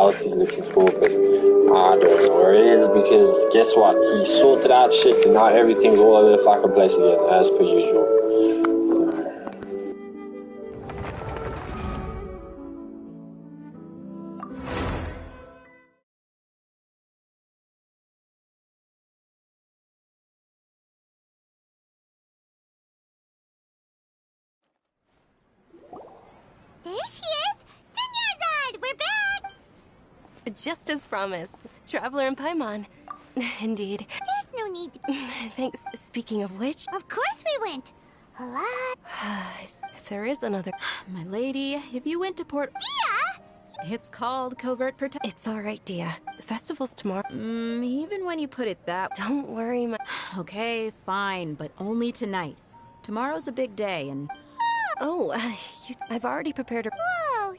else he's looking for, but I don't know where it is because guess what? He sorted out shit and now everything's all over the fucking place again, as per usual. So. There she is! Dinyarzad! We're back! Just as promised. Traveler and Paimon. Indeed. There's no need to... Thanks. Speaking of which... Of course we went! A lot... If there is another... My lady, if you went to Port... Dia! It's called Covert Protection. It's alright, Dia. The festival's tomorrow. Even when you put it that... Don't worry, my... Okay, fine, but only tonight. Tomorrow's a big day, and... Oh, I've already prepared a... Whoa,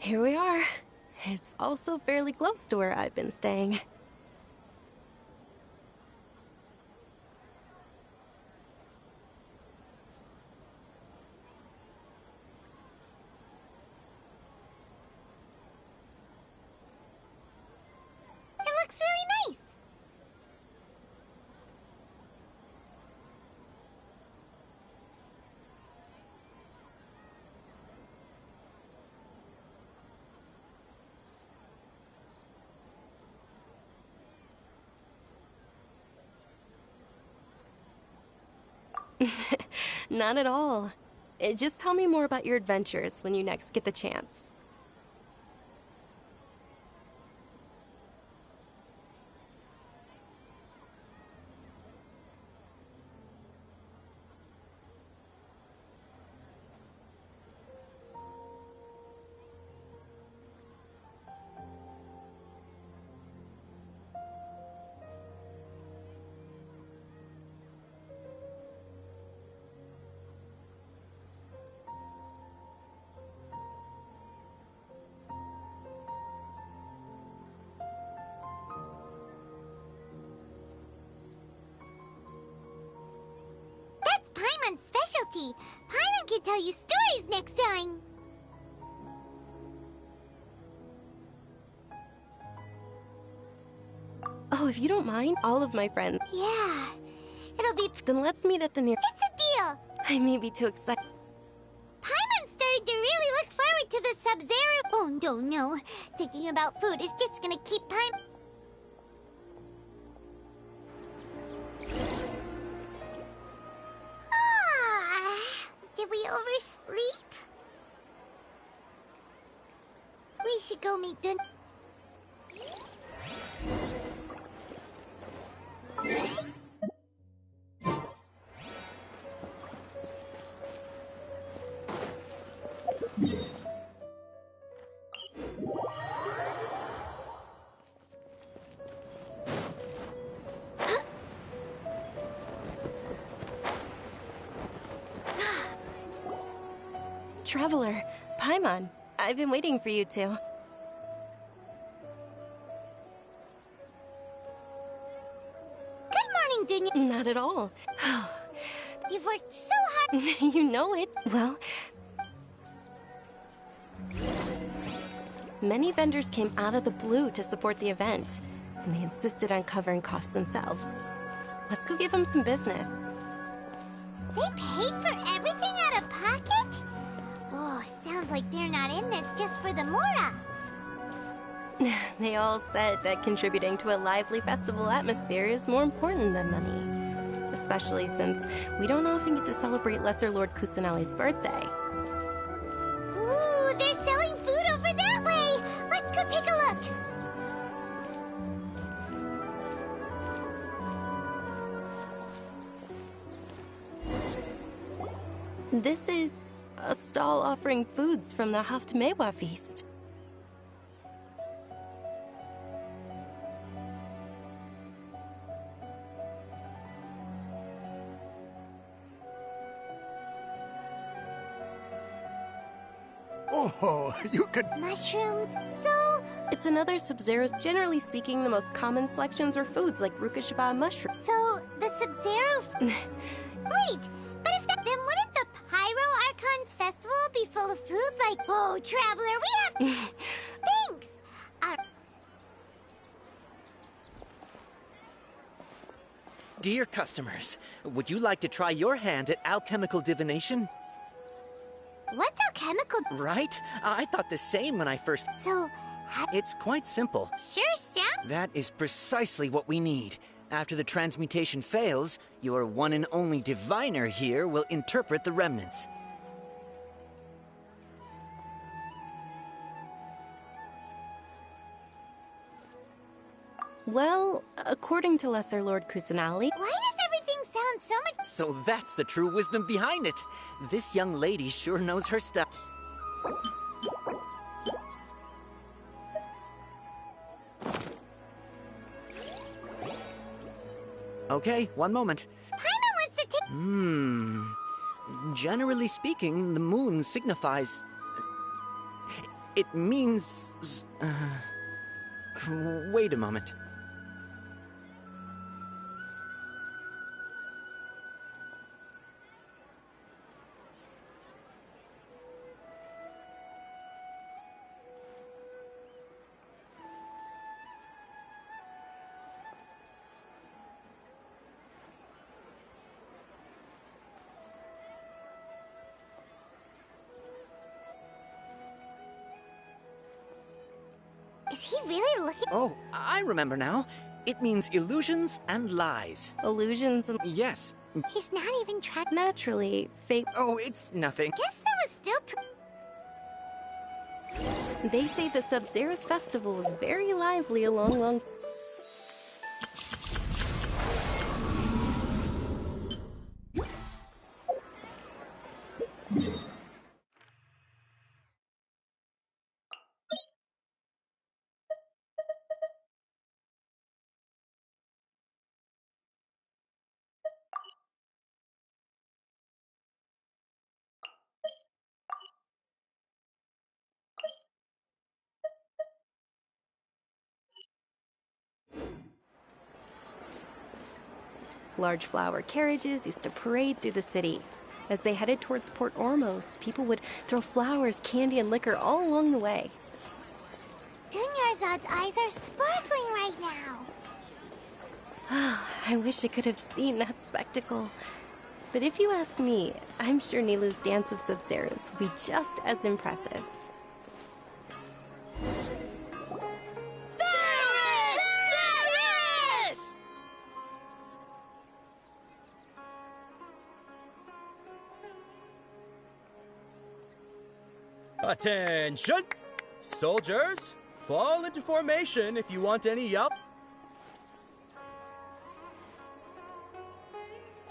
Here we are. It's also fairly close to where I've been staying. it looks really nice! Not at all. Just tell me more about your adventures when you next get the chance. That's Paimon's specialty! Paimon can tell you stories next time! Oh, if you don't mind, all of my friends. Yeah, it'll be... Then let's meet at the near... It's a deal! I may be too excited. Paimon's starting to really look forward to the Sub-Zero... Oh, no. Thinking about food is just gonna keep Paimon... Did we oversleep? We should go meet Dun... Traveler, Paimon, I've been waiting for you two. Good morning, Dunya. Not at all. You've worked so hard. You know it. Well, many vendors came out of the blue to support the event, and they insisted on covering costs themselves. Let's go give them some business. They paid for everything out of pocket? Oh, sounds like they're not in this just for the Mora. They all said that contributing to a lively festival atmosphere is more important than money. Especially since we don't often get to celebrate Lesser Lord Kusanali's birthday. Ooh, go take a look. This is a stall offering foods from the Haftmewa feast. Oh, you could... Mushrooms, so... It's another Sub-Zero's. Generally speaking, the most common selections are foods like Rukashva mushroom. So, the Sub-Zero... Wait, but if that... Then wouldn't the Pyro Archons Festival be full of food like... Oh, Traveler, we have... Thanks! Dear customers, would you like to try your hand at alchemical divination? What's alchemical... Right? I thought the same when I first... So... It's quite simple. Sure sounds... That is precisely what we need. After the transmutation fails, your one and only diviner here will interpret the remnants. Well, according to Lesser Lord Kusanali... Why does everything sound so much... So that's the true wisdom behind it. This young lady sure knows her stuff. Okay, one moment. Paimon wants to take... Generally speaking, the moon signifies... It means... Wait a moment. Is he really looking... Oh, I remember now. It means illusions and lies. Illusions and... Yes. He's not even trying... Naturally, fate... Oh, it's nothing. Guess that was still... They say the Sub-Zero's festival is very lively along... Large flower carriages used to parade through the city. As they headed towards Port Ormos, people would throw flowers, candy, and liquor all along the way. Dunyarzad's eyes are sparkling right now. I wish I could have seen that spectacle. But if you ask me, I'm sure Nilu's dance of Sub-Zeros will be just as impressive. Attention! Soldiers, fall into formation if you want any yup.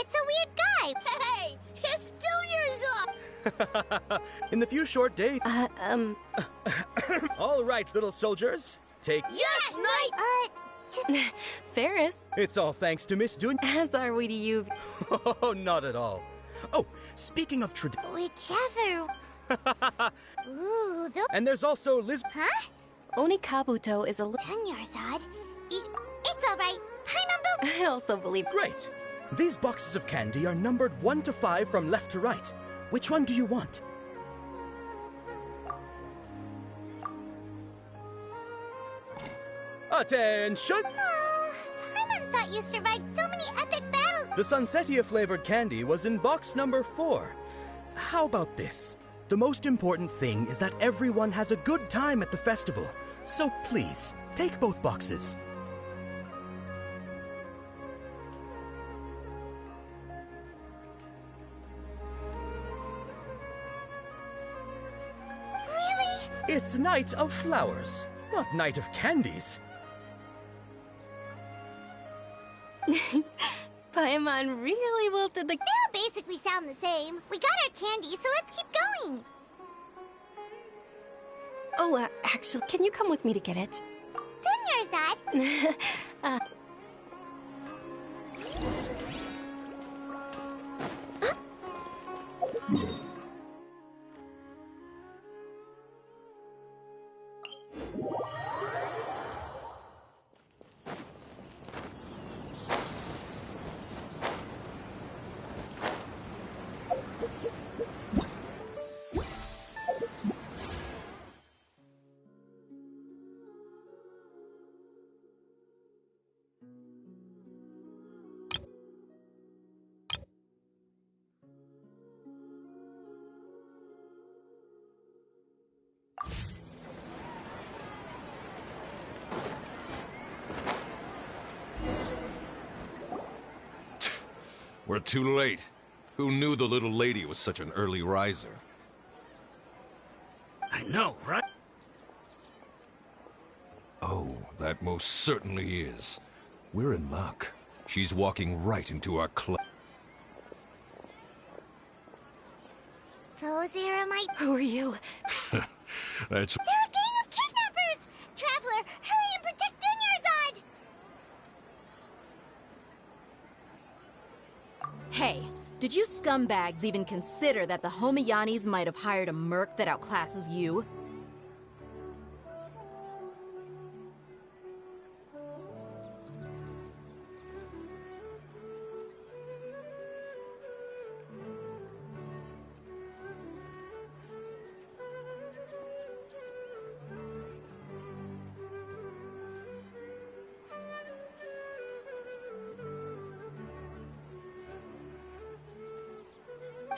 It's a weird guy. Hey, his Dunyarzad! In the few short days... All right, little soldiers, take... Yes, Knight! Ferris, It's all thanks to Miss Dun... as are we to you. Oh, not at all. Oh, speaking of tradition... Whichever. Ooh, And there's also Liz... Huh? Onikabuto is a Dunyarzad? It's alright. Paimon will... I also believe... Great! These boxes of candy are numbered 1 to 5 from left to right. Which one do you want? Attention! Oh, Paimon thought you survived so many epic battles. The Sunsetia flavored candy was in box number 4. How about this? The most important thing is that everyone has a good time at the festival. So please, take both boxes. Really? It's Night of Flowers. Not Night of Candies. Paimon really wilted the... They all basically sound the same. We got our candy, so let's keep going. Oh, actually, can you come with me to get it? Dunyarzad. We're too late. Who knew the little lady was such an early riser? I know, right? Oh, that most certainly is. We're in luck. She's walking right into our club. Those Eremite... Who are you? That's... They're a gang of kidnappers! Traveler, hurry and protect Dunyarzad! Hey, did you scumbags even consider that the Homiyanis might have hired a merc that outclasses you?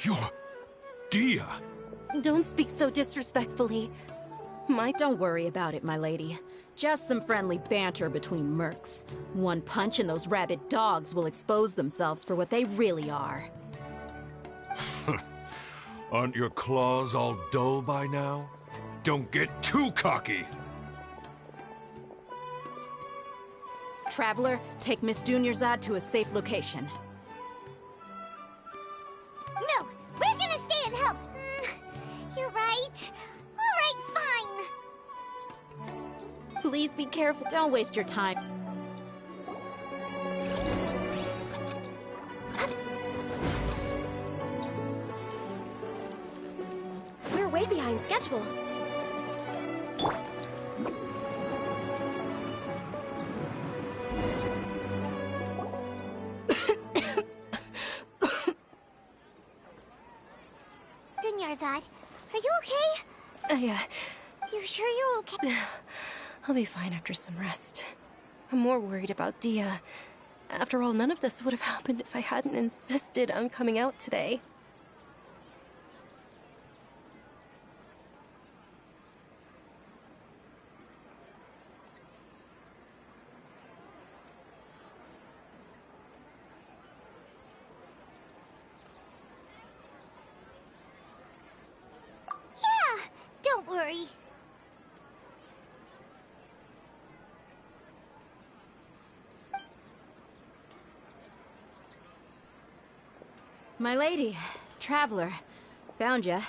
You're... Dia! Don't speak so disrespectfully. Don't worry about it, my lady. Just some friendly banter between mercs. One punch and those rabid dogs will expose themselves for what they really are. Aren't your claws all dull by now? Don't get too cocky! Traveler, take Miss Dunyarzad to a safe location. No, we're gonna stay and help. You're right. All right, fine. Please be careful. Don't waste your time. We're way behind schedule. Dunyarzad, are you okay? You sure you're okay? I'll be fine after some rest. I'm more worried about Dia. After all, none of this would have happened if I hadn't insisted on coming out today. Yeah, don't worry. My lady, Traveler, found ya.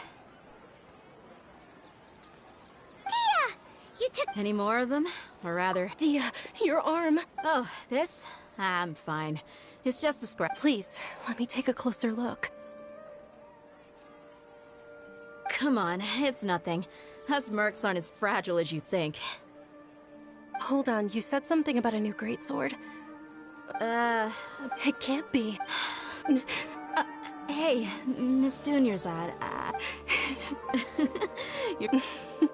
Dia! You took... Any more of them? Or rather... Dia, your arm. Oh, this? I'm fine. It's just a scratch. Please, let me take a closer look. Come on, it's nothing. Us mercs aren't as fragile as you think. Hold on, you said something about a new greatsword. It can't be. Hey, Miss Dunyarzad,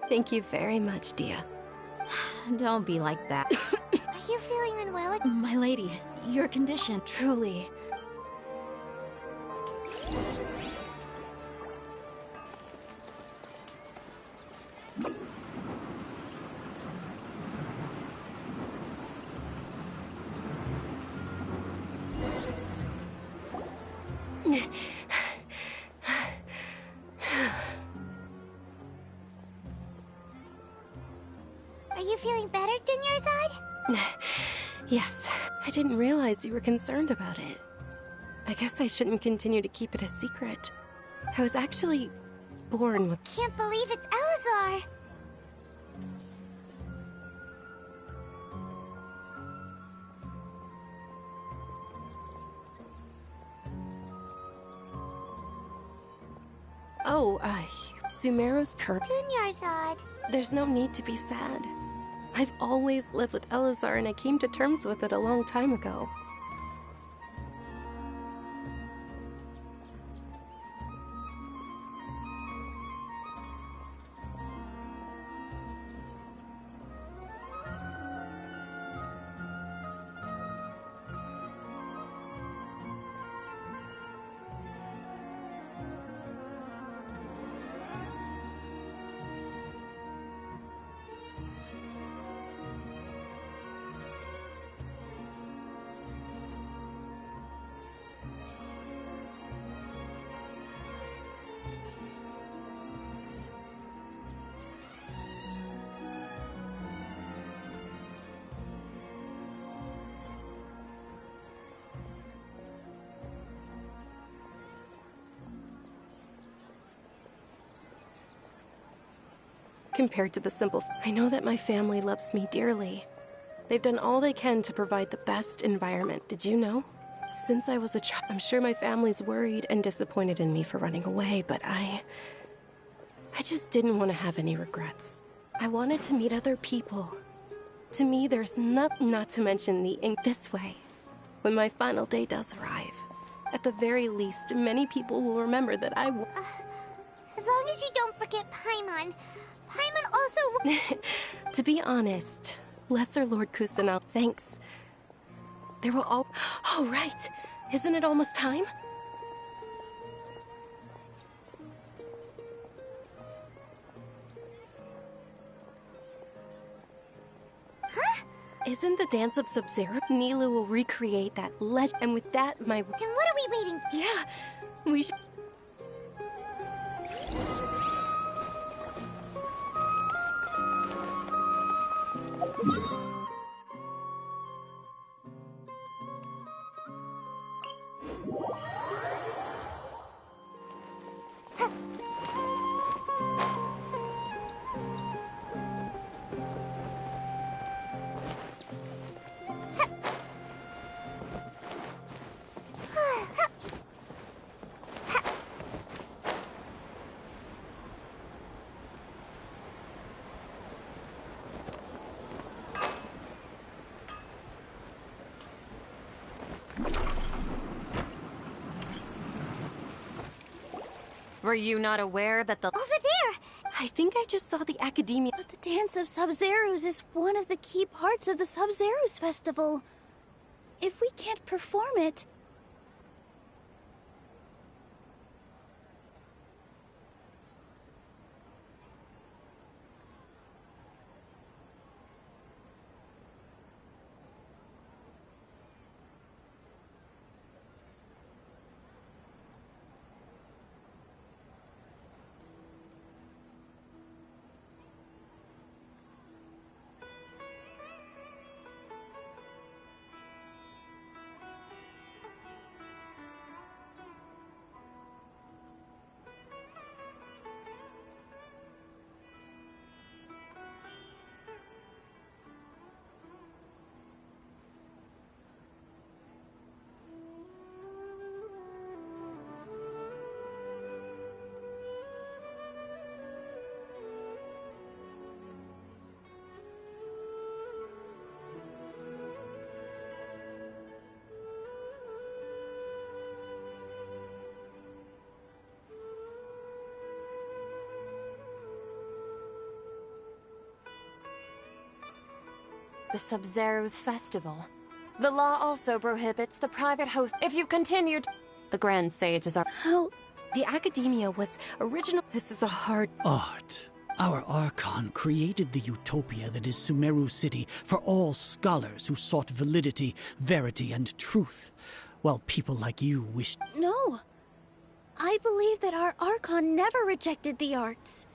Thank you very much, Dia. Don't be like that. Are you feeling unwell? My lady, your condition... Truly. Are you feeling better, Dunyarzad? Yes, I didn't realize you were concerned about it. I guess I shouldn't continue to keep it a secret. I was actually born with... Can't believe it's Elazar! Oh, Sumeru's curse. Dunyarzad. There's no need to be sad. I've always lived with Elazar and I came to terms with it a long time ago. Compared to the simple... I know that my family loves me dearly. They've done all they can to provide the best environment. Did you know? Since I was a child, I'm sure my family's worried and disappointed in me for running away, but I just didn't want to have any regrets. I wanted to meet other people. To me, there's not to mention the ink this way. When my final day does arrive, at the very least, many people will remember that I... As long as you don't forget Paimon. Paimon also... To be honest, Lesser Lord Kusanal, thanks. There will all... Oh, right! Isn't it almost time? Huh? Isn't the Dance of Sub-Zero? Nilu will recreate that legend, and with that, my... Then what are we waiting for? Yeah, we should... Were you not aware that the... Over there! I think I just saw the Academia... But the Dance of Sub-Zeros is one of the key parts of the Sub-Zeros festival. If we can't perform it... The Sub-Zero's festival. The law also prohibits the private host if you continue to... The Grand Sages are... How... The Academia was original... This is a hard... Art. Our Archon created the utopia that is Sumeru City for all scholars who sought validity, verity, and truth, while people like you wished... No! I believe that our Archon never rejected the arts.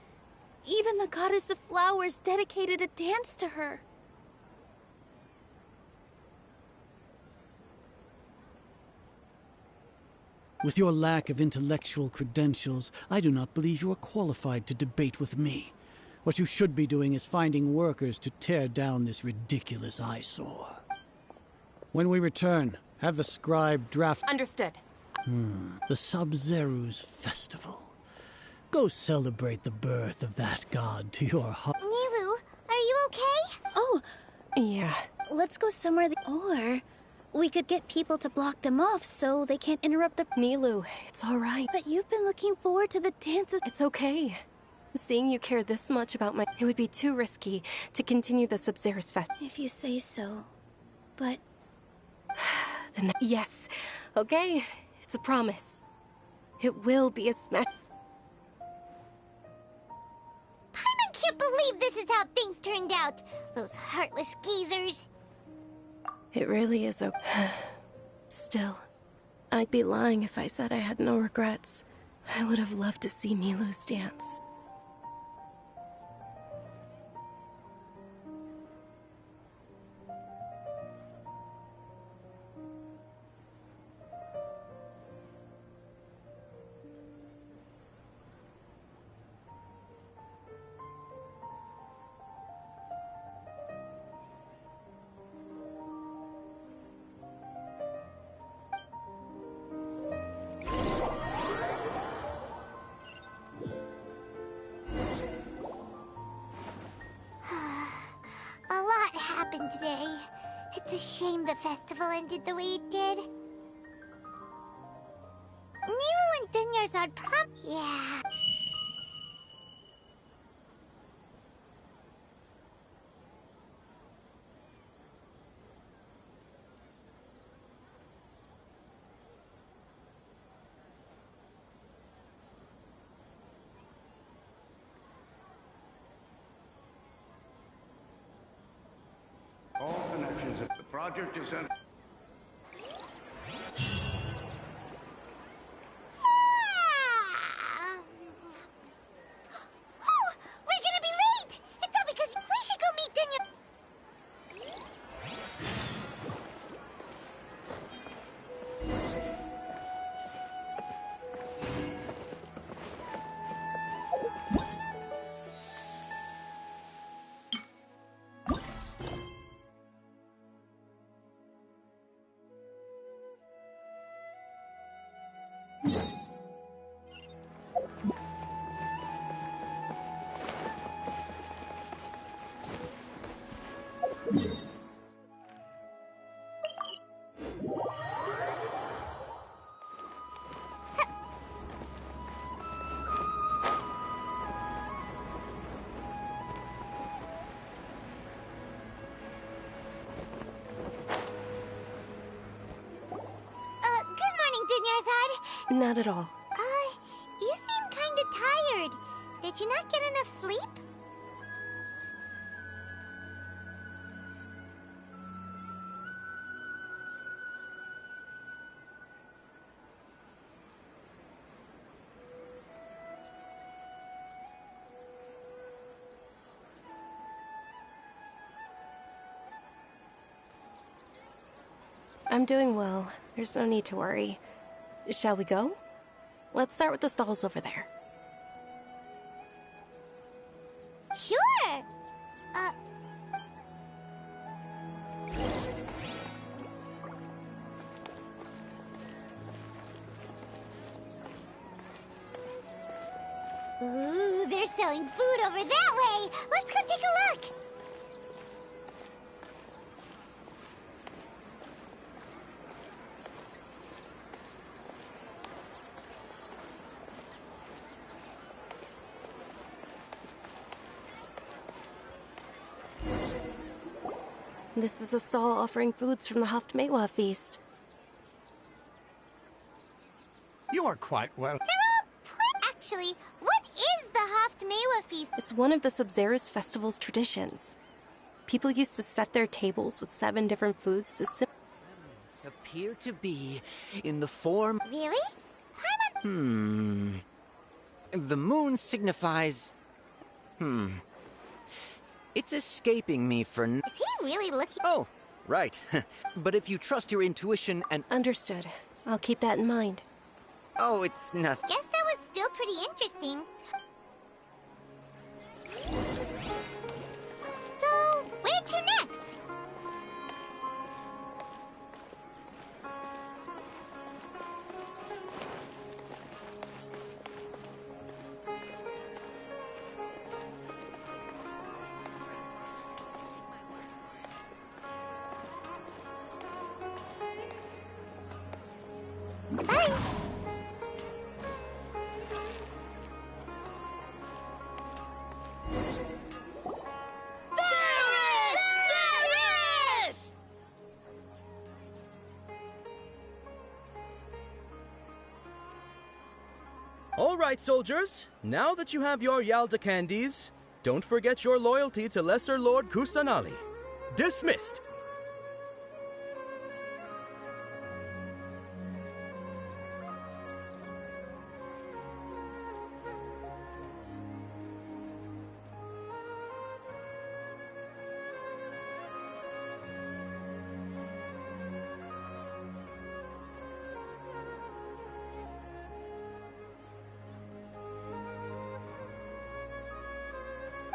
Even the goddess of flowers dedicated a dance to her. With your lack of intellectual credentials, I do not believe you are qualified to debate with me. What you should be doing is finding workers to tear down this ridiculous eyesore. When we return, have the scribe draft... Understood. The Sub-Zeru's festival. Go celebrate the birth of that god to your heart. Nilu, are you okay? Oh, Yeah. let's go somewhere or we could get people to block them off so they can't interrupt the... Nilu, it's all right. But you've been looking forward to the dance of... It's okay. Seeing you care this much about my... It would be too risky to continue the Sub-Zeru's fest... If you say so. But... Then yes. Okay? It's a promise. It will be a smash... I can't believe this is how things turned out. Those heartless geezers. It really is okay. Still, I'd be lying if I said I had no regrets. I would have loved to see Nilu's dance. A lot happened today. It's a shame the festival ended the way it did. Nilu and Dunyarzad Yeah. All connections. The project is in. Oh, we're gonna be late! It's all because we should go meet Dunya. Good morning, Dunyarzad. Not at all. You seem kinda tired. Did you not get enough sleep? I'm doing well. There's no need to worry. Shall we go? Let's start with the stalls over there. Sure. Ooh, they're selling food over that way. Let's go take a look. This is a stall offering foods from the Haftmewa feast. You are quite well. Actually, what is the Haftmewa feast? It's one of the Sub-Zeru's festival's traditions. People used to set their tables with 7 different foods to Appear to be in the form... Really? The moon signifies... It's escaping me for Is he really looking? Oh, right. But if you trust your intuition and... Understood. I'll keep that in mind. Oh, it's nothing. Guess that was still pretty interesting. So, where to next? Bye. All right, soldiers. Now that you have your Yalda candies, don't forget your loyalty to Lesser Lord Kusanali. Dismissed!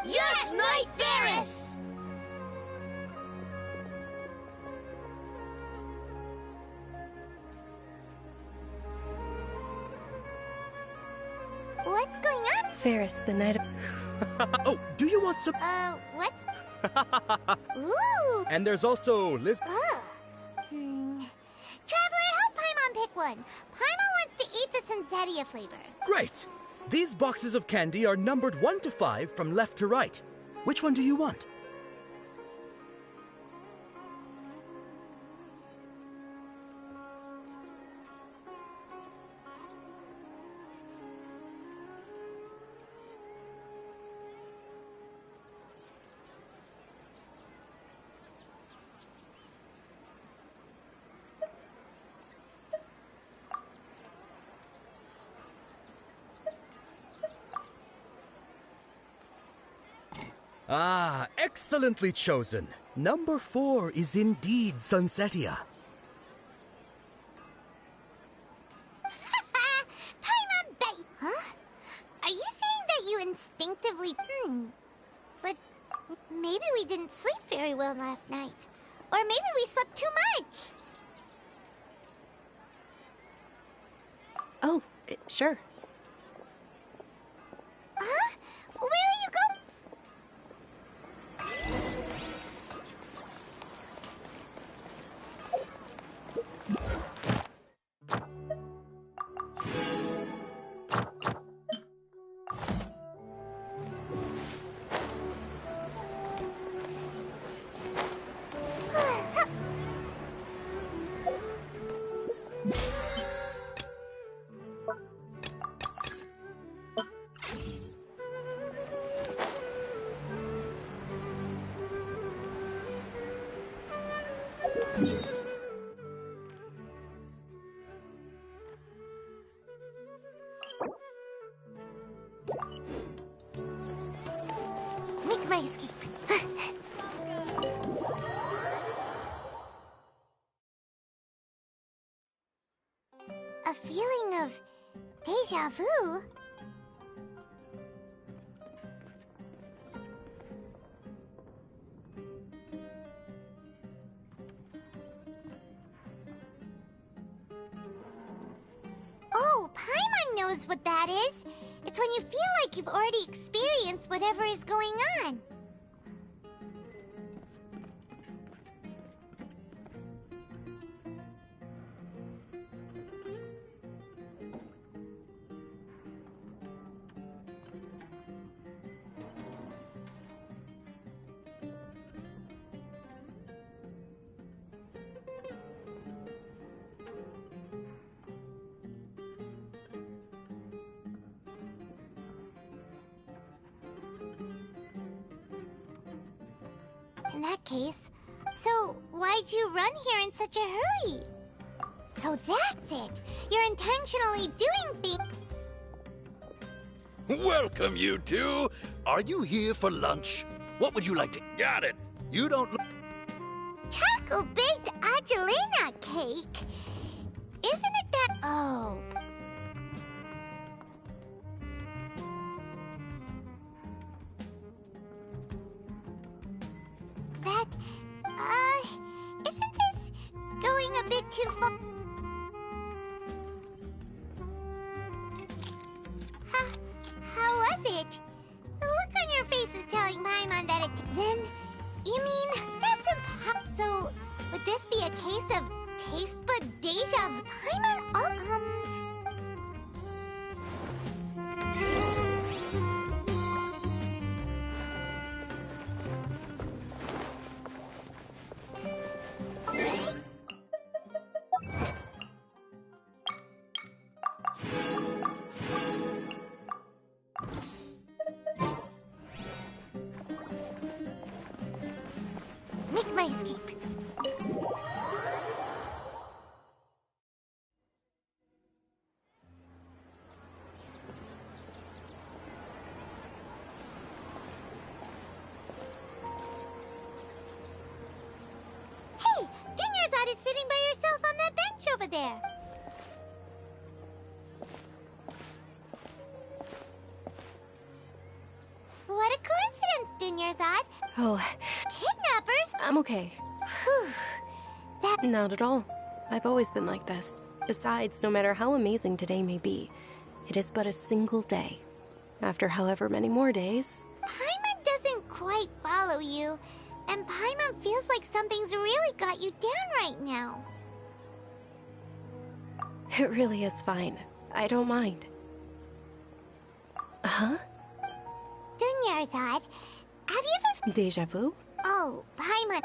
Yes, Knight Varys! What's going on? Ferris, the night of... Oh, do you want some... What's... Ooh! And there's also Liz... Traveler, help Paimon pick one. Paimon wants to eat the Sunsetia flavor. Great! These boxes of candy are numbered 1 to 5 from left to right. Which one do you want? Ah, excellently chosen. Number 4 is indeed Sunsetia. Paimon bet... Huh? Are you saying that you instinctively... But maybe we didn't sleep very well last night. Or maybe we slept too much. Oh, sure. Huh? Where are you going? Make my escape. A feeling of deja vu? Oh, Paimon knows what that is. It's when you feel like you've already experienced whatever is going on. In that case, so why'd you run here in such a hurry? So that's it! You're intentionally doing things... Welcome, you two. Are you here for lunch? What would you like to... Got it. You don't... Charcoal-baked Angelina cake? Isn't it that... Oh. That... Isn't this going a bit too far? How was it? The look on your face is telling Paimon that it... Then, you mean, that's impossible. So, would this be a case of taste bud deja vu? Paimon, make my escape. Hey, Dinyarzad is sitting by yourself on that bench over there. What a coincidence, Dinyarzad. Oh, Kidnappers? I'm okay. Whew. Not at all. I've always been like this. Besides, no matter how amazing today may be, it is but a single day. After however many more days... Paimon doesn't quite follow you, and Paimon feels like something's really got you down right now. It really is fine. I don't mind. Huh? Dinyarzad, have you ever... Deja vu? Oh, Paimon...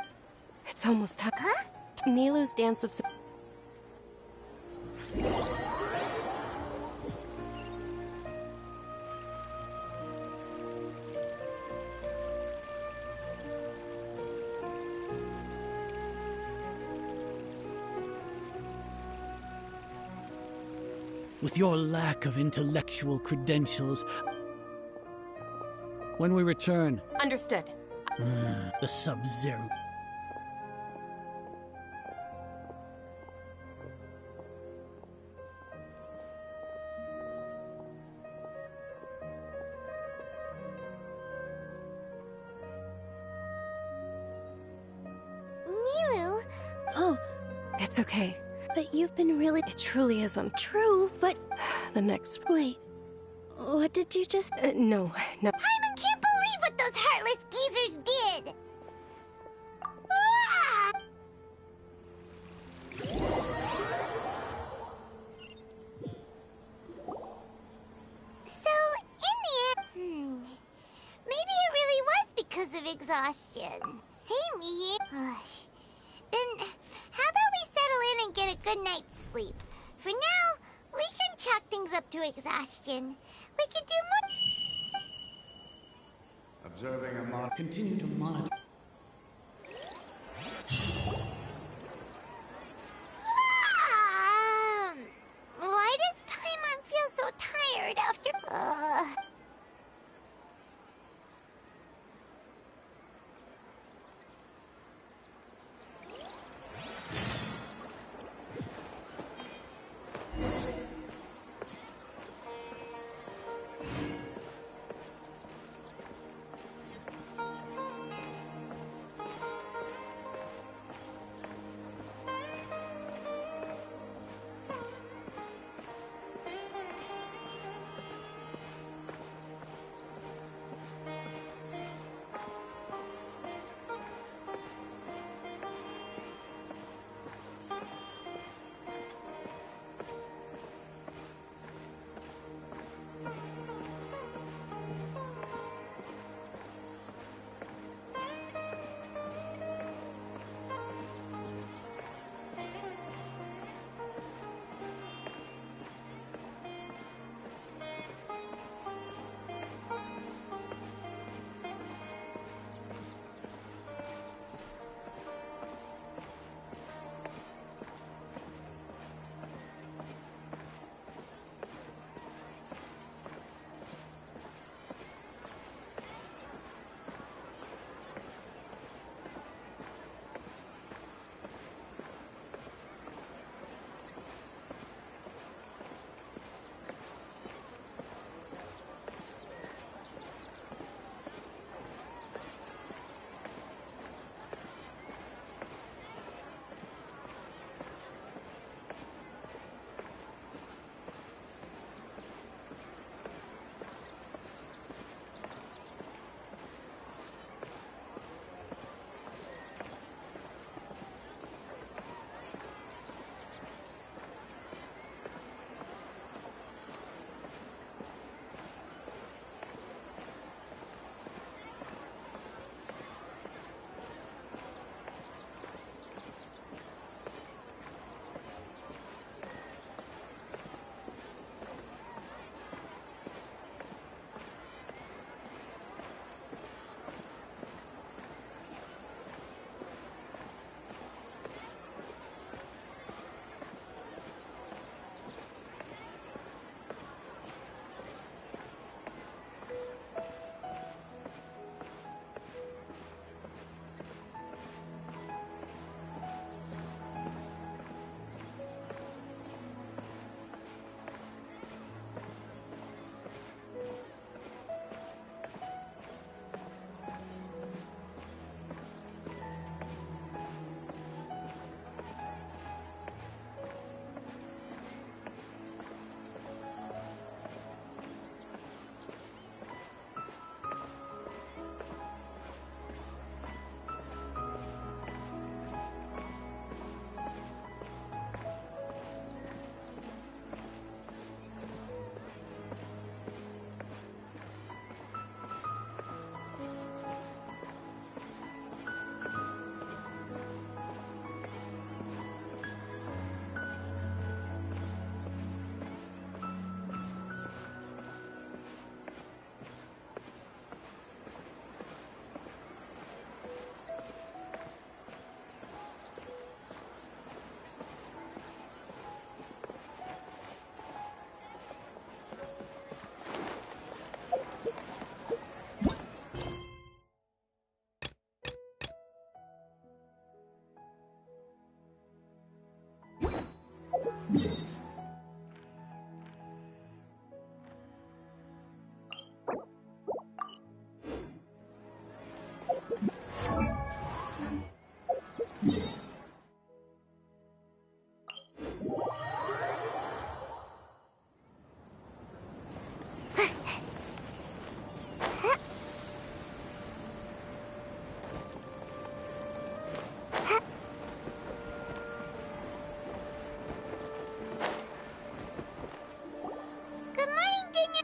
It's almost time. Huh? Nilou's dance of... With your lack of intellectual credentials... When we return... Understood. The Sub-Zero... Nilou? Oh, It's okay. but you've been really... It truly isn't. True, but... The next... Wait, what did you just... no. Paimon can't believe what those heartless geezers did! Ah! So, in the end... maybe it really was because of exhaustion. Same here. Then, how about we settle in and get a good night's sleep? For now, we can chalk things up to exhaustion. We could do more... Observing a mod... Continue to monitor... Why does Paimon feel so tired after...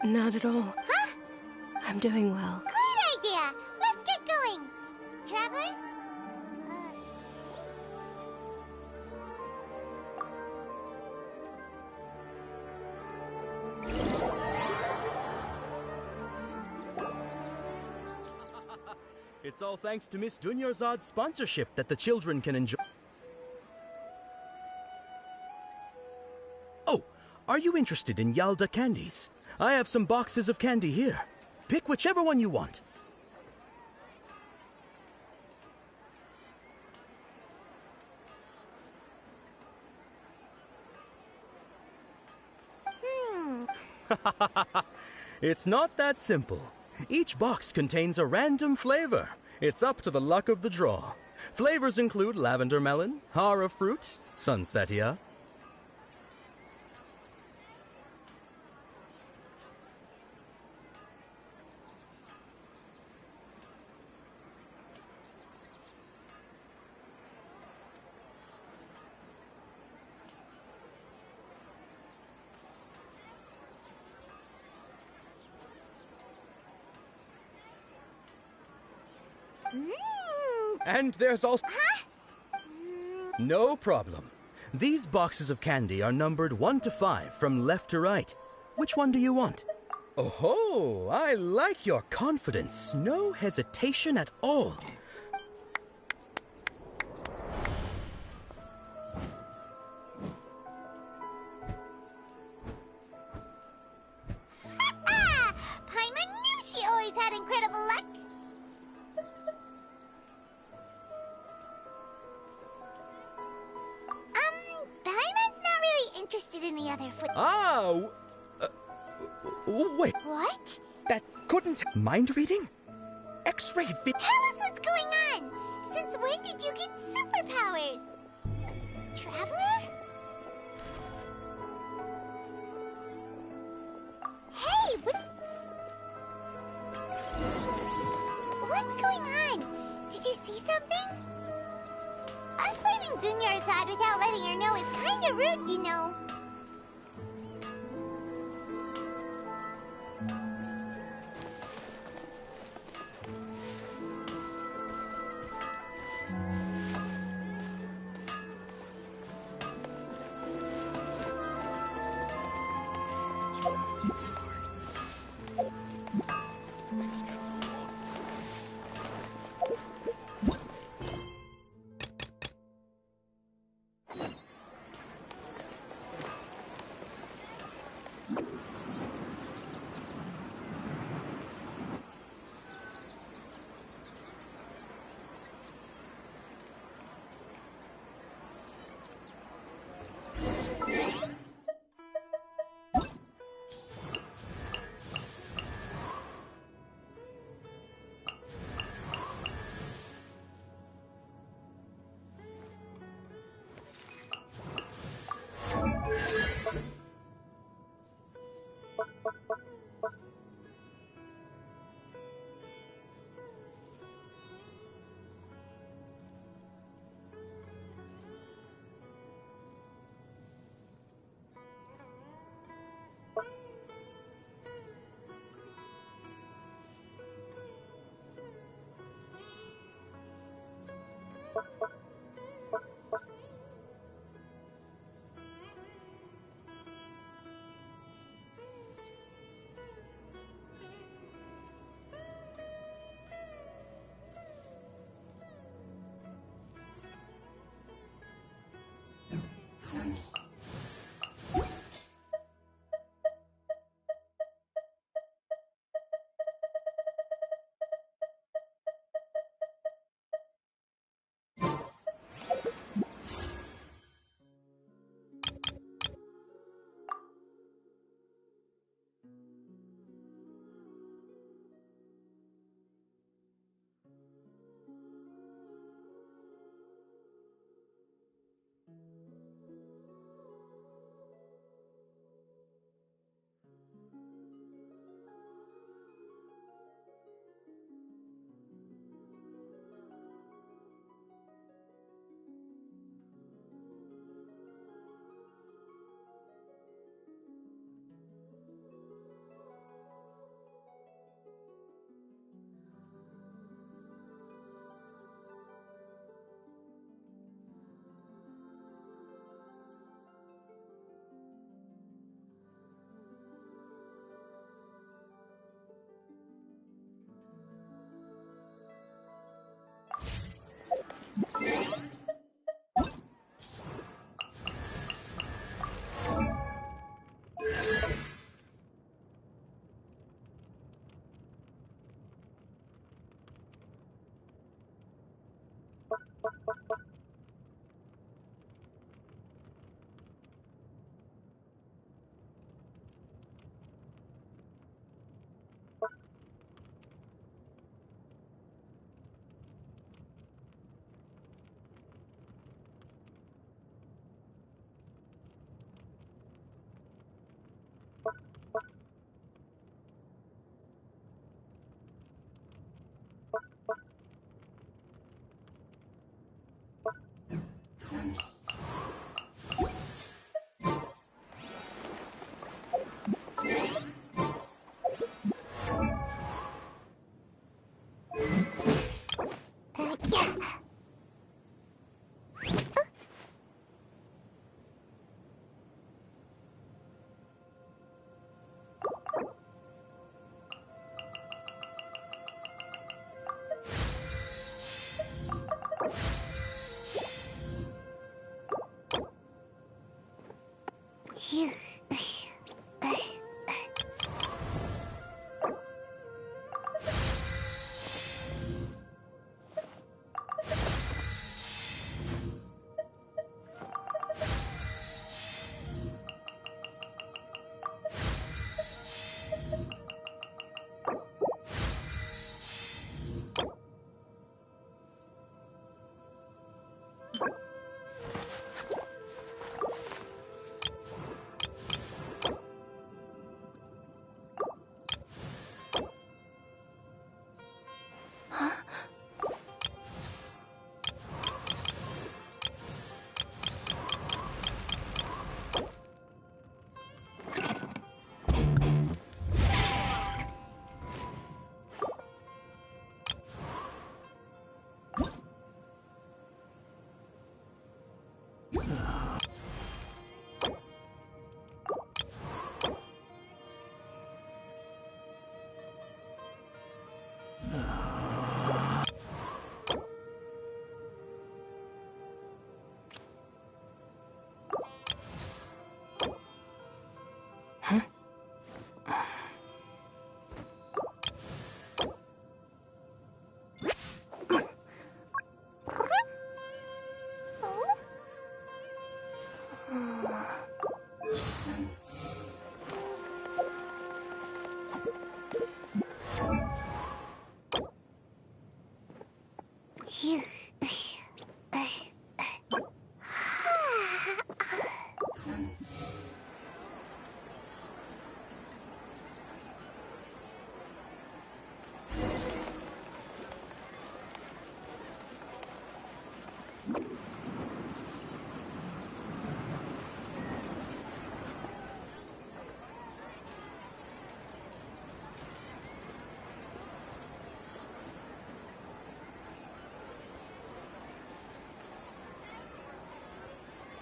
Not at all. Huh? I'm doing well. Great idea! Let's get going! Traveler? It's all thanks to Miss Dunyarzad's sponsorship that the children can enjoy. Oh, are you interested in Yalda candies? I have some boxes of candy here. Pick whichever one you want. It's not that simple. Each box contains a random flavor. It's up to the luck of the draw. Flavors include lavender melon, hara fruit, sunsetia. And there's also... Huh? No problem. These boxes of candy are numbered 1 to 5 from left to right. Which one do you want? Oh, I like your confidence. No hesitation at all. Paimon knew she always had incredible luck! Paimon's not really interested in the other foot. Wait. What? That couldn't... Mind reading? X-ray Tell us what's going on! Since when did you get superpowers? Traveler? Hey, what's going on? Did you see something? Us leaving Dunyarzad without letting her know is kinda rude, you know.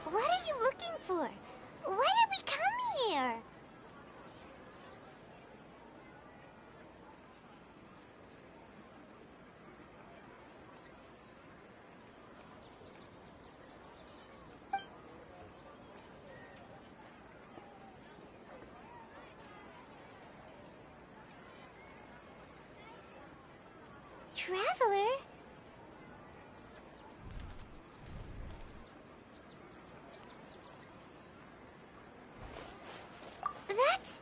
What are you looking for? Why did we come here? Traveler? That's...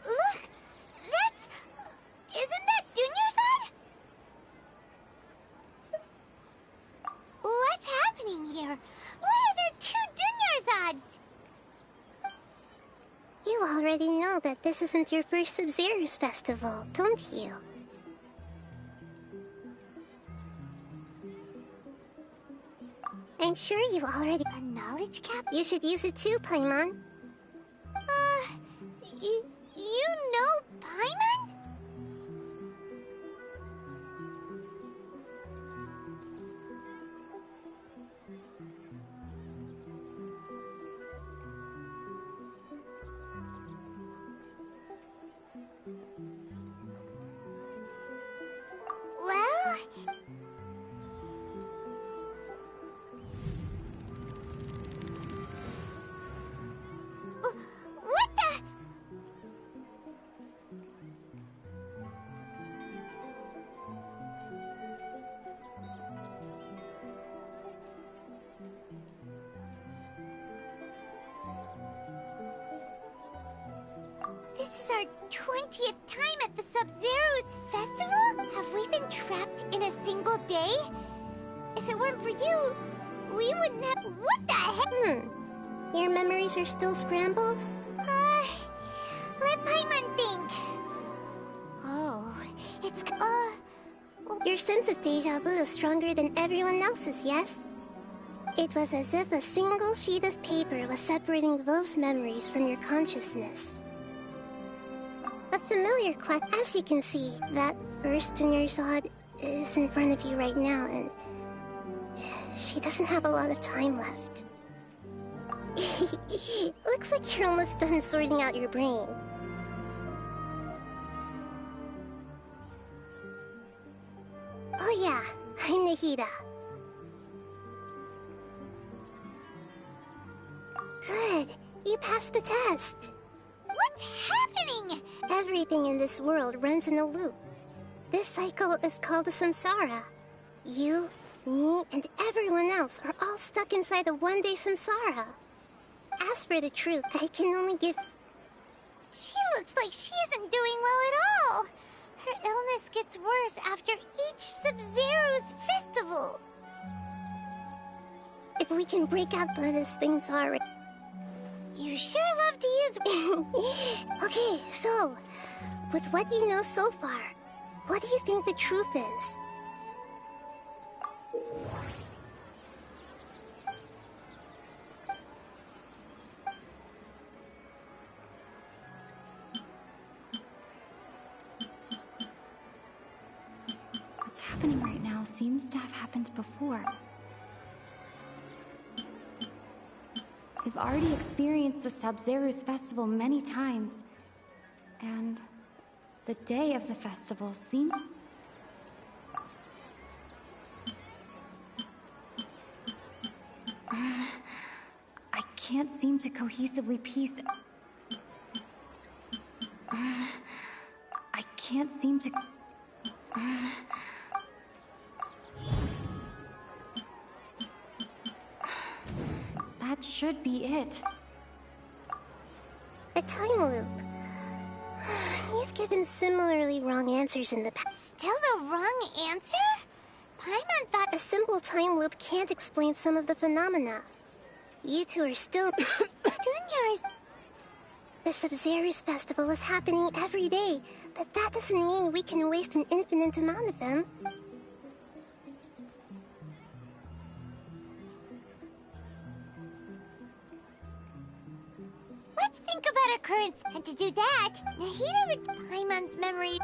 Look! That's... Isn't that Dunyarzad? What's happening here? Why are there two Dunyarzads? You already know that this isn't your first Sub-Zero's festival, don't you? I'm sure you already... A knowledge cap? You should use it too, Paimon. You know Paimon? Well... What the... This is our 20th time at the Sub-Zero's festival? Have we been trapped in a single day? If it weren't for you, we wouldn't have... What the heck? Your memories are still scrambled? Let Paimon think. Oh, it's... Your sense of deja vu is stronger than everyone else's, yes? It was as if a single sheet of paper was separating those memories from your consciousness. A familiar quest. As you can see, that first in your Zod is in front of you right now, and she doesn't have a lot of time left. Looks like you're almost done sorting out your brain. Oh yeah, I'm Nahida. Good, you passed the test. What's happening? Everything in this world runs in a loop. This cycle is called a samsara. You, me, and everyone else are all stuck inside a one-day samsara. As for the truth, I can only give... She looks like she isn't doing well at all. Her illness gets worse after each Sub-Zero's festival. If we can break out by this samsara... You sure love to use... Okay, so, with what you know so far, what do you think the truth is? What's happening right now seems to have happened before. We've already experienced the Sub-Zero's festival many times, and the day of the festival seemed... I can't seem to cohesively piece... I can't seem to... That should be it. A time loop. You've given similarly wrong answers in the past. Still the wrong answer? Paimon thought a simple time loop can't explain some of the phenomena. You two are still... Juniors! The Sub-Zero's festival is happening every day, but that doesn't mean we can waste an infinite amount of them. Let's think about our current... And to do that, Nahida read Paimon's memory...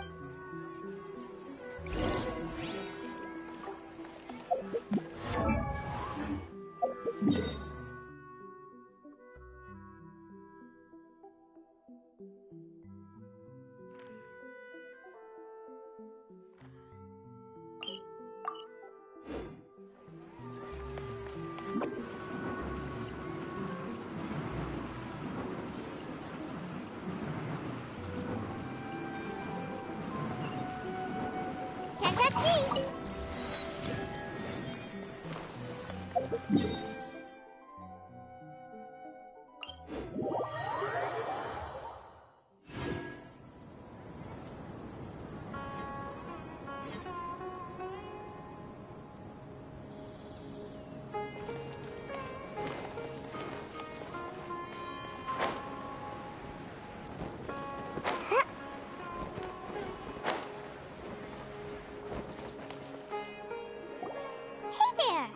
Can't touch me! Hey there!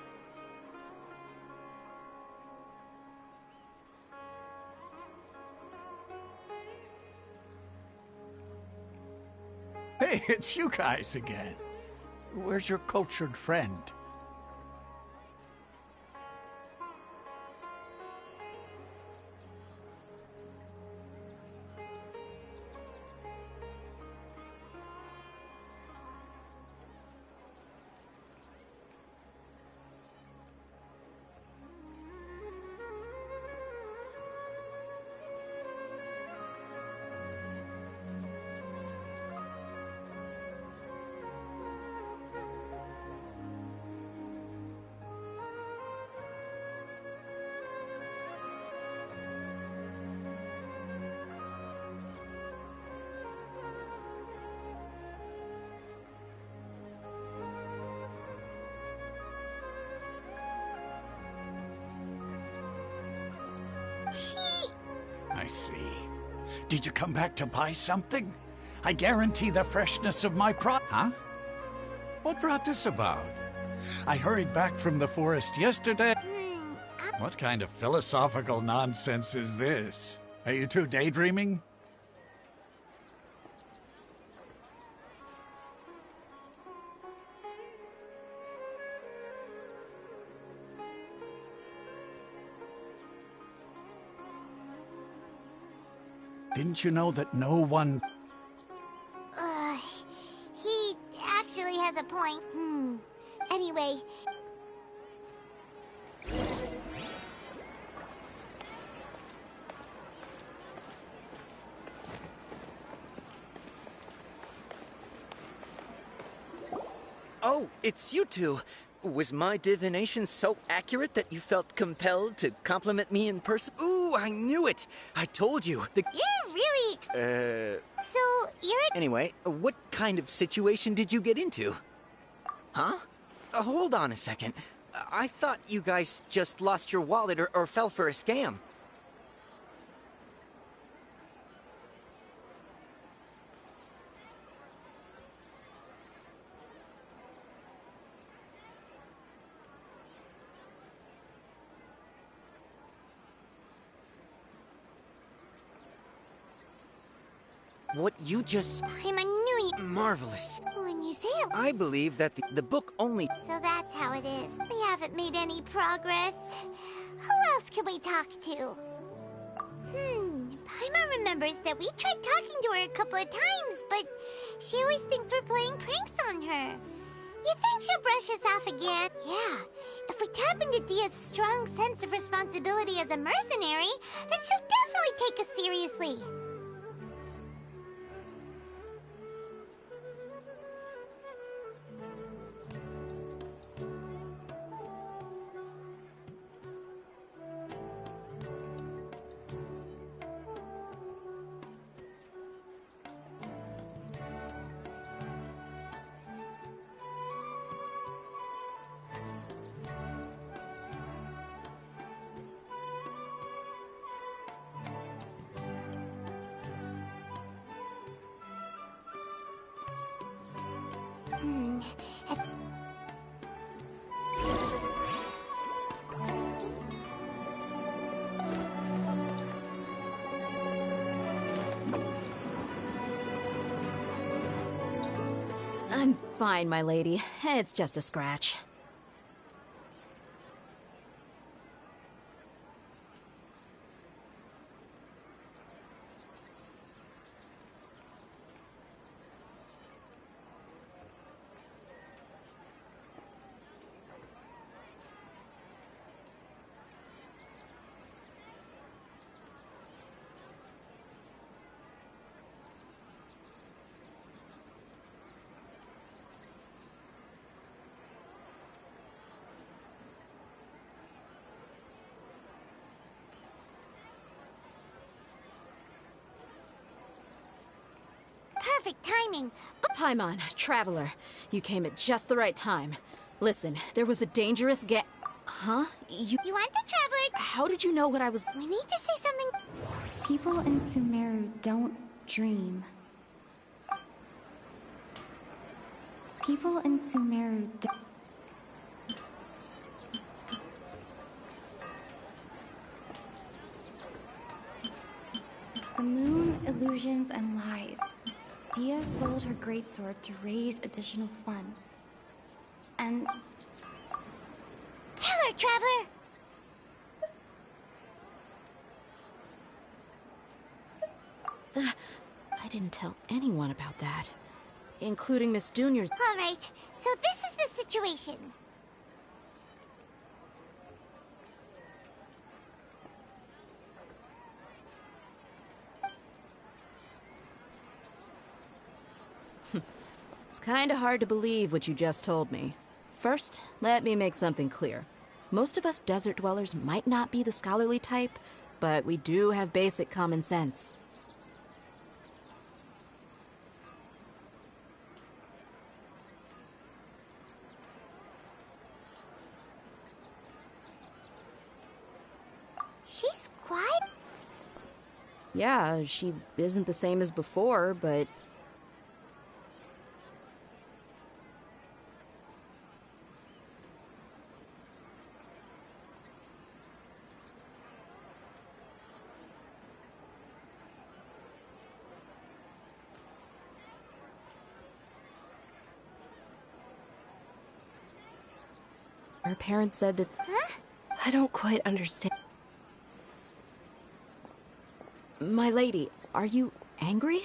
Hey, it's you guys again. Where's your cultured friend? I see. Did you come back to buy something? I guarantee the freshness of my Huh? What brought this about? I hurried back from the forest yesterday. What kind of philosophical nonsense is this? Are you two daydreaming? Didn't you know that no one... He actually has a point. Anyway... Oh, it's you two. Was my divination so accurate that you felt compelled to compliment me in person? Ooh, I knew it! I told you. You're really... So, you're... Anyway, what kind of situation did you get into? Huh? Hold on a second. I thought you guys just lost your wallet or fell for a scam. What you just... I knew you... Marvelous. When you say it... I believe that the book only... So that's how it is. We haven't made any progress. Who else can we talk to? Paimon remembers that we tried talking to her a couple of times, but she always thinks we're playing pranks on her. You think she'll brush us off again? Yeah. If we tap into Dia's strong sense of responsibility as a mercenary, then she'll definitely take us seriously. I'm fine, my lady. It's just a scratch. Perfect timing. Paimon, Traveler, you came at just the right time. Listen, there was a dangerous Huh? You want the Traveler? How did you know what I was... We need to say something... People in Sumeru don't dream. People in Sumeru don't... The moon, illusions, and lies. Dia sold her greatsword to raise additional funds. And... Tell her, Traveler! I didn't tell anyone about that, including Miss Junior's. All right, so this is the situation. It's kinda hard to believe what you just told me. First, let me make something clear. Most of us desert dwellers might not be the scholarly type, but we do have basic common sense. She's quiet. Yeah, she isn't the same as before, but... Her parents said that... Huh? I don't quite understand. My lady, are you angry?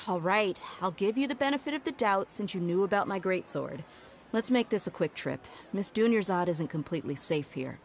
All right, I'll give you the benefit of the doubt since you knew about my greatsword. Let's make this a quick trip. Miss Dunyarzad isn't completely safe here.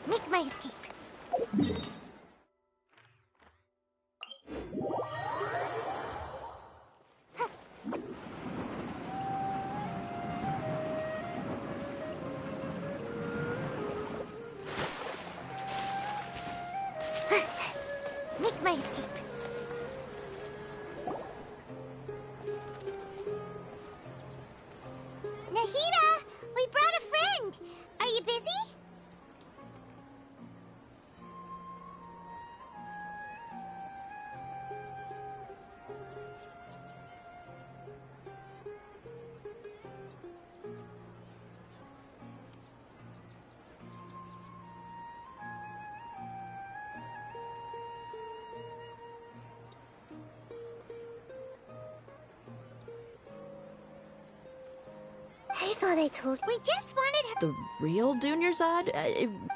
Make my escape. Make my escape. Nahida, we brought a friend. Are you busy? I thought I told We just wanted her. The real Dunyarzad?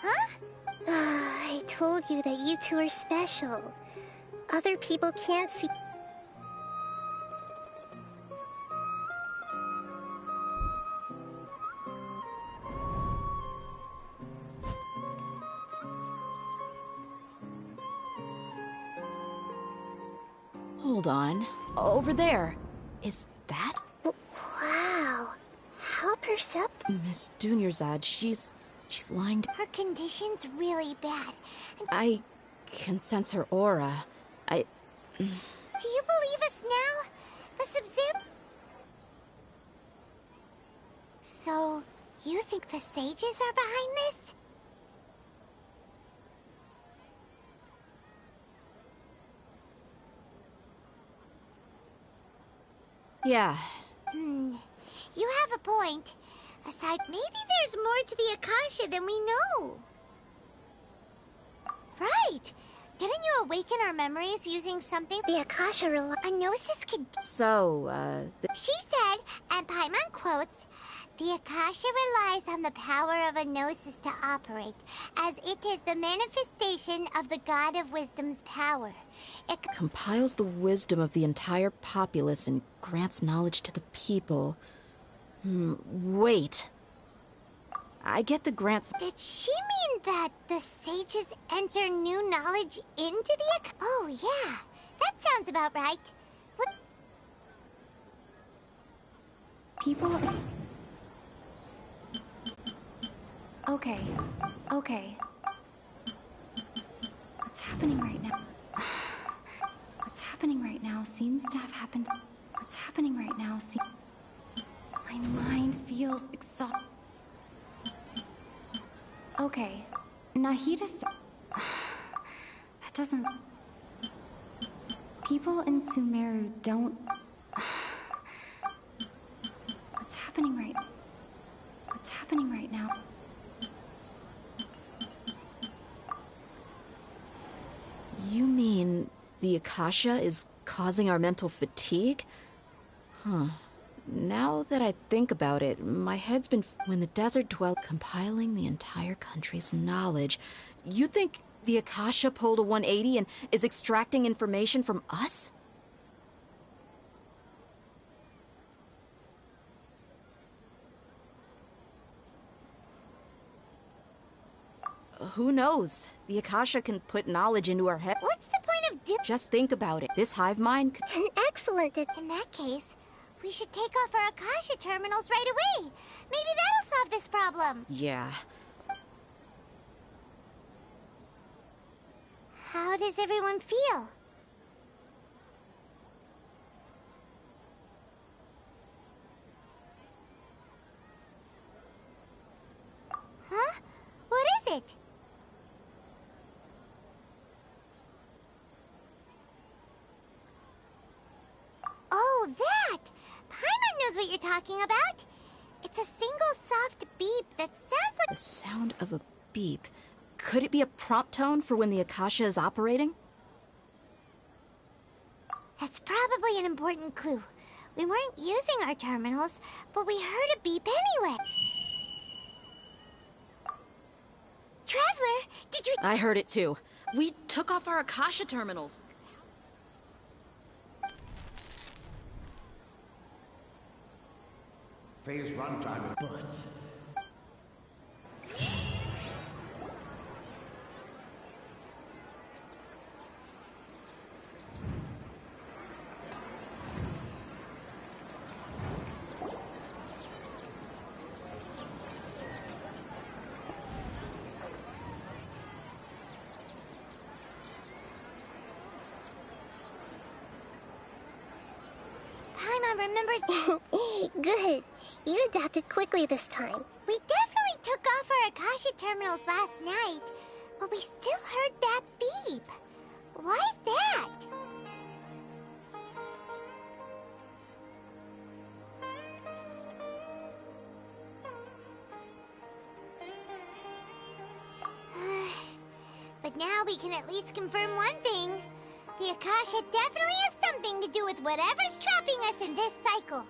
Huh? I told you that you two are special. Other people can't see. Hold on. Over there. Is that? Wow. How perceptive. Miss Dunyarzad, she's... She's lying to— Her condition's really bad. I can sense her aura. Do you believe us now? The Sub-Zero... So, you think the sages are behind this? Yeah. You have a point. Aside, maybe there's more to the Akasha than we know. Right! Didn't you awaken our memories using something? The Akasha a gnosis could... So, She said, and Paimon quotes, "The Akasha relies on the power of a gnosis to operate, as it is the manifestation of the God of Wisdom's power. It compiles the wisdom of the entire populace and grants knowledge to the people. Wait. I get the grants— Did she mean that the sages enter new knowledge into the Oh, yeah. That sounds about right. What? People... Okay. What's happening right now? What's happening right now seems to have happened... What's happening right now seems... My mind feels exhausted. Okay. Nahida said... That doesn't... People in Sumeru don't... What's happening right now? You mean the Akasha is causing our mental fatigue? Huh. Now that I think about it, my head's been... When the desert dwelled, compiling the entire country's knowledge, you think the Akasha pulled a 180 and is extracting information from us? Who knows? The Akasha can put knowledge into our head. What's the point of Just think about it. This hive mind An excellent... In that case, we should take off our Akasha terminals right away. Maybe that'll solve this problem. Yeah. How does everyone feel? Huh? What is it? Oh, that! Paimon knows what you're talking about. It's a single soft beep that sounds like... The sound of a beep. Could it be a prompt tone for when the Akasha is operating? That's probably an important clue. We weren't using our terminals, but we heard a beep anyway. Traveler, did you... I heard it too. We took off our Akasha terminals. Phase runtime is... But... Paimon remembers... Good. You adapted quickly this time. We definitely took off our Akasha terminals last night, but we still heard that beep. Why is that? But now we can at least confirm one thing. The Akasha definitely has something to do with whatever's trapping us in this cycle.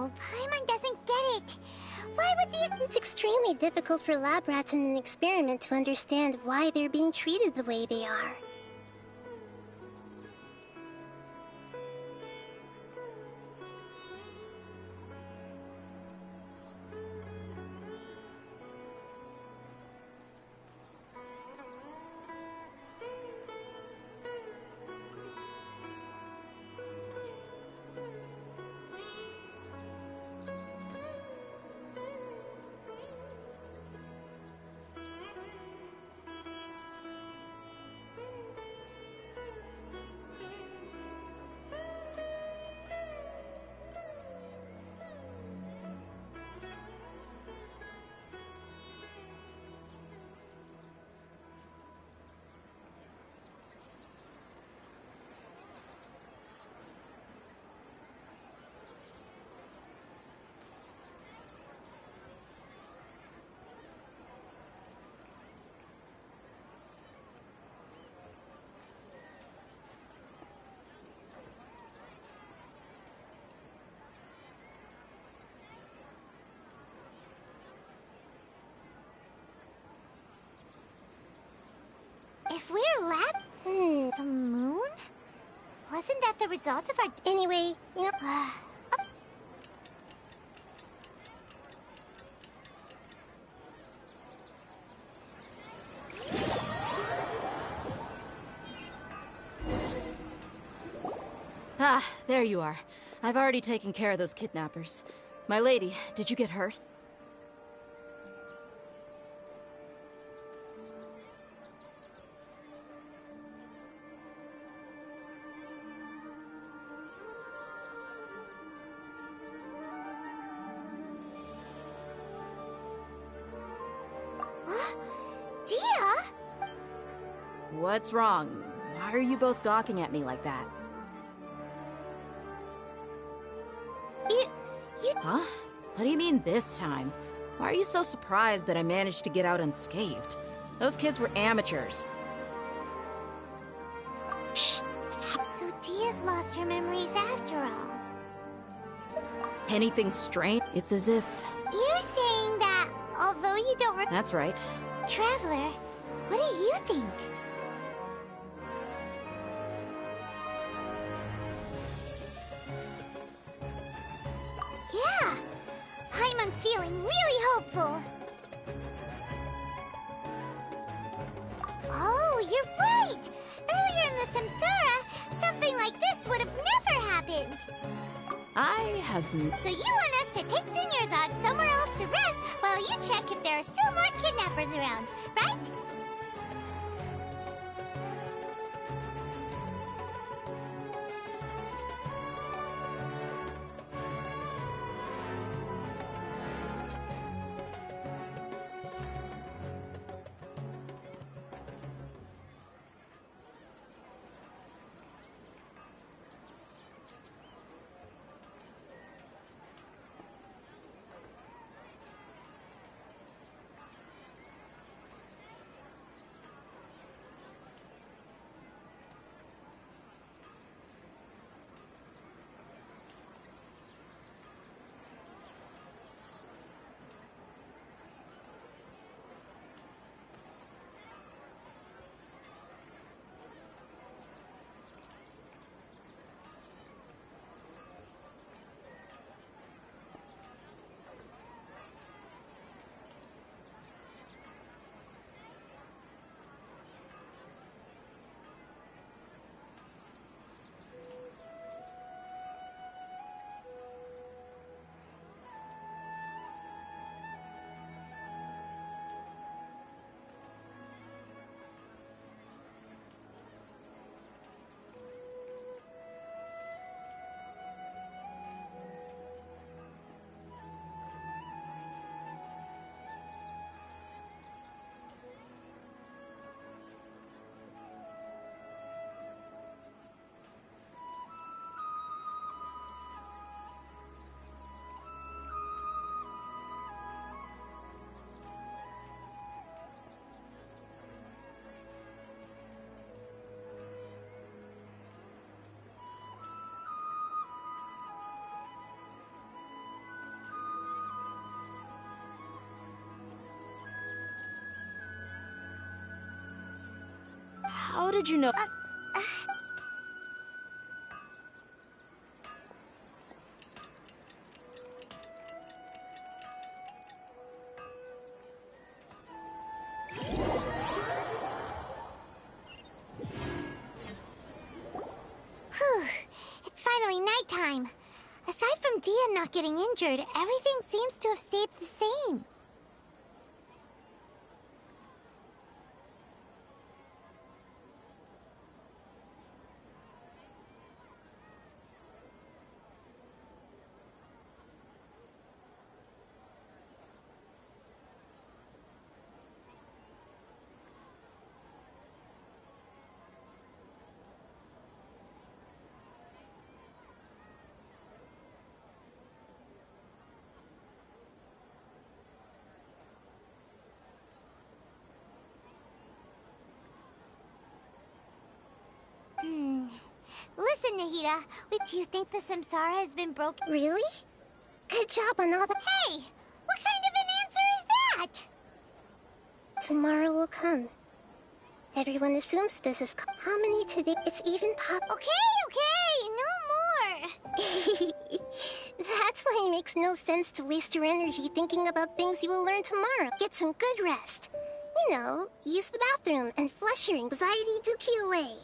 Oh, Paimon doesn't get it. Why would the... It's extremely difficult for lab rats in an experiment to understand why they're being treated the way they are. If we're lab... The moon? Wasn't that the result of our... Anyway, you know... Ah, there you are. I've already taken care of those kidnappers. My lady, did you get hurt? Dia? What's wrong? Why are you both gawking at me like that? Huh? What do you mean this time? Why are you so surprised that I managed to get out unscathed? Those kids were amateurs. Shh! So Dia's lost her memories after all. Anything strange? It's as if... You're saying that, although you don't... That's right. Traveler, what do you think? Yeah, Paimon's feeling really hopeful. Oh, you're right! Earlier in the Samsara, something like this would have never happened. I have... So you want us to take Dunyarzad somewhere else to rest while you check if there are still more kidnappers around, right? How did you know? Whew. It's finally nighttime. Aside from Dia not getting injured, everything seems to have stayed the same. Listen, Nahida, do you think the samsara has been broken? Really? Good job on all the— Hey! What kind of an answer is that? Tomorrow will come. Everyone assumes this is— How many today? It's even pop— Okay, no more! That's why it makes no sense to waste your energy thinking about things you will learn tomorrow. Get some good rest. You know, use the bathroom and flush your anxiety dookie away.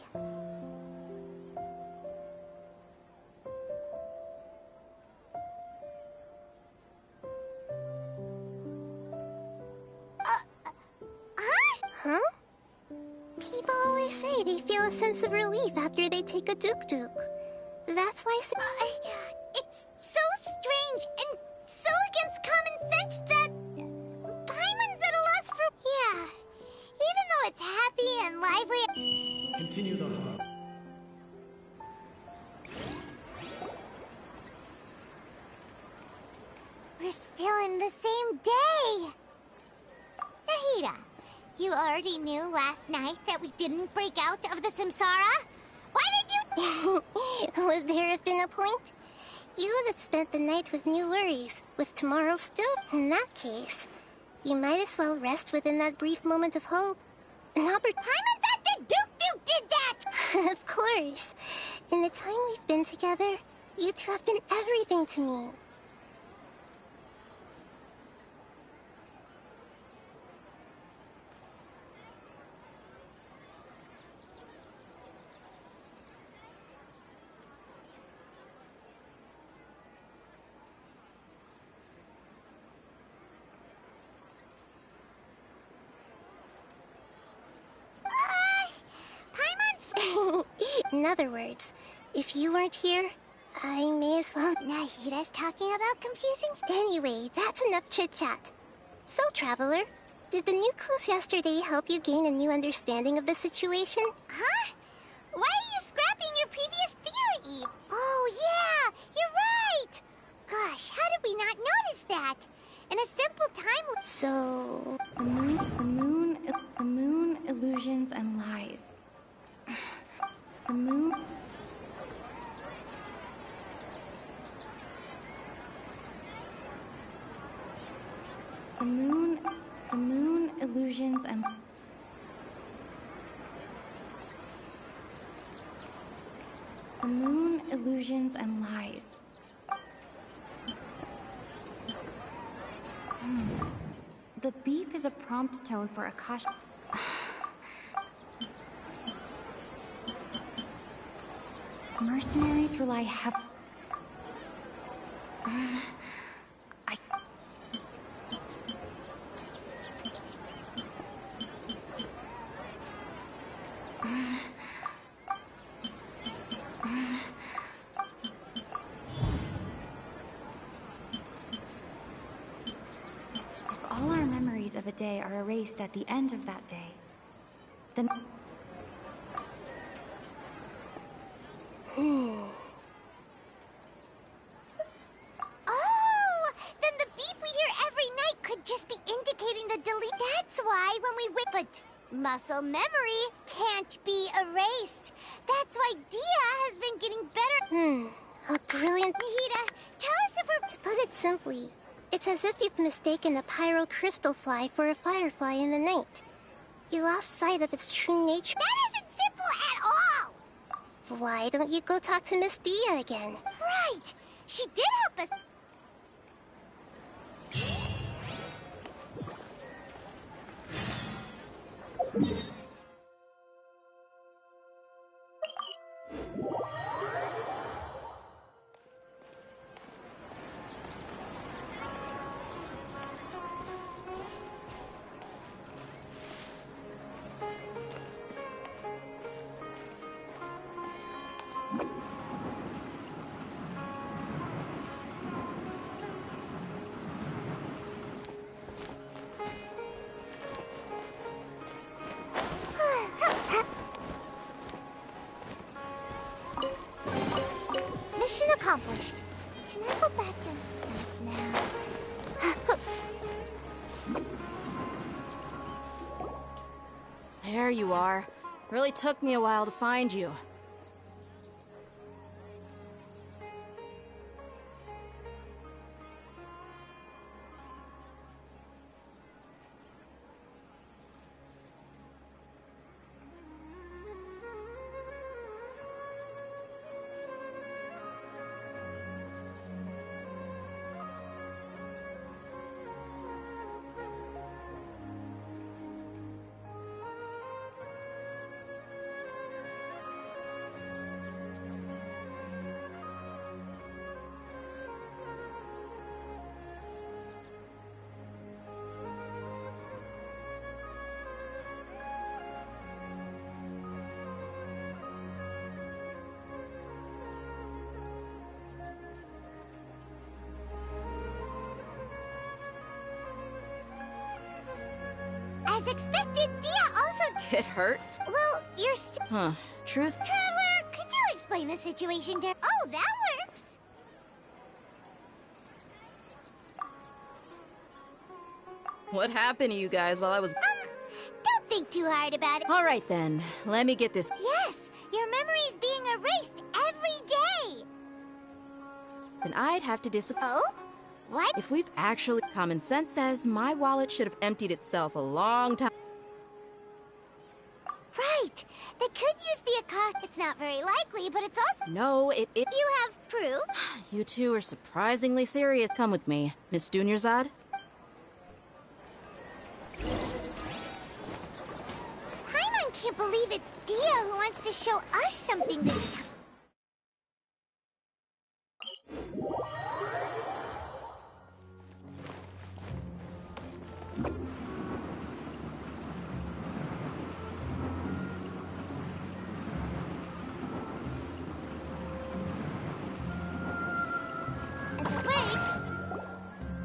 Huh? People always say they feel a sense of relief after they take a duk-duk. That's why it's so strange and so against common sense that Paimon's at a loss for— Yeah, even though it's happy and lively— Continue the hub. We're still in the same day! Nahida, you already knew last night that we didn't break out of the samsara? Why did you— Would there have been a point? You would have spent the night with new worries, with tomorrow still. In that case, you might as well rest within that brief moment of hope. Paimon's at the Duke did that! Of course. In the time we've been together, you two have been everything to me. In other words, if you weren't here, I may as well— Nahida's talking about confusing— Anyway, that's enough chit-chat. So, Traveler, did the new clues yesterday help you gain a new understanding of the situation? Huh? Why are you scrapping your previous theory? Oh, yeah, you're right! Gosh, how did we not notice that? In a simple time— So— The moon, illusions, and lies. The moon... The moon, illusions, and... The moon, illusions, and lies. The beep is a prompt tone for Akasha. Mercenaries rely heavily. If all our memories of a day are erased at the end of that day, then... Oh! Then the beep we hear every night could just be indicating the delete. That's why when we wake— But muscle memory can't be erased. That's why Dia has been getting better. A brilliant— Nahida, tell us if we're— To put it simply, it's as if you've mistaken a pyro crystal fly for a firefly in the night. You lost sight of its true nature. That isn't Why don't you go talk to Miss Dia again? Right! She did help us. Mission accomplished. Can I go back and sleep now? There you are. Really took me a while to find you. As expected, Dia also... It hurt? Well, you're still... Huh. Truth? Traveler, could you explain the situation to... Oh, that works! What happened to you guys while I was... Don't think too hard about it. Alright then, let me get this... Yes, your memory's being erased every day! Then I'd have to disappoint... Oh? What? If we've actually... Common sense says my wallet should have emptied itself a long time... Right! They could use the Akasha. It's not very likely, but it's also... No, it... You have proof? You two are surprisingly serious. Come with me, Miss Dunyarzad. Paimon can't believe it's Dia who wants to show us something this time.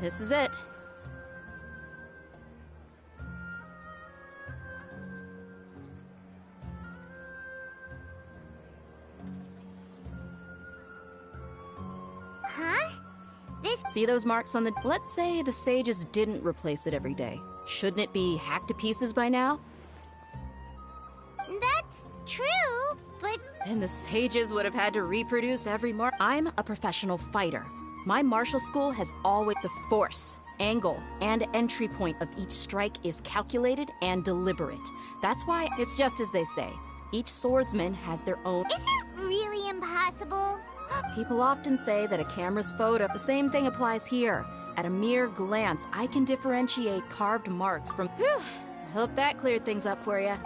This is it. Huh? This... See those marks on the... Let's say the sages didn't replace it every day. Shouldn't it be hacked to pieces by now? That's true, but... Then the sages would have had to reproduce every mark. I'm a professional fighter. My martial school has always... The force, angle, and entry point of each strike is calculated and deliberate. That's why it's just as they say. Each swordsman has their own... Is it really impossible? People often say that a camera's photo... The same thing applies here. At a mere glance, I can differentiate carved marks from... Whew! I hope that cleared things up for you.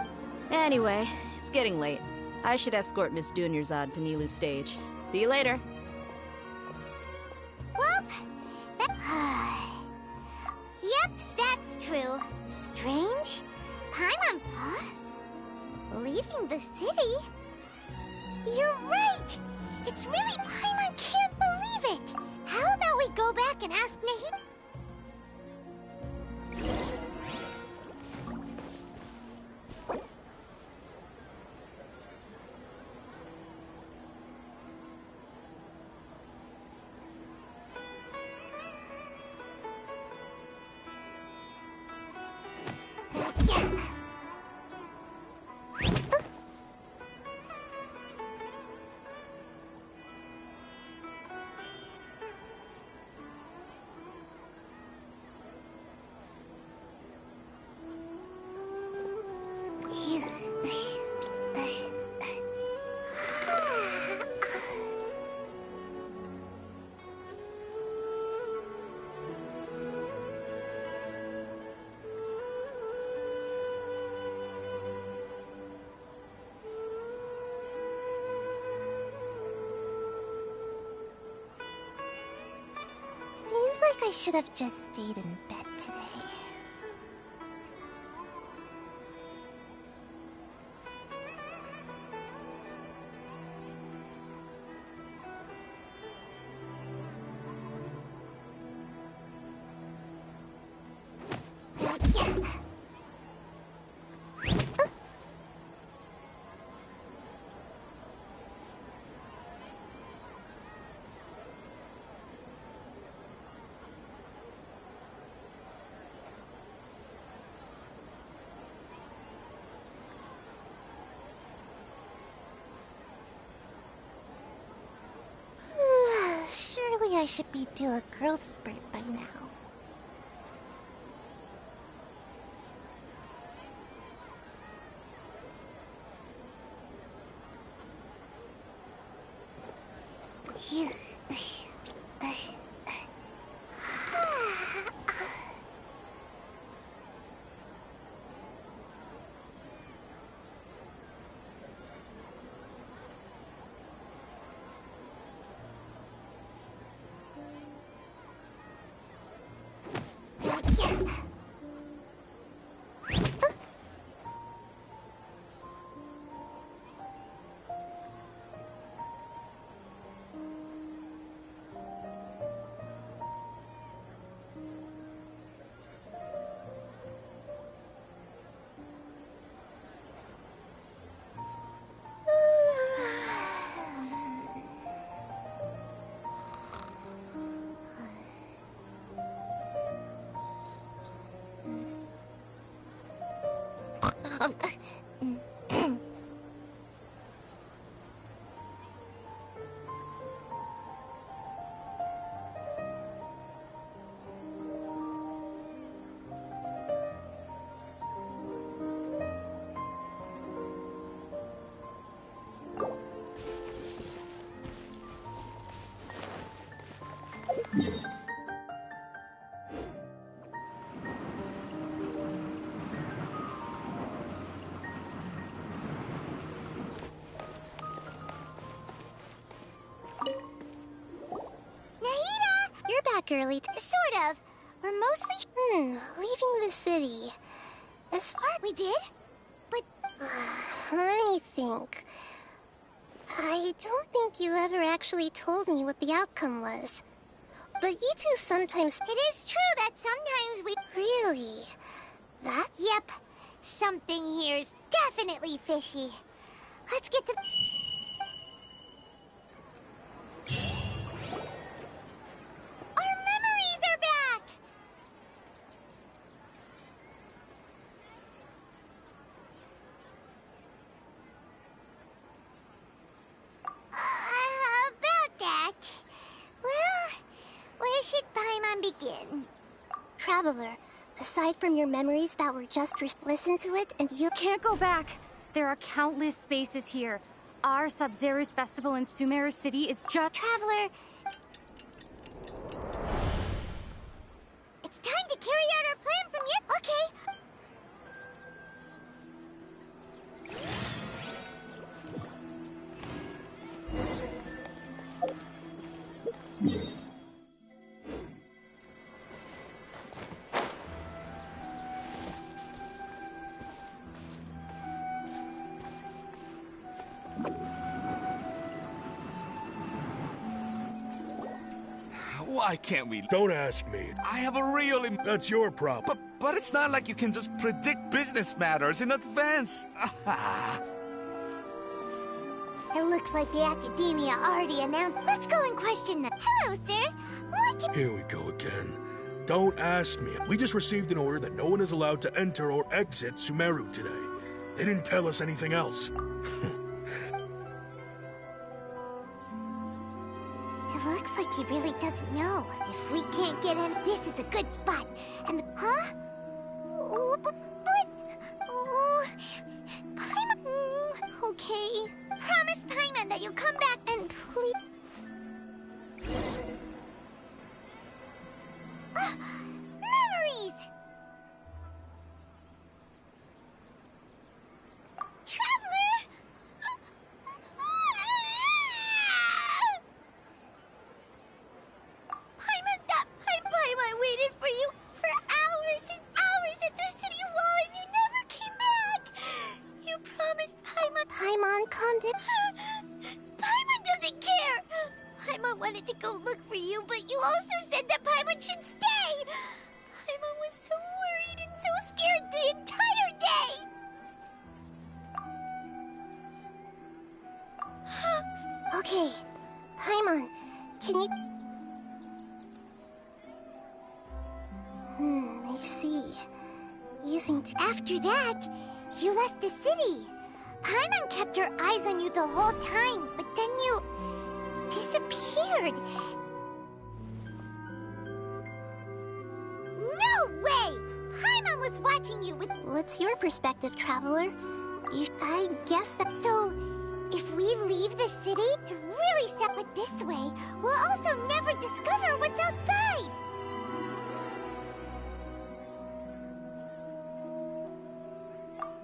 Anyway, it's getting late. I should escort Miss Dunyarzad to Nilu's stage. See you later. Well, yep, that's true. Strange. Paimon, huh? Leaving the city? You're right! It's really... Paimon can't believe it! How about we go back and ask Nahi... like I should have just stayed in bed today. Surely I should be due a growth spurt by now. Girly, sort of. We're mostly leaving the city. As far we did, but let me think. I don't think you ever actually told me what the outcome was. But you two sometimes. It is true that sometimes we. Really? That? Yep. Something here's definitely fishy. Let's get to. Begin. Traveler, aside from your memories that were just listen to it and you can't go back. There are countless spaces here. Our Sub-Zero's festival in Sumeru City is just Traveler. It's time to carry out our plan from yet. Okay. Why can't we? Don't ask me. I have a real... That's your problem. But it's not like you can just predict business matters in advance. It looks like the Academia already announced. Let's go and question them. Hello, sir. What? Here we go again. Don't ask me. We just received an order that no one is allowed to enter or exit Sumeru today. They didn't tell us anything else. It looks like he really doesn't know. If we can't get in, this is a good spot. And huh? Oh, but oh, Paimon. Okay. Promise Paimon that you'll come back and please. Memories. Traveler. Paimon, wanted to go look for you, but you also said that Paimon should stay! Paimon was so worried and so scared the entire day! Okay, Paimon, can you... I see. After that, you left the city. Paimon kept her eyes on you the whole time, but then you... disappeared. No way! Paimon was watching you with... What's your perspective, Traveler? I guess that... So, if we leave the city, it really set it this way, we'll also never discover what's outside!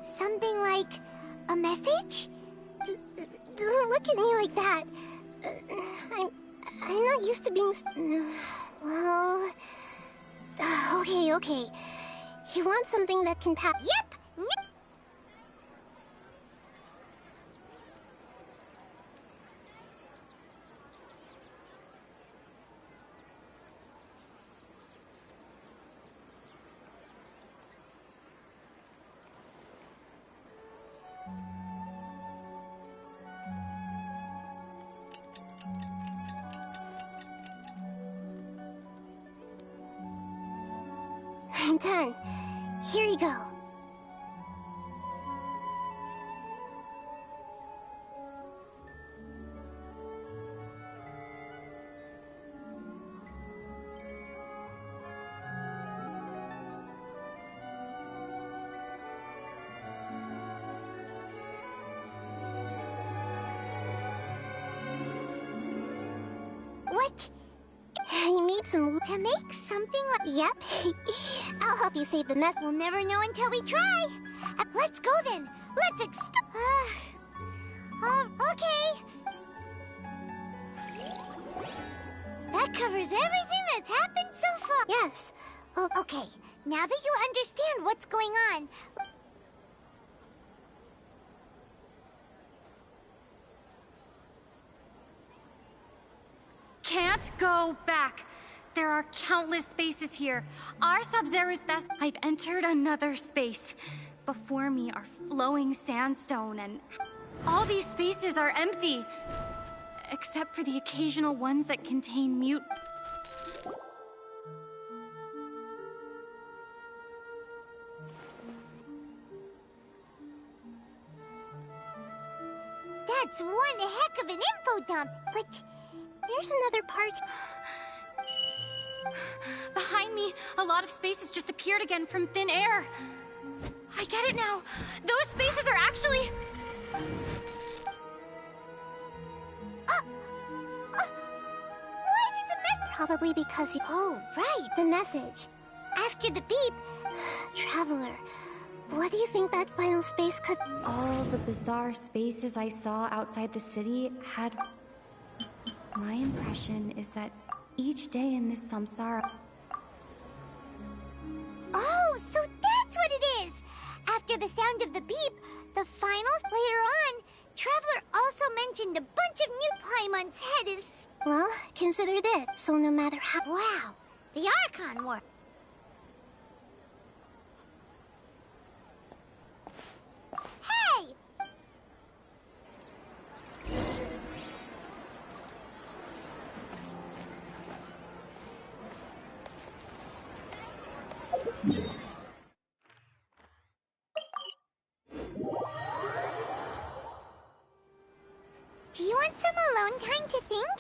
Something like a message? Don't look at me like that. I'm not used to being... Well... Okay. You want something that can pass... Yep! I'm done. Here you go. What? You need some to make something like... Yep. I'll help you save the mess. We'll never know until we try. Let's go then. Let's okay. That covers everything that's happened so far. Yes. Well, okay. Now that you understand what's going on... Can't go back. There are countless spaces here. Our Sub-Zero's best. I've entered another space. Before me are flowing sandstone, and all these spaces are empty. Except for the occasional ones that contain mute. That's one heck of an info dump, but there's another part. Behind me, a lot of spaces just appeared again from thin air. I get it now. Those spaces are actually... Why did the mess... Probably because you... Oh, right, the message. After the beep... Traveler, what do you think that final space could... All the bizarre spaces I saw outside the city had... My impression is that each day in this samsara... Oh, so that's what it is! After the sound of the beep, the finals later on, Traveler also mentioned a bunch of new Paimon's head is... Well, consider this. So no matter how... Wow, the Archon War. Hey! Do you want some alone time to think?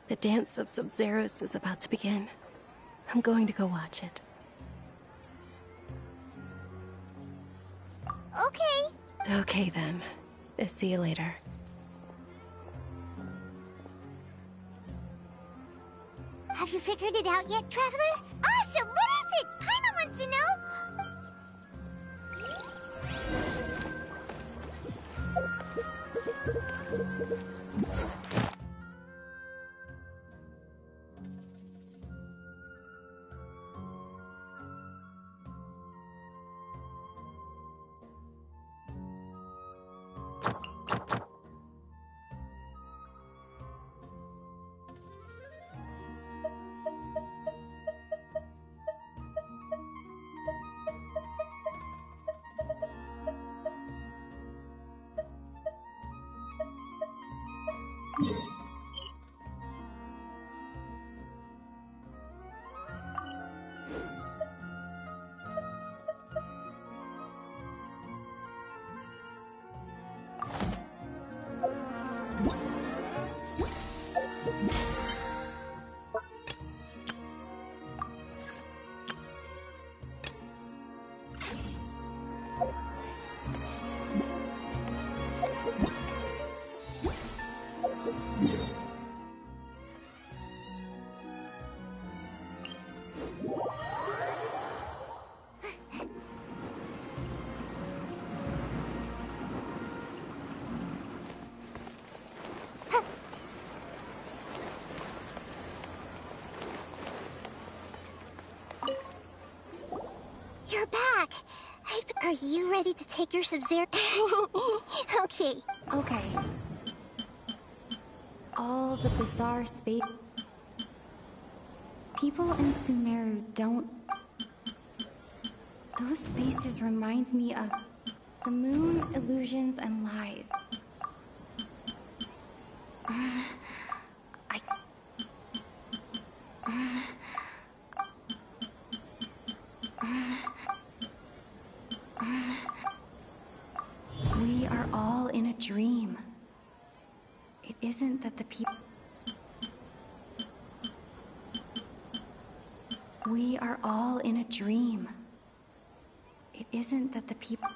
The dance of Sub-Zeros is about to begin. I'm going to go watch it. Okay. Okay then. See you later. Have you figured it out yet, Traveler? Awesome! What is it? Paimon wants to know! You're back! Are you ready to take your Sub-Zero? Okay. Okay. All the bizarre space... People in Sumeru don't... Those spaces remind me of the moon, illusions, and lies. We are all in a dream. It isn't that the people... We are all in a dream. It isn't that the people...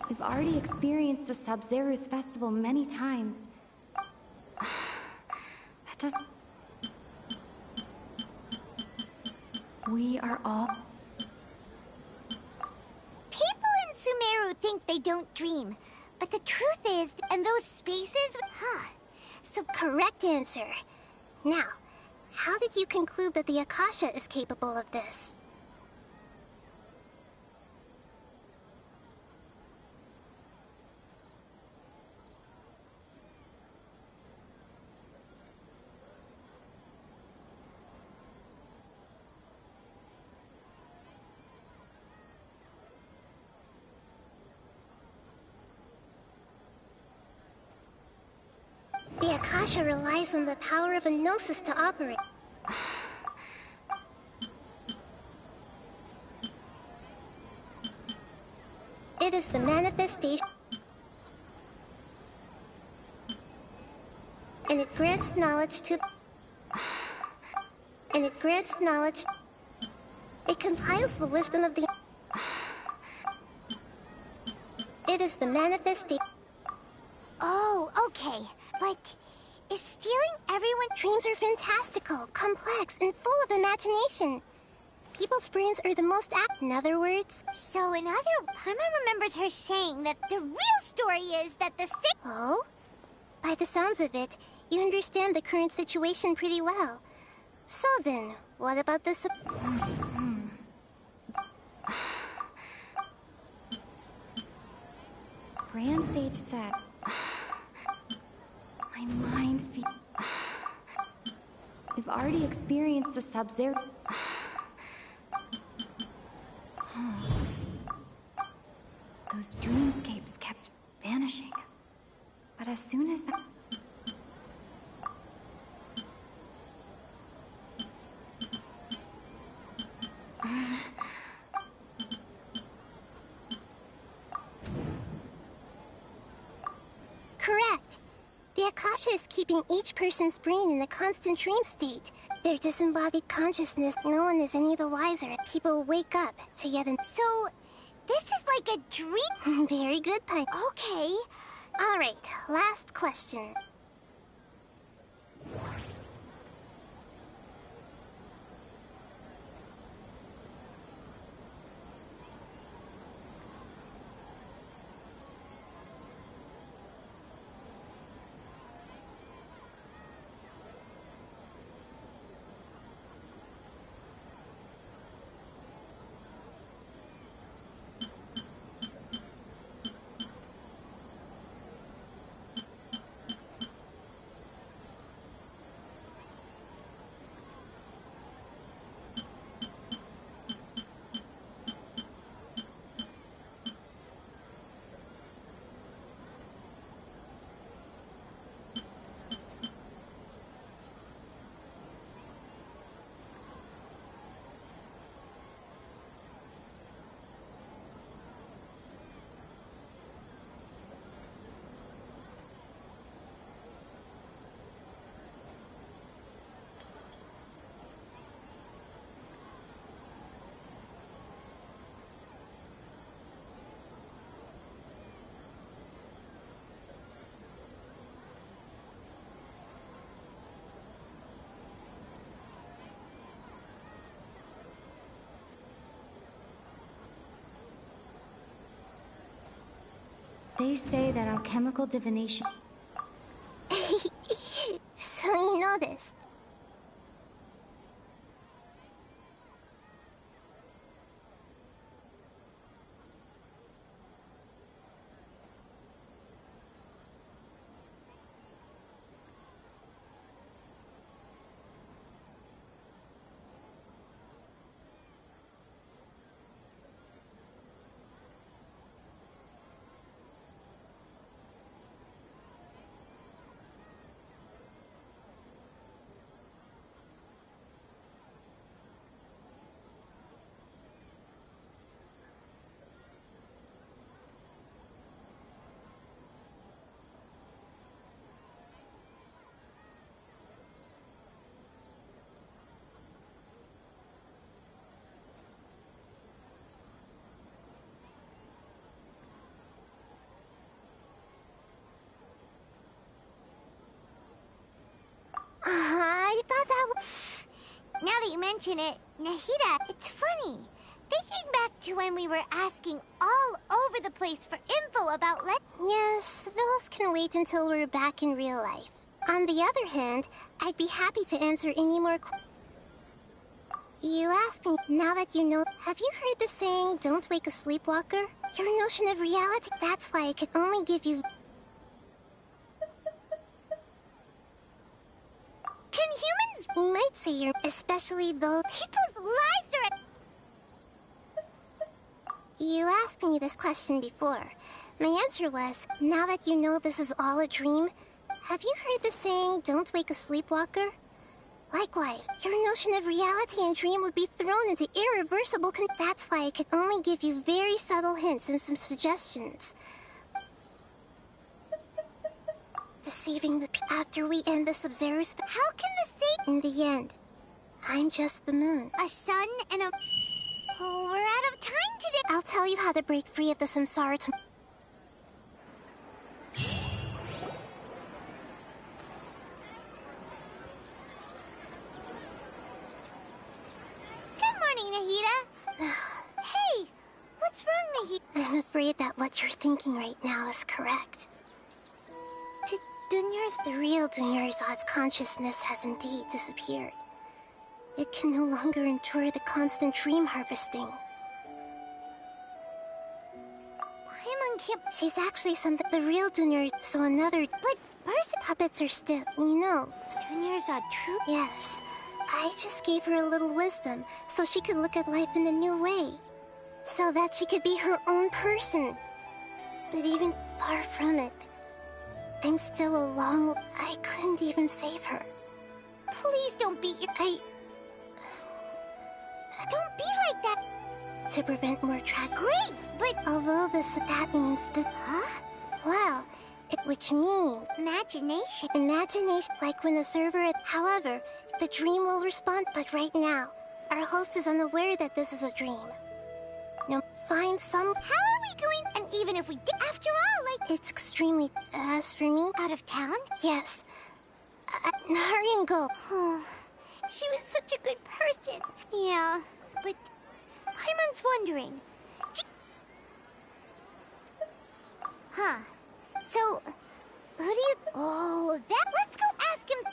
We've already experienced the Sub-Zero's festival many times. That doesn't... We are all... People in Sumeru think they don't dream, but the truth is, and those spaces... So correct answer. Now, how did you conclude that the Akasha is capable of this? The Akasha relies on the power of a gnosis to operate. It is the manifestation. And it grants knowledge to... And it grants knowledge... It compiles the wisdom of the... It is the manifestation... Oh, okay. But is stealing everyone's dreams are fantastical, complex, and full of imagination. People's brains are the most in other words. So in other... Paimon remembers her saying that the real story is that the Oh? By the sounds of it, you understand the current situation pretty well. So then, what about this... Grand Sage said... My mind We've already experienced the Sub-Zero... Those dreamscapes kept vanishing. But as soon as the... Correct. The Akasha is keeping each person's brain in a constant dream state. Their disembodied consciousness, no one is any the wiser. People wake up to yet So, this is like a dream? Very good, Pai. Okay. Alright, last question. They say that alchemical divination... So you noticed. I thought that was... Now that you mention it, Nahida, it's funny. Thinking back to when we were asking all over the place for info about Yes, those can wait until we're back in real life. On the other hand, I'd be happy to answer any more You asked me, now that you know, have you heard the saying, don't wake a sleepwalker? Your notion of reality, that's why I could only give you... Can humans... We might say you're... Especially though... People's lives are at... You asked me this question before. My answer was, now that you know this is all a dream, have you heard the saying, don't wake a sleepwalker? Likewise, your notion of reality and dream would be thrown into irreversible That's why I could only give you very subtle hints and some suggestions. Deceiving the after we end the Sub-Zero's... How can the say... In the end, I'm just the moon. A sun and a... Oh, we're out of time today. I'll tell you how to break free of the samsara Good morning, Nahida. Hey, what's wrong, Nahida? I'm afraid that what you're thinking right now is correct. The real Dunyarzad's consciousness has indeed disappeared. It can no longer endure the constant dream harvesting. Paimon can't... She's actually something... The real Dunyar... So another... But first puppets are still... You know... Dunyarzad true? Yes. I just gave her a little wisdom, so she could look at life in a new way. So that she could be her own person. But even far from it. I'm still a long... I couldn't even save her. Please don't beat your... Don't be like that! To prevent more Great, but... Although that means the... Huh? Well, which means... Imagination. Imagination, like when the server... However, the dream will respond. But right now, our host is unaware that this is a dream. Now, find some... How are we going... And even if we did... After all, like... It's extremely... As for me... Out of town? Yes. Hurry and go. She was such a good person. Yeah, but... Paimon's wondering... Huh. So... Who do you... Oh, that... Let's go ask him...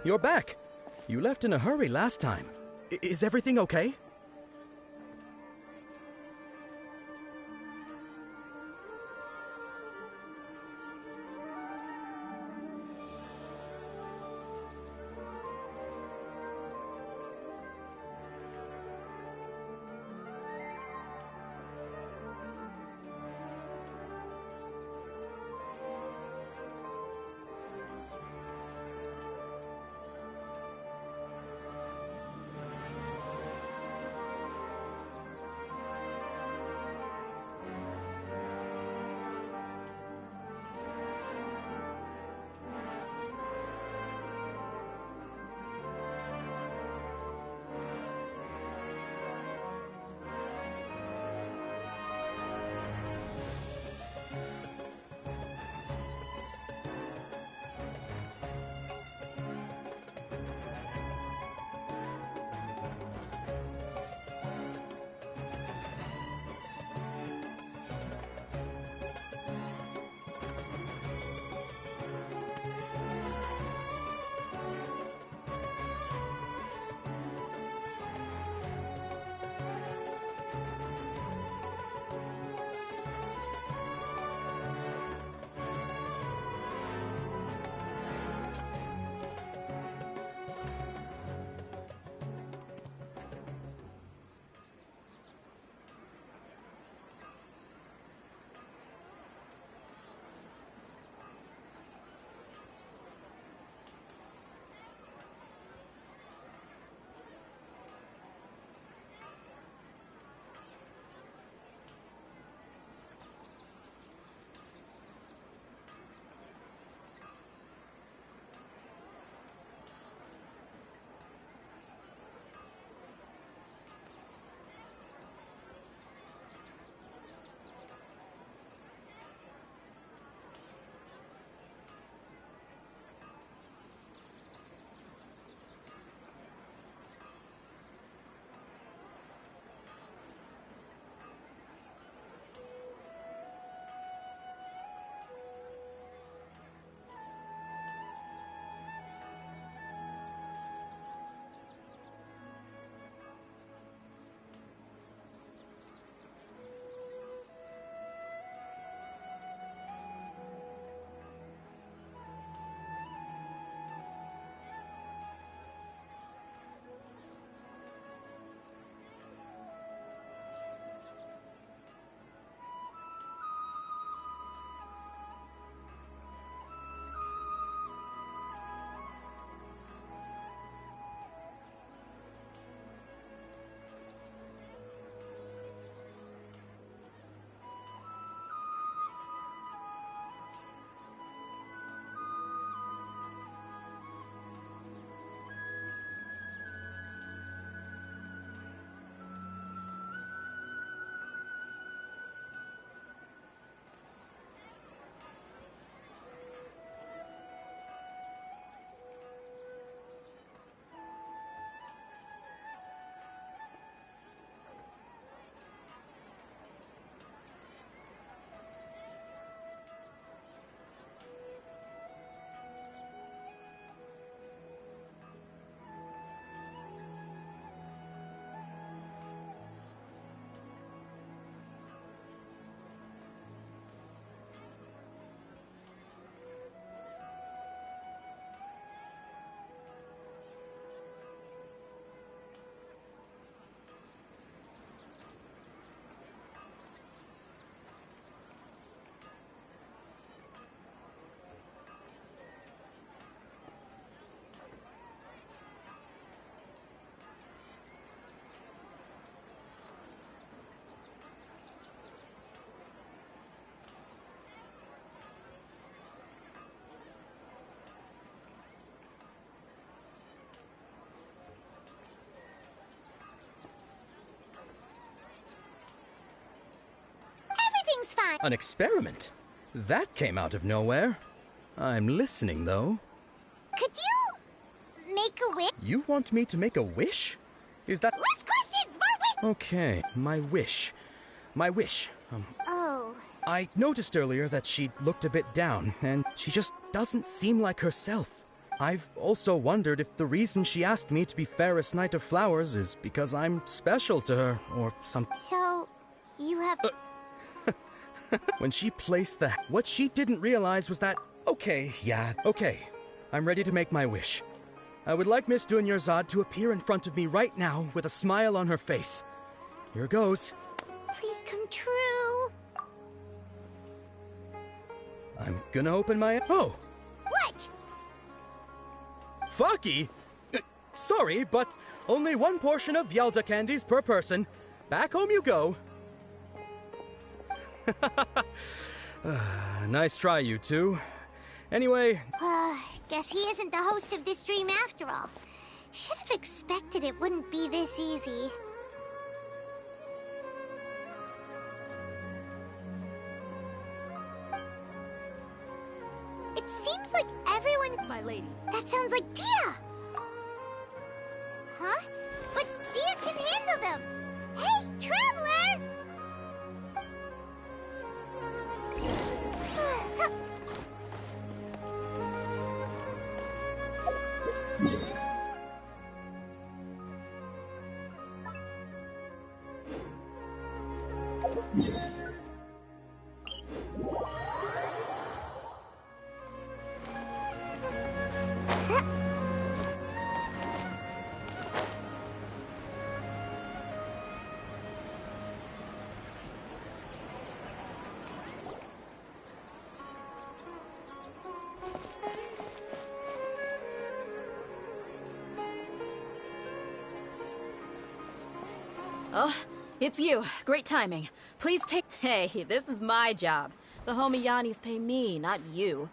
You're back. You left in a hurry last time. Is everything okay? it's fine. An experiment? That came out of nowhere. I'm listening, though. Could you make a wish? You want me to make a wish? Is that... Less questions, more wish! Okay, my wish. My wish. Oh. I noticed earlier that she looked a bit down, and she just doesn't seem like herself. I've also wondered if the reason she asked me to be Fairest Knight of Flowers is because I'm special to her, or something. So, you have... When she placed the... What she didn't realize was that... Okay, I'm ready to make my wish. I would like Miss Dunyarzad to appear in front of me right now with a smile on her face. Here goes. Please come true. I'm gonna open my... Oh! What? Faki? Sorry, but only one portion of Yelda candies per person. Back home you go. Nice try, you two. Anyway... Guess he isn't the host of this dream after all. Should have expected it wouldn't be this easy. It seems like everyone... My lady. That sounds like Dia! Huh? But Dia can handle them! Hey, Traveler! Oh, it's you. Great timing. Please take... Hey, this is my job. The homie Yannis pay me, not you.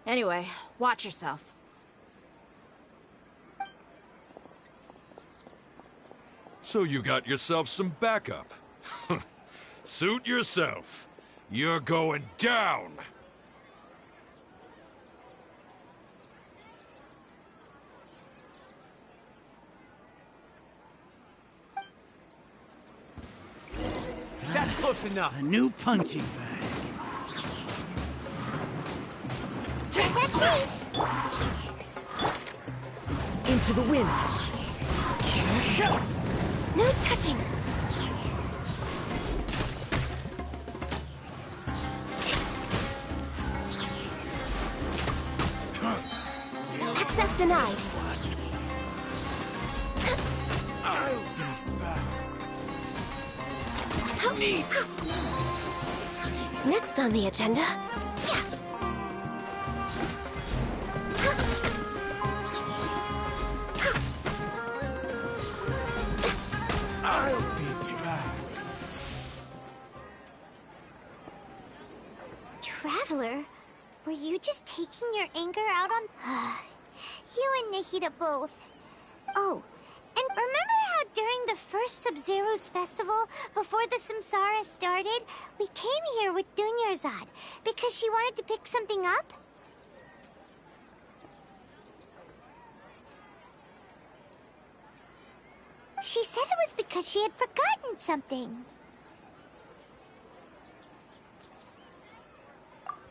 Anyway, watch yourself. So you got yourself some backup. Suit yourself. You're going down. That's close enough. A new punching bag. Into the wind. No touching. Access denied. Next on the agenda. Traveler, were you just taking your anger out on... You and Nahida both. Oh, and remember how during the first Sub-Zero's festival, before the Samsara started, we came here with Dunyarzad because she wanted to pick something up? She said it was because she had forgotten something.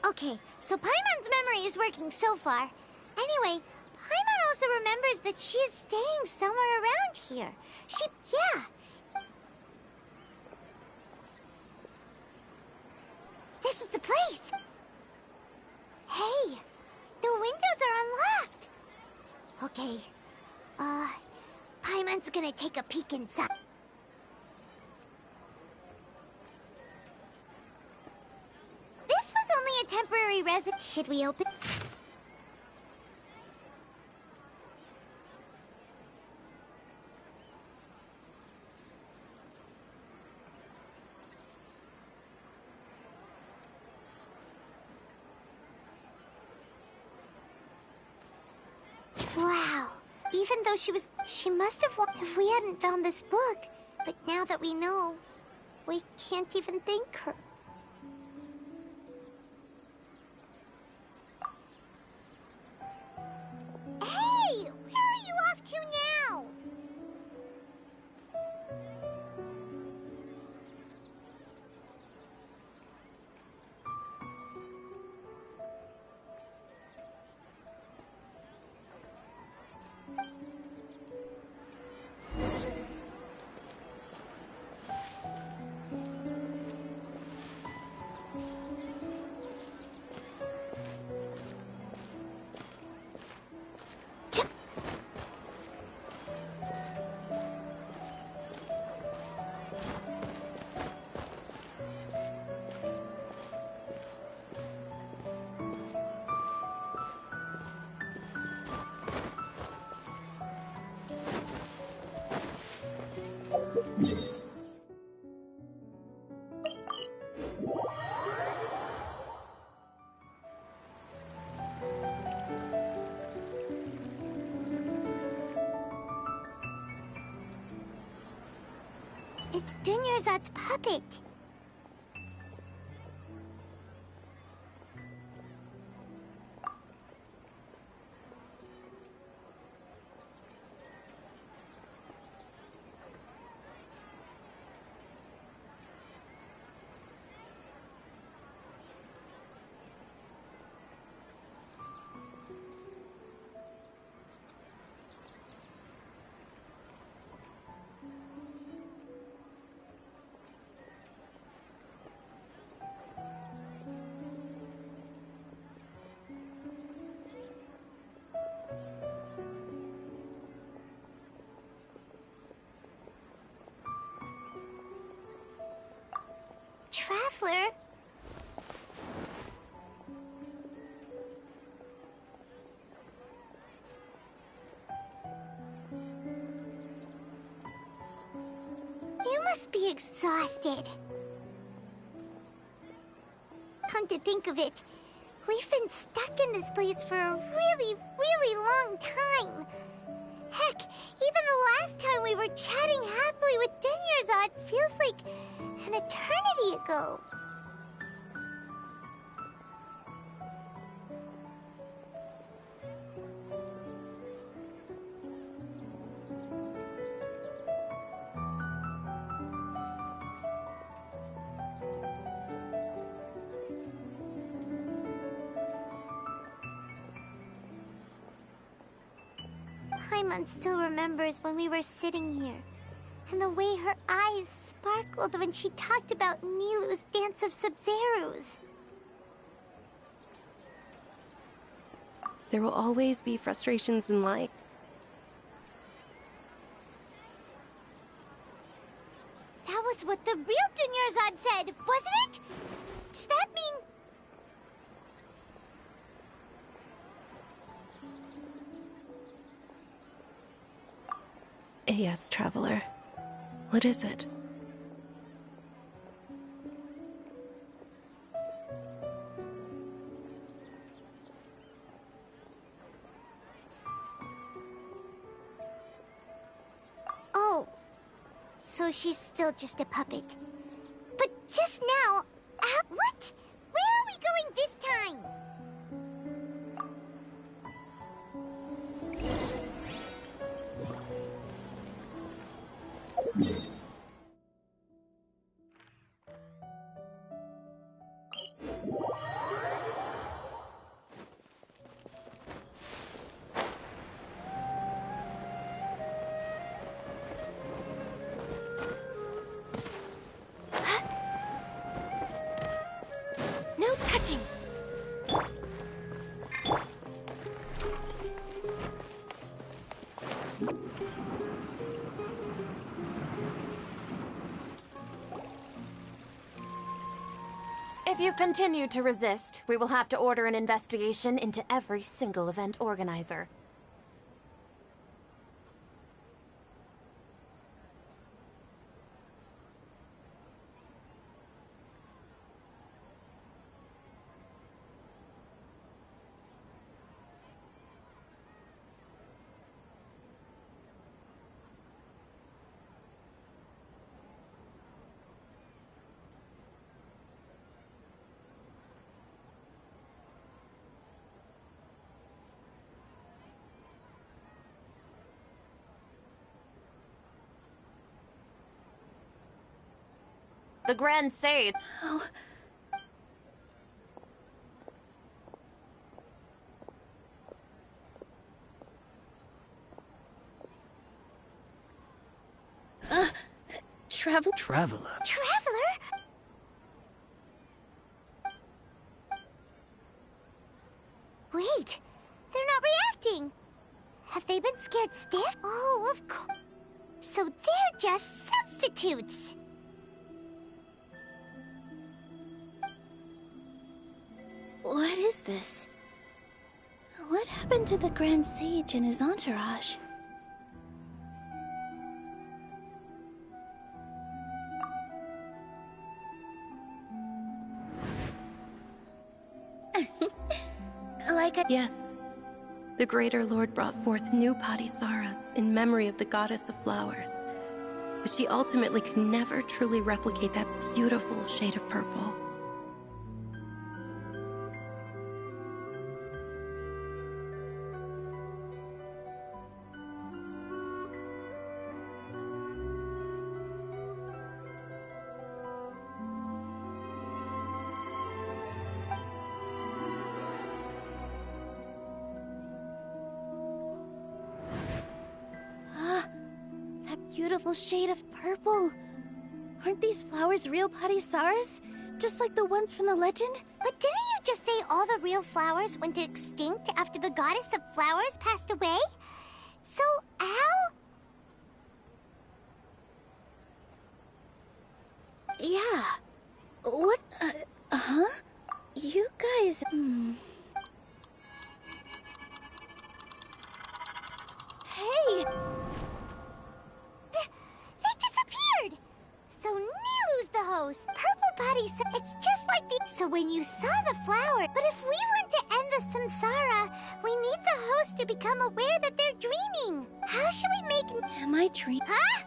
Okay, so Paimon's memory is working so far. Anyway, Paimon also remembers that she is staying somewhere around here. Yeah. This is the place. Hey, the windows are unlocked. Okay, Paimon Anne's gonna take a peek inside. This was only a temporary residence. Should we open? Wow. Even though she must have won if we hadn't found this book. But now that we know, we can't even thank her. Hey! Where are you off to now? It's Dunyarzad's puppet. Traveler? You must be exhausted. Come to think of it, we've been stuck in this place for a really, really long time. Heck, even the last time we were chatting happily with Dunyarzad feels like an eternity ago. Paimon still remembers when we were sitting here, and the way her eyes sparkled when she talked about Nilu's dance of Sub-Zerus. There will always be frustrations in life. That was what the real Dunyarzad said, wasn't it? Does that mean... Yes, Traveler. What is it? Oh, so she's still just a puppet. But just now, what? Where are we going this time? If you continue to resist, we will have to order an investigation into every single event organizer. The Grand Sage. Oh. Traveler? Traveler? Wait, they're not reacting. Have they been scared stiff? Oh, of course. So they're just substitutes. What is this? What happened to the Grand Sage and his entourage? Yes. The Greater Lord brought forth new Padisaras in memory of the goddess of flowers. But she ultimately could never truly replicate that beautiful shade of purple. Beautiful shade of purple. Aren't these flowers real Padisaras? Just like the ones from the legend? But didn't you just say all the real flowers went extinct after the goddess of flowers passed away? So, how? Yeah. What? Huh? You guys... Hey! They disappeared! So Nilu's the host. Purple Body, it's just like the... So when you saw the flower... But if we want to end the samsara, we need the host to become aware that they're dreaming. How should we make... Am I dreaming? Huh?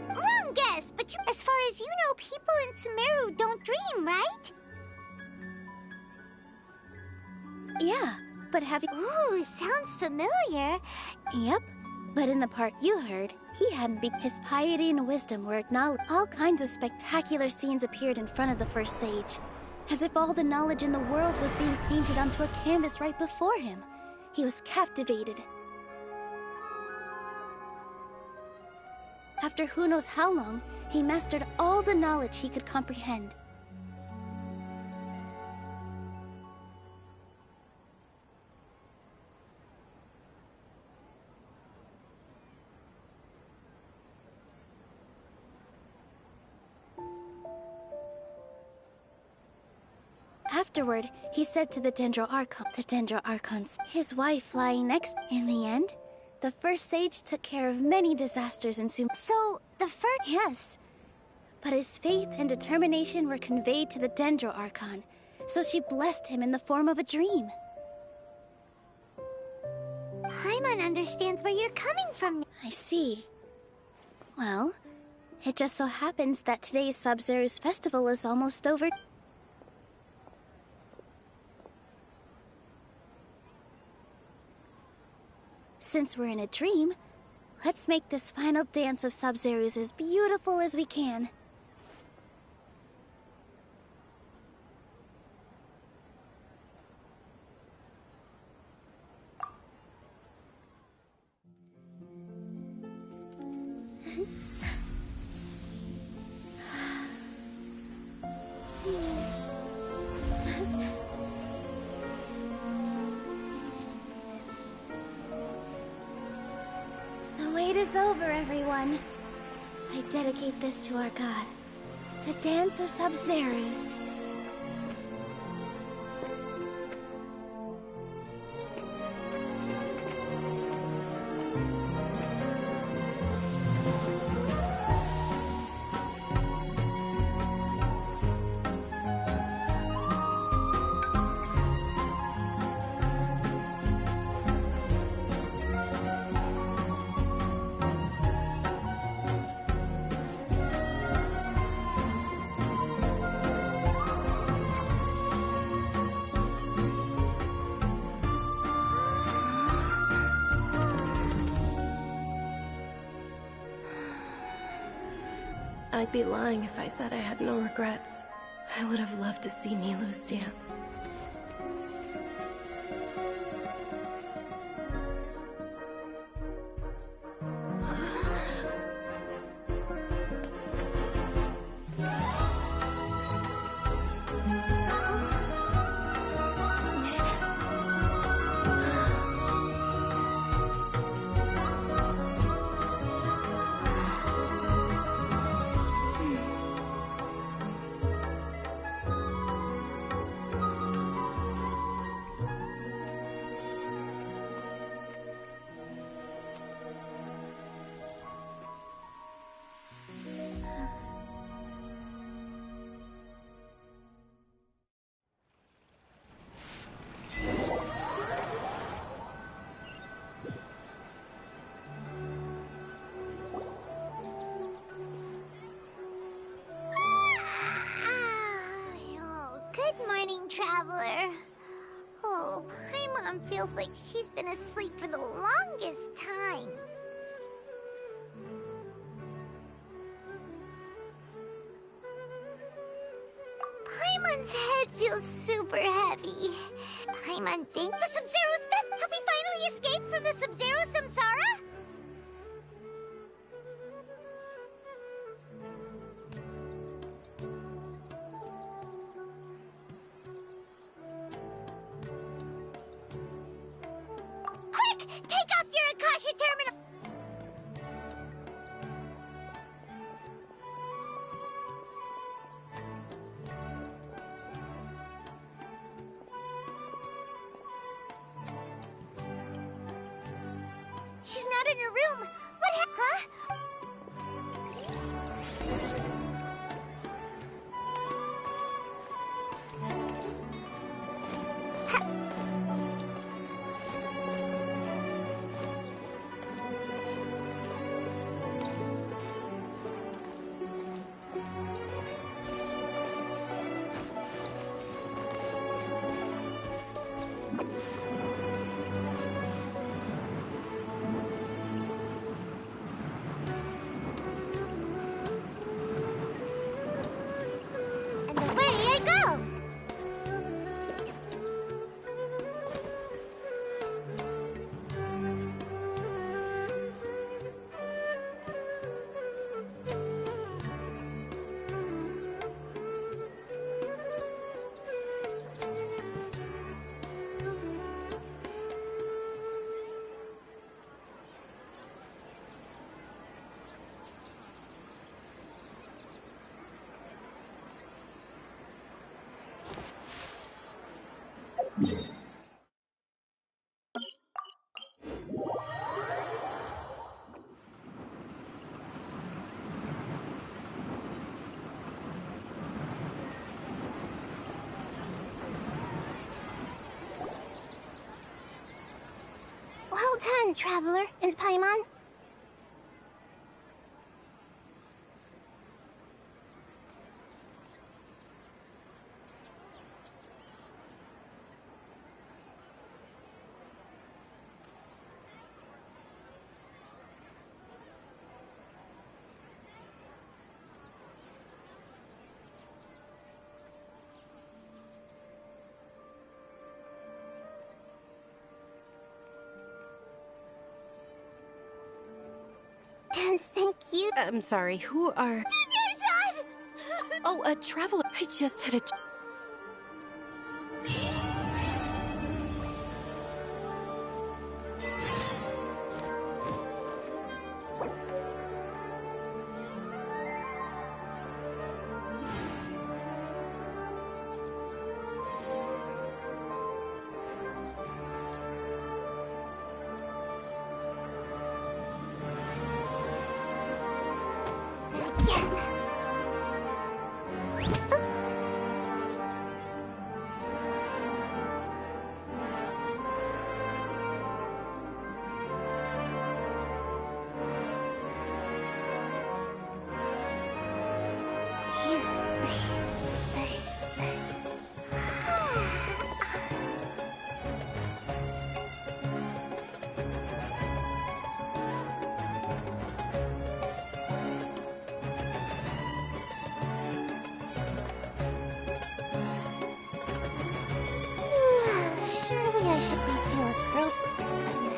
Wrong guess, but as far as you know, people in Sumeru don't dream, right? Yeah, but have you... Ooh, sounds familiar. Yep, but in the part you heard, he hadn't be... His piety and wisdom were acknowledged. All kinds of spectacular scenes appeared in front of the first sage, as if all the knowledge in the world was being painted onto a canvas right before him. He was captivated. After who knows how long, he mastered all the knowledge he could comprehend. Afterward, he said to the Dendro-Archons, his wife lying next. In the end, the first sage took care of many disasters in Sumeru. So, the first... Yes. But his faith and determination were conveyed to the Dendro-Archon, so she blessed him in the form of a dream. Paimon understands where you're coming from. I see. Well, it just so happens that today's Sub-Zero's festival is almost over. Since we're in a dream, let's make this final dance of Sub-Zero's as beautiful as we can. is over, everyone. I dedicate this to our god, the Dance of Sub-Zerus. I'd be lying if I said I had no regrets. I would have loved to see Nilou's dance. Good morning, traveler. Oh, Paimon feels like she's been asleep for the longest time. Paimon's head feels super heavy. Paimon, thank the Sub-Zero's best. Have we finally escaped from the Sub-Zero Samsara? Quick! Take off your Akasha terminal! She's not in her room. Huh? And away I go! Well done, traveler and Paimon. And thank you. I'm sorry, who are... Junior-san! Oh, a traveler. I just had a... Surely I should be doing a growth spurt by now.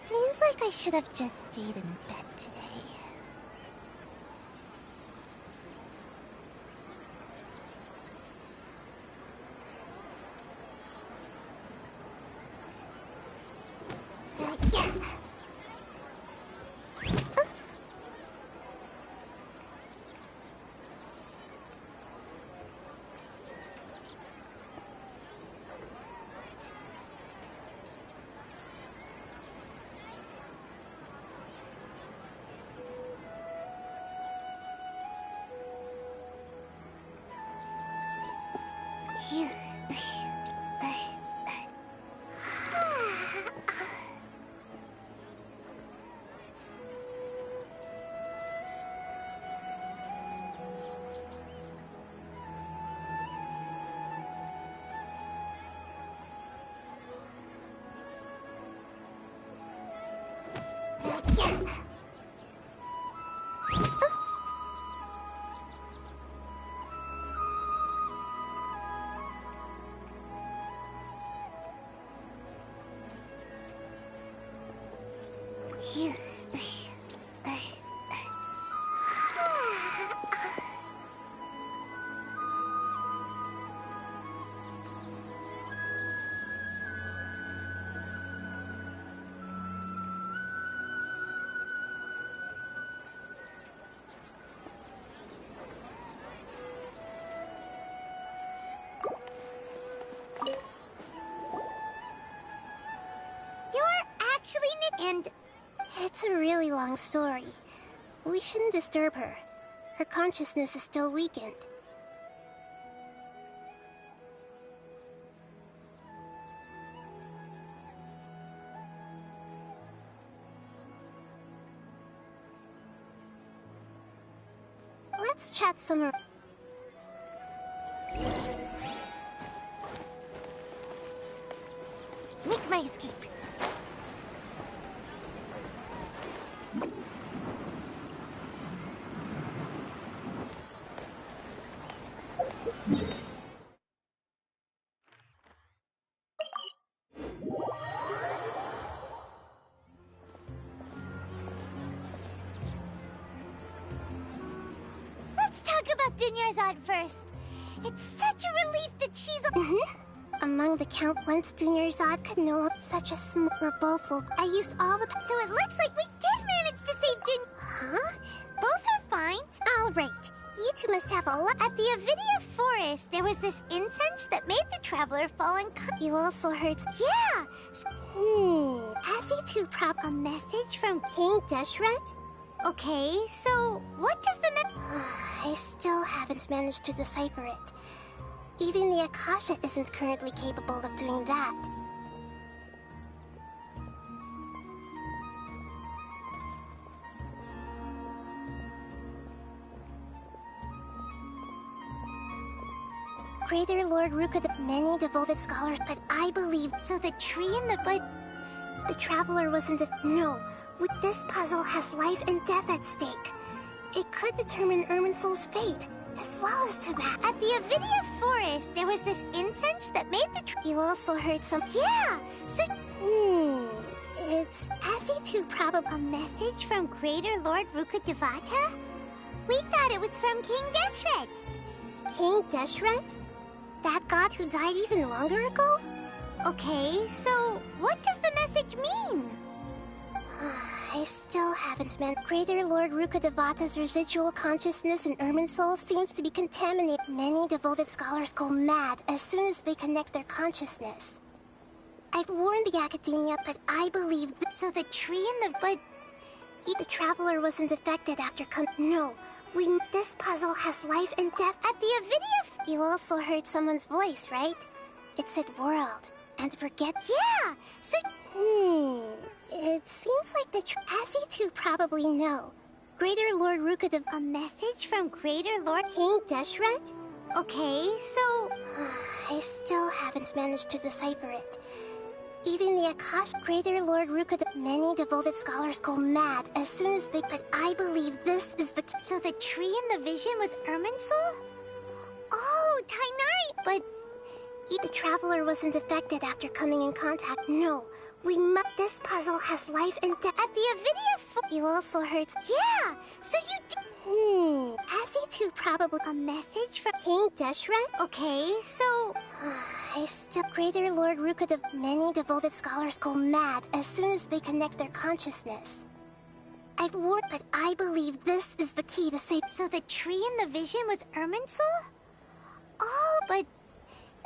Seems like I should have just stayed in bed today. And it's a really long story. We shouldn't disturb her. Her consciousness is still weakened. Let's chat some more. Make my escape. Let's talk about Dunyarzad first. It's such a relief that she's Among the count, once Dunyarzad could know such a we're both woke. I used all the so it looks like we did manage to save Huh? Both are fine? Alright. You two must have a lot. At the Avidia forest, there was this incense that made the traveler fall unconscious. You also heard. Yeah! Has he two a message from King Deshret? Okay, so what does the I still haven't managed to decipher it. Even the Akasha isn't currently capable of doing that. Greater Lord Ruka, many devoted scholars, but I believe so. The tree and the traveler wasn't no. With this puzzle has life and death at stake. It could determine Irminsul's fate, as well as to that. At the Avidia forest, there was this incense that made the tree. You also heard some. Yeah. So It's Azzy2 probably a message from Greater Lord Rukkhadevata? We thought it was from King Deshret. King Deshret? That god who died even longer ago? Okay, so what does the message mean? I still haven't met Greater Lord Rukkhadevata's residual consciousness in Irminsul seems to be contaminated. Many devoted scholars go mad as soon as they connect their consciousness. I've warned the academia, but I believe so the tree and the traveler wasn't affected after No, this puzzle has life and death at the Avidia. You also heard someone's voice, right? It said world. And forget. Yeah! So. It seems like the Azzy2 probably know. Greater Lord Rukhadev. A message from Greater Lord King Deshret? Okay, so. I still haven't managed to decipher it. Even the Akash Greater Lord Rukhadev. Many devoted scholars go mad as soon as they. But I believe this is the. So the tree in the vision was Irminsul? Oh, Tainari! But. The traveler wasn't affected after coming in contact. No, this puzzle has life and death at the Avidia. You also heard. Yeah, so you Azzy2 probably a message from King Deshret? Okay, so. I still. Greater Lord Rukhadev. Many devoted scholars go mad as soon as they connect their consciousness. I've warned, but I believe this is the key to save. So the tree in the vision was Irminsul? Oh, but.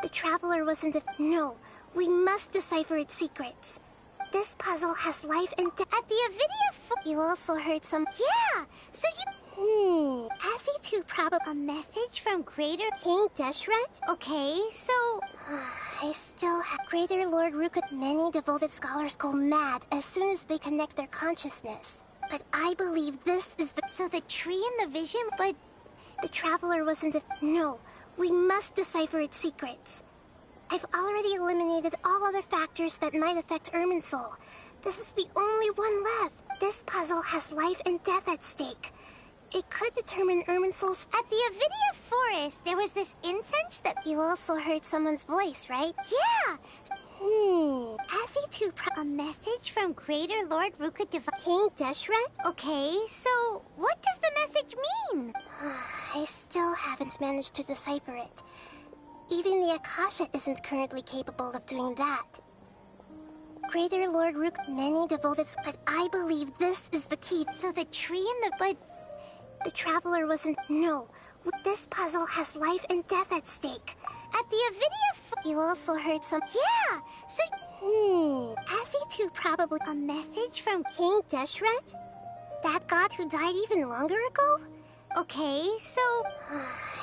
The traveler wasn't No, we must decipher its secrets. This puzzle has life and death at the Avidia. You also heard some. Yeah, so you. Azzy2 probably a message from Greater King Deshret? Okay, so. I still have. Greater Lord Rukhat. Many devoted scholars go mad as soon as they connect their consciousness. But I believe this is the. So the tree in the vision, but. The traveler wasn't No, we must decipher its secrets. I've already eliminated all other factors that might affect Irminsul. This is the only one left. This puzzle has life and death at stake. It could determine Irminsul's. At the Avidia Forest, there was this incense that. You also heard someone's voice, right? Yeah! Azzy2 a message from Greater Lord Rukkhadeva. King Deshret? Okay, so what does the message mean? I still haven't managed to decipher it. Even the Akasha isn't currently capable of doing that. Greater Lord Rook, many devoted, but I believe this is the key. So the tree and the traveler wasn't. No, this puzzle has life and death at stake. At the Avidia. You also heard some. Yeah. So. Azzy2 probably a message from King Deshret? That god who died even longer ago? Okay, so.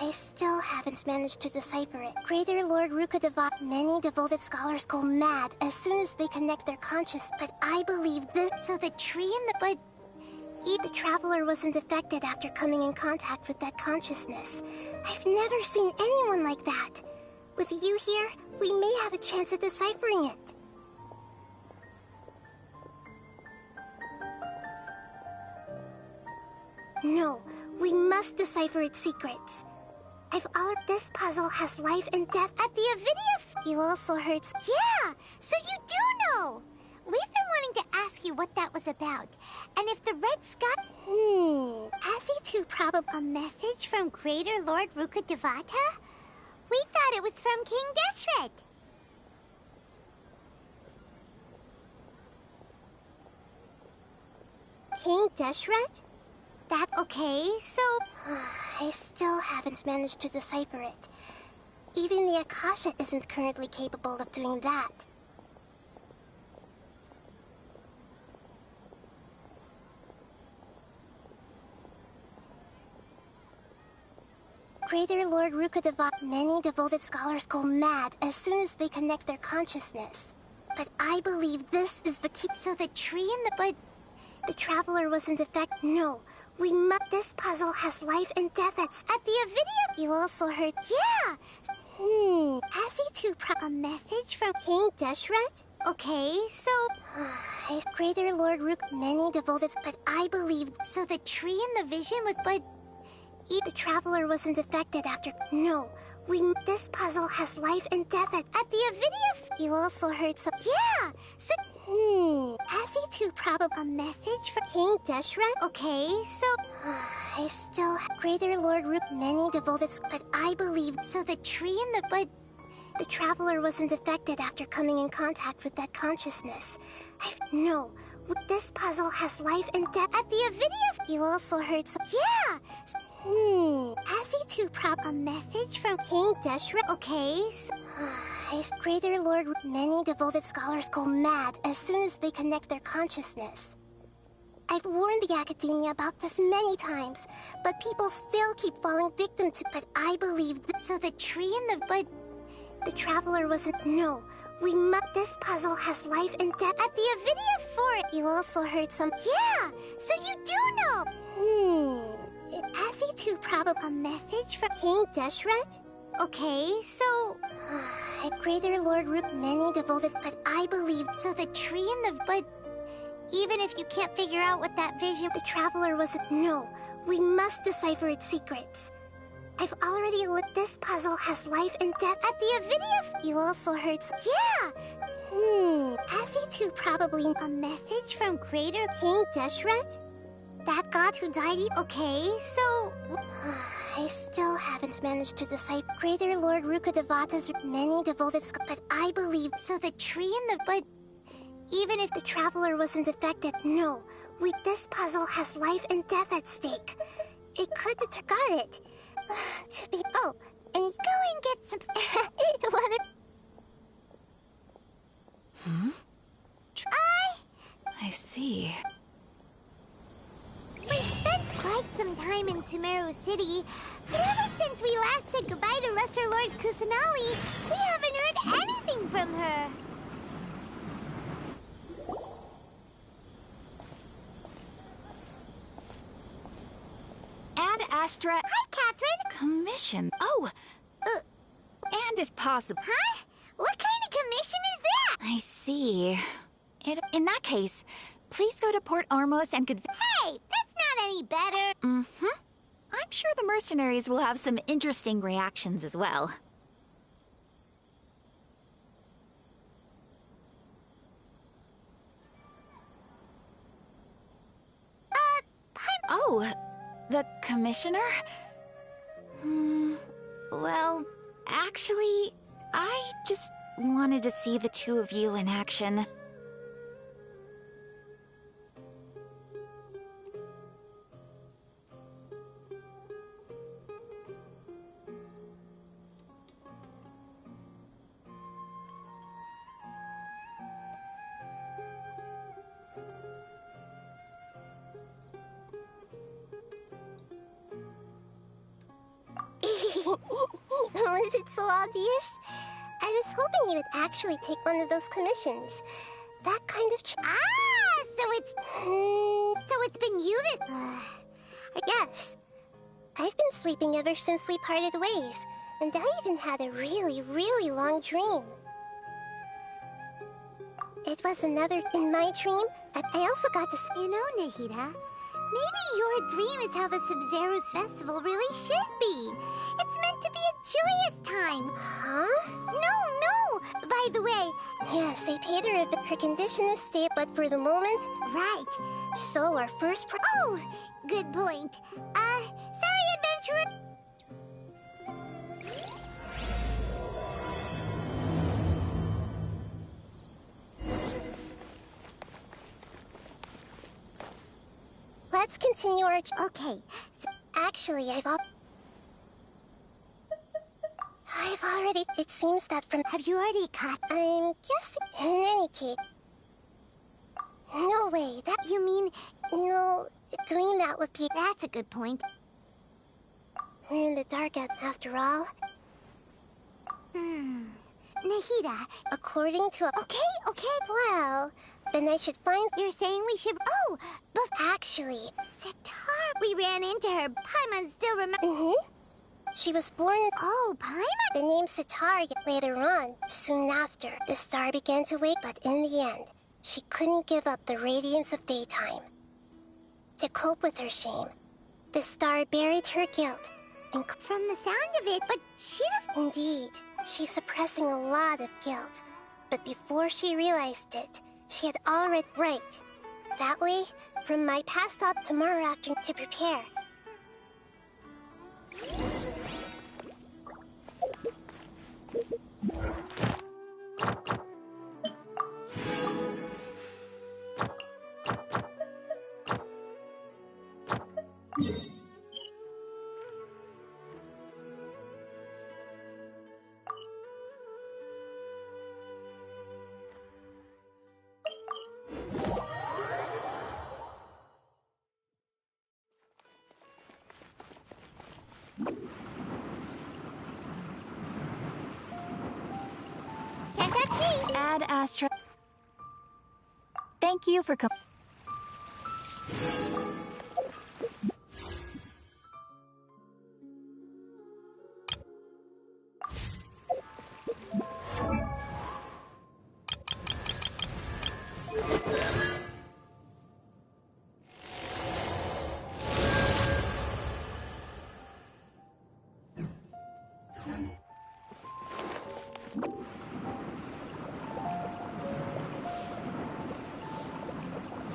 I still haven't managed to decipher it. Greater Lord Rukkhadeva. Many devoted scholars go mad as soon as they connect their conscious. But I believe this. So the tree and the traveler wasn't affected after coming in contact with that consciousness. I've never seen anyone like that. With you here, we may have a chance at deciphering it. No, we must decipher its secrets. This puzzle has life and death at the Avidia. You also heard. Yeah, so you do know. We've been wanting to ask you what that was about. And if the red sky. Azzy2 probably a message from Greater Lord Rukkhadevata? We thought it was from King Deshret. King Deshret? That okay, so. I still haven't managed to decipher it. Even the Akasha isn't currently capable of doing that. Greater Lord Rukkhadeva. Many devoted scholars go mad as soon as they connect their consciousness. But I believe this is the key. So the tree and the traveler wasn't affected. No, we must. This puzzle has life and death at the Avidia. You also heard. Yeah. Azzy2 a message from King Deshret? Okay, so. Greater Lord Rook. Many devoted, but I believe. So the tree and the vision was the traveler wasn't affected after. No, this puzzle has life and death at the Avidia. You also heard some. Yeah. So. Has he too probably a message from King Deshret? Okay, so I still have Greater Lord Root many devoted, but I believe so. The tree in the but the traveler wasn't affected after coming in contact with that consciousness. No. This puzzle has life and death. At the Avidia, you also heard some. Yeah. Has he too a message from King Deshret? Okay, so Greater Lord, many devoted scholars go mad as soon as they connect their consciousness. I've warned the academia about this many times, but people still keep falling victim to. But I believe so. The tree in the but the traveler wasn't. No, we must. This puzzle has life and death. At the Avidia Fort, you also heard some. Yeah, so you do know. Has he too probably a message from King Deshret? Okay, so Greater Lord Root many devoted, but I believe so. The tree in the but even if you can't figure out what that vision, the traveler wasn't. No, we must decipher its secrets. I've already looked. This puzzle has life and death. At the Avidia, you also heard some. Yeah. Has he too probably a message from Greater King Deshret? That god who died. Okay, so I still haven't managed to decipher Greater Lord Rukadevata's many devoted, but I believe so. The tree in the but even if the traveler wasn't affected, no, this puzzle has life and death at stake. It could got it. To be and go and get some I see. We spent quite some time in Sumeru City, but ever since we last said goodbye to Lesser Lord Kusanali, we haven't heard anything from her. Ad Astra... Hi, Catherine! Commission. Oh! And if possible... Huh? What kind of commission is that? I see. In that case, please go to Port Ormos and Hey! That's not any better! I'm sure the mercenaries will have some interesting reactions as well. Oh, the commissioner? Well, actually, I just wanted to see the two of you in action. Was it so obvious? I was hoping you would actually take one of those commissions. That kind of so it's been you this... Yes. I've been sleeping ever since we parted ways, and I even had a really, really long dream. It was another... In my dream, I also got to... You know, Nahida, maybe your dream is how the Sub-Zero's festival really should be. It's meant to be a joyous time. Huh? No! By the way... Yes, I paid her a... Her condition is stable, but for the moment... Right. So our first... Oh! Good point. Sorry, adventurer! Let's continue our... Okay, so actually, I've already... It seems that from... Have you already caught... I'm guessing... In any case... No way, that... You mean... No, doing that would be... That's a good point. We're in the dark after all. Nahida... According to... Okay. Well, then I should find... You're saying we should... Oh, but... Actually... Sitar... We ran into her. Paimon still remember... She was born in... Oh, Paimon? The name Sitar. Later on, soon after, the star began to wake, but in the end, she couldn't give up the radiance of daytime. To cope with her shame, the star buried her guilt. And from the sound of it, but she doesn't... Indeed, she's suppressing a lot of guilt. But before she realized it, She had already... Right. That way, from my past stop tomorrow afternoon to prepare. Can't touch me! Ad Astra. Thank you for coming.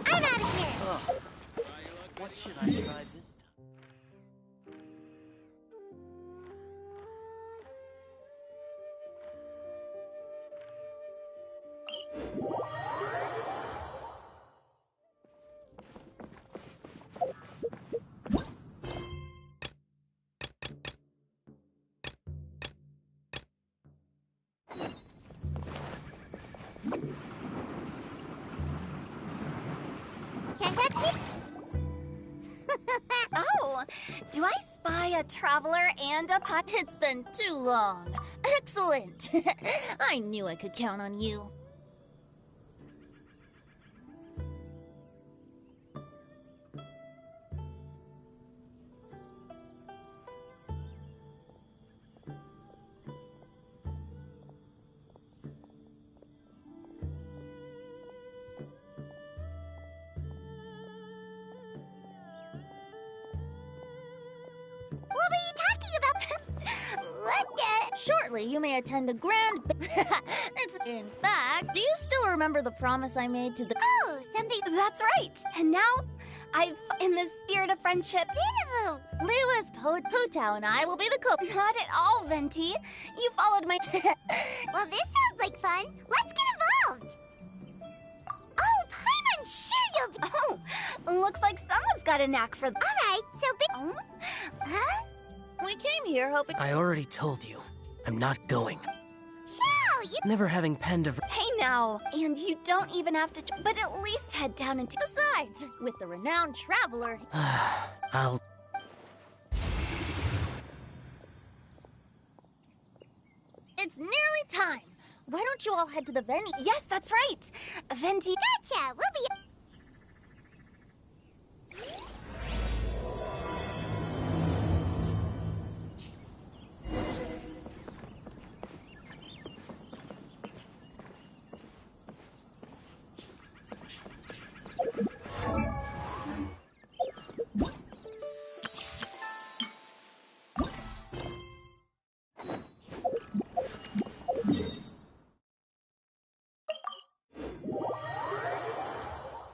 I'm out of here! What should I try this time? Can't touch me! Oh, do I spy a traveler and a pot? It's been too long. Excellent. I knew I could count on you. What were you talking about? What the? Shortly, you may attend a grand... It's... In fact, do you still remember the promise I made to the... Oh, something... That's right. And now, in the spirit of friendship... Beautiful! Lewis, Putao, and I will be the cook. Not at all, Venti. You followed my... Well, this sounds like fun. Let's get involved! Oh, Paimon, sure you'll be... Oh, looks like someone's got a knack for... Alright, so big... Oh? Huh? We came here hoping... I already told you. I'm not going. Shao, you... Never having penned a... Hey now, and you don't even have to... But at least head down and... Besides, with the renowned traveler... I'll... It's nearly time. Why don't you all head to the venue? Yes, that's right. Venti... Gotcha, we'll be...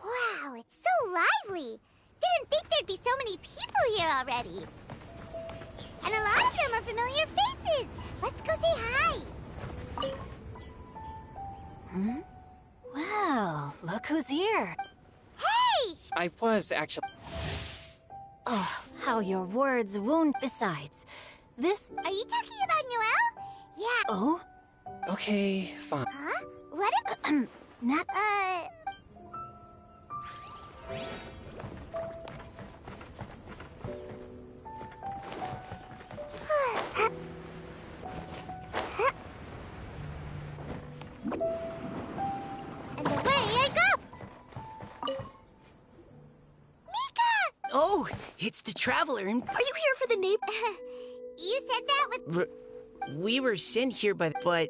Wow, it's so lively. Didn't think there'd be so many people here already. And a lot of them are familiar faces. Let's go say hi. Hmm? Well, look who's here. Hey! I was actually... Oh, how your words wound. Besides, this... Are you talking about Noelle? Yeah. Oh? Okay, fine. Huh? What if... Not... And away I go! Mika! Oh, it's the traveler and... Are you here for the neighbor? You said that with... We were sent here by... But...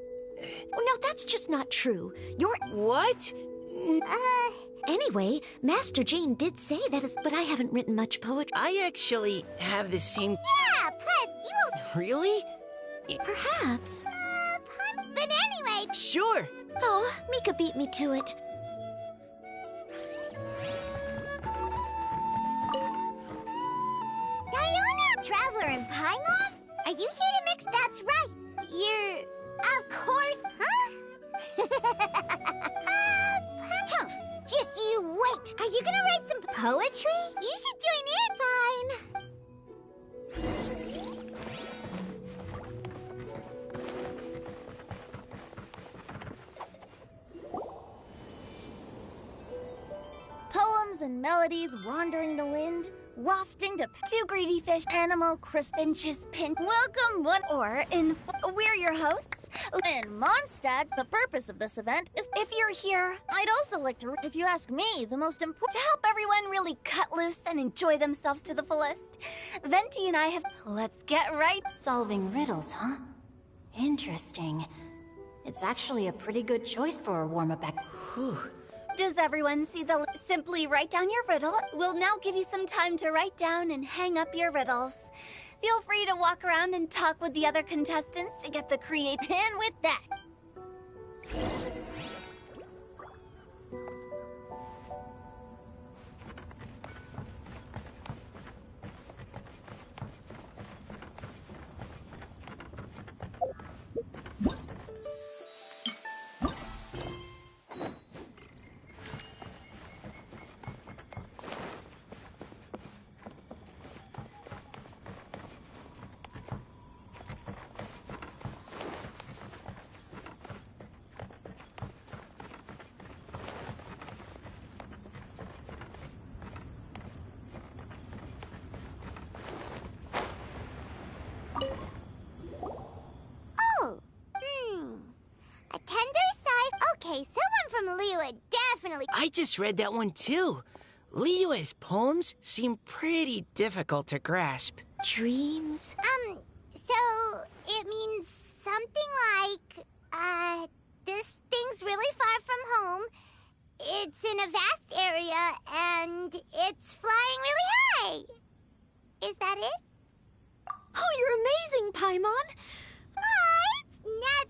Oh, no, that's just not true. You're... What? Anyway, Master Jean did say that is... But I haven't written much poetry. I actually have the same... Yeah, plus you won't... Really? Perhaps. But anyway... Sure. Oh, Mika beat me to it. you here to mix? That's right. You're... Of course, huh? Just you wait. Are you gonna write some poetry? You should join in. Fine. Poems and melodies wandering the wind, wafting to two greedy fish, animal, crisp inches, pin. Welcome one or in. We're your hosts, in Mondstadt. The purpose of this event is, if you're here, I'd also like to. If you ask me, the most important to help everyone really cut loose and enjoy themselves to the fullest. Venti and I have. Let's get right. Solving riddles, huh? Interesting. It's actually a pretty good choice for a warm-up act. Whew. Does everyone see the... Simply write down your riddle. We'll now give you some time to write down and hang up your riddles. Feel free to walk around and talk with the other contestants to get the create. And with that... A tender sigh. Okay, someone from Liyue definitely... I just read that one too. Liyue's poems seem pretty difficult to grasp. Dreams? So it means something like, this thing's really far from home. It's in a vast area, and it's flying really high. Is that it? Oh, you're amazing, Paimon! It's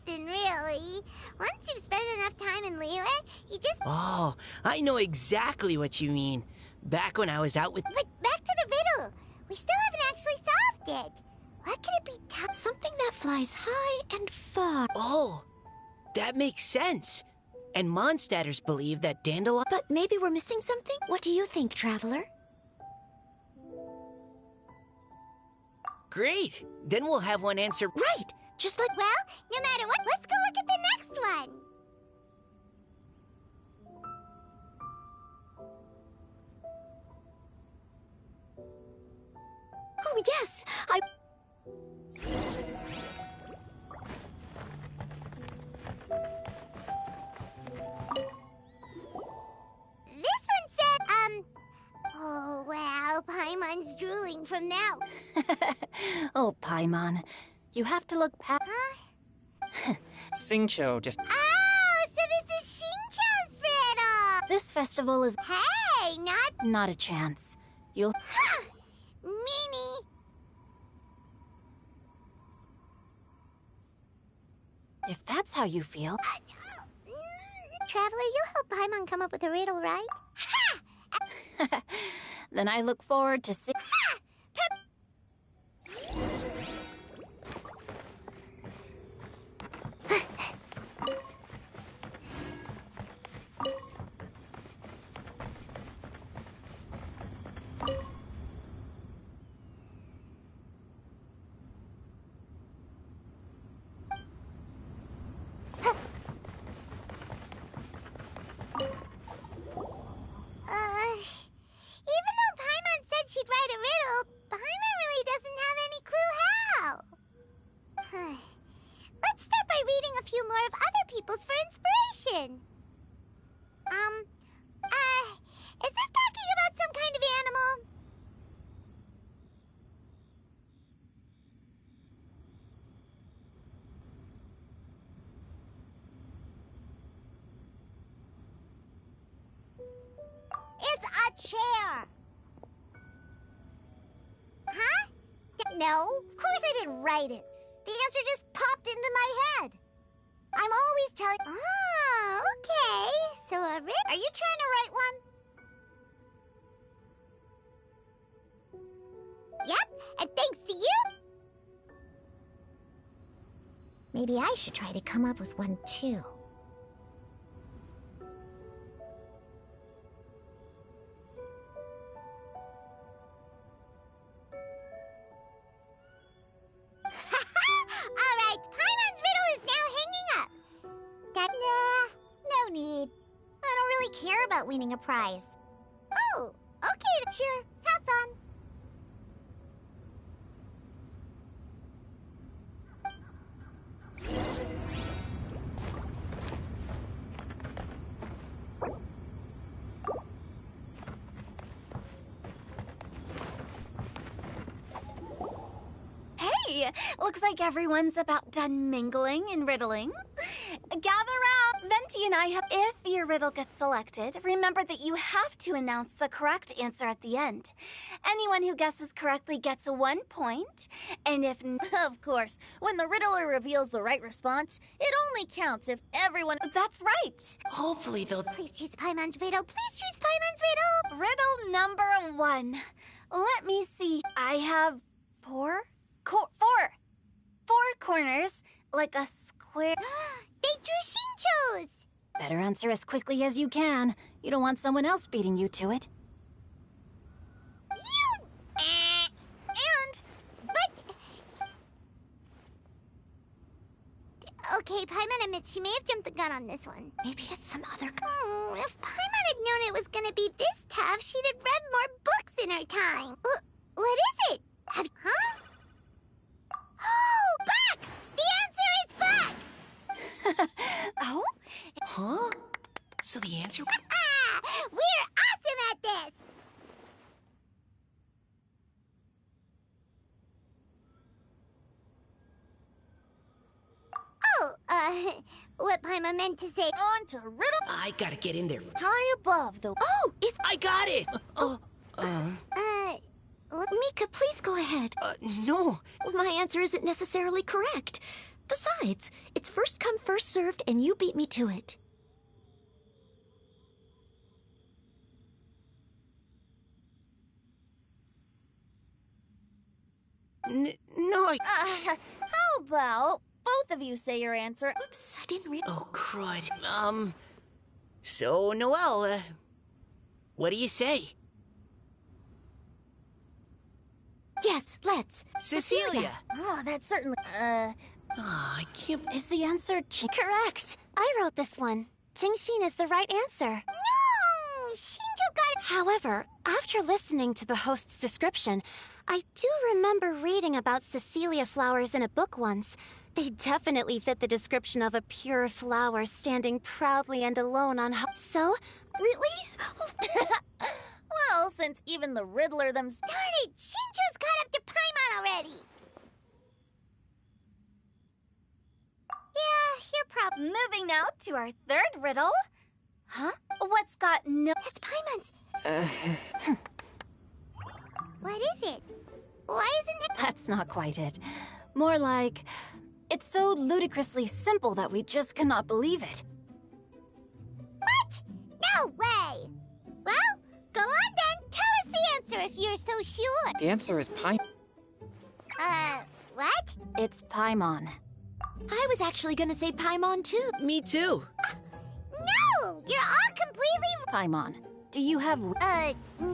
nothing, really. Once you've spent enough time in Liyue, you just... Oh, I know exactly what you mean. Back when I was out with... But back to the riddle. We still haven't actually solved it. What could it be? Something that flies high and far. Oh, that makes sense. And Mondstadters believe that dandelion... But maybe we're missing something? What do you think, Traveler? Great! Then we'll have one answer... Right! Just like... Well, no matter what, let's go look at the next one. Oh, yes! This one said, oh, wow, Paimon's drooling from now. Oh, Paimon. You have to look past... Huh? Xingqiu just... Oh, so this is Xingqiu's riddle! This festival is... Hey, Not a chance. You'll... Meanie! If that's how you feel... Traveler, you'll help Paimon come up with a riddle, right? Ha! Then I look forward to see... Ha! Even though Paimon said she'd write a riddle, Paimon really doesn't have any clue how. Let's start by reading a few more of other people's for inspiration. Is this talking about some kind of animal? It's a chair. Huh? No, of course I didn't write it. The answer just popped into my head. I'm always telling... Oh, okay. So a riddle... Are you trying to write one? Yep, and thanks to you... Maybe I should try to come up with one too. Alright, Paimon's riddle is now hanging up. Nah, no need. I don't really care about winning a prize. Oh, okay, sure, have fun. Hey, looks like everyone's about done mingling and riddling. Gather round. Venti and I have... If your riddle gets selected, remember that you have to announce the correct answer at the end. Anyone who guesses correctly gets 1 point, and if... Of course, when the riddler reveals the right response, it only counts if everyone... That's right. Hopefully they'll... Please choose Paimon's riddle. Please choose Paimon's riddle. Riddle number 1. Let me see. I have four corners, like a square. They drew Shincho's. Better answer as quickly as you can. You don't want someone else beating you to it. Okay, Paimon admits she may have jumped the gun on this one. Maybe it's some other... if Paimon had known it was gonna be this tough, she'd have read more books in her time. What is it? Huh? Oh, bucks! The answer is bucks! Oh? Huh? So the answer... We're awesome at this! Oh, what Paimon meant to say... On to riddle... I gotta get in there. High above the... Oh, it's... I got it! Mika, please go ahead. No. My answer isn't necessarily correct. Besides, it's first come, first served, and you beat me to it. No, how about both of you say your answer? Oops, I didn't read... Oh, crud. So, Noelle, what do you say? Yes, let's. Cecilia! Oh, that's certainly... I can't... Is the answer correct? I wrote this one. Jingxin is the right answer. No! Shinjo got it. However, after listening to the host's description, I do remember reading about Cecilia flowers in a book once. They definitely fit the description of a pure flower standing proudly and alone on... So, really? Well, since even the Riddler Darn it! Shinjo's caught up to Paimon already! Yeah, you're probably... Moving now to our third riddle. Huh? What's got no... That's Paimon's. What is it? Why isn't it... That's not quite it. More like... It's so ludicrously simple that we just cannot believe it. What? No way! Well, go on then. Tell us the answer if you're so sure. The answer is Paimon. What? It's Paimon. I was actually gonna say Paimon too. Me too. No! You're all completely... Paimon. Do you have...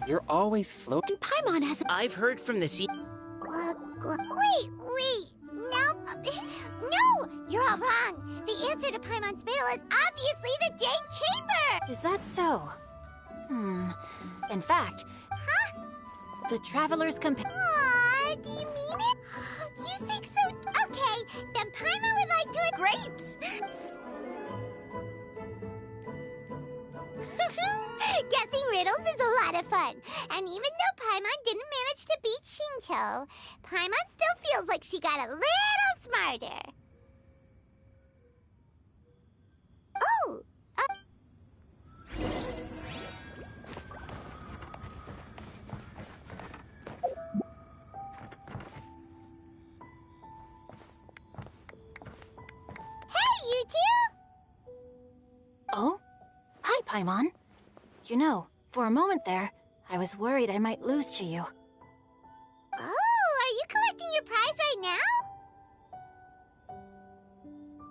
You're always floating. Paimon has... I've heard from the sea... Wait. No. No! You're all wrong. The answer to Paimon's riddle is obviously the Jade Chamber! Is that so? In fact... Huh? The Traveler's Companion... Aw, do you mean it? You think so? Okay, then Paimon would like to... Great! Guessing riddles is a lot of fun. And even though Paimon didn't manage to beat Shincho, Paimon still feels like she got a little smarter. Oh! Hey, you two! Oh? Hi, Paimon. You know, for a moment there, I was worried I might lose to you. Oh, are you collecting your prize right now?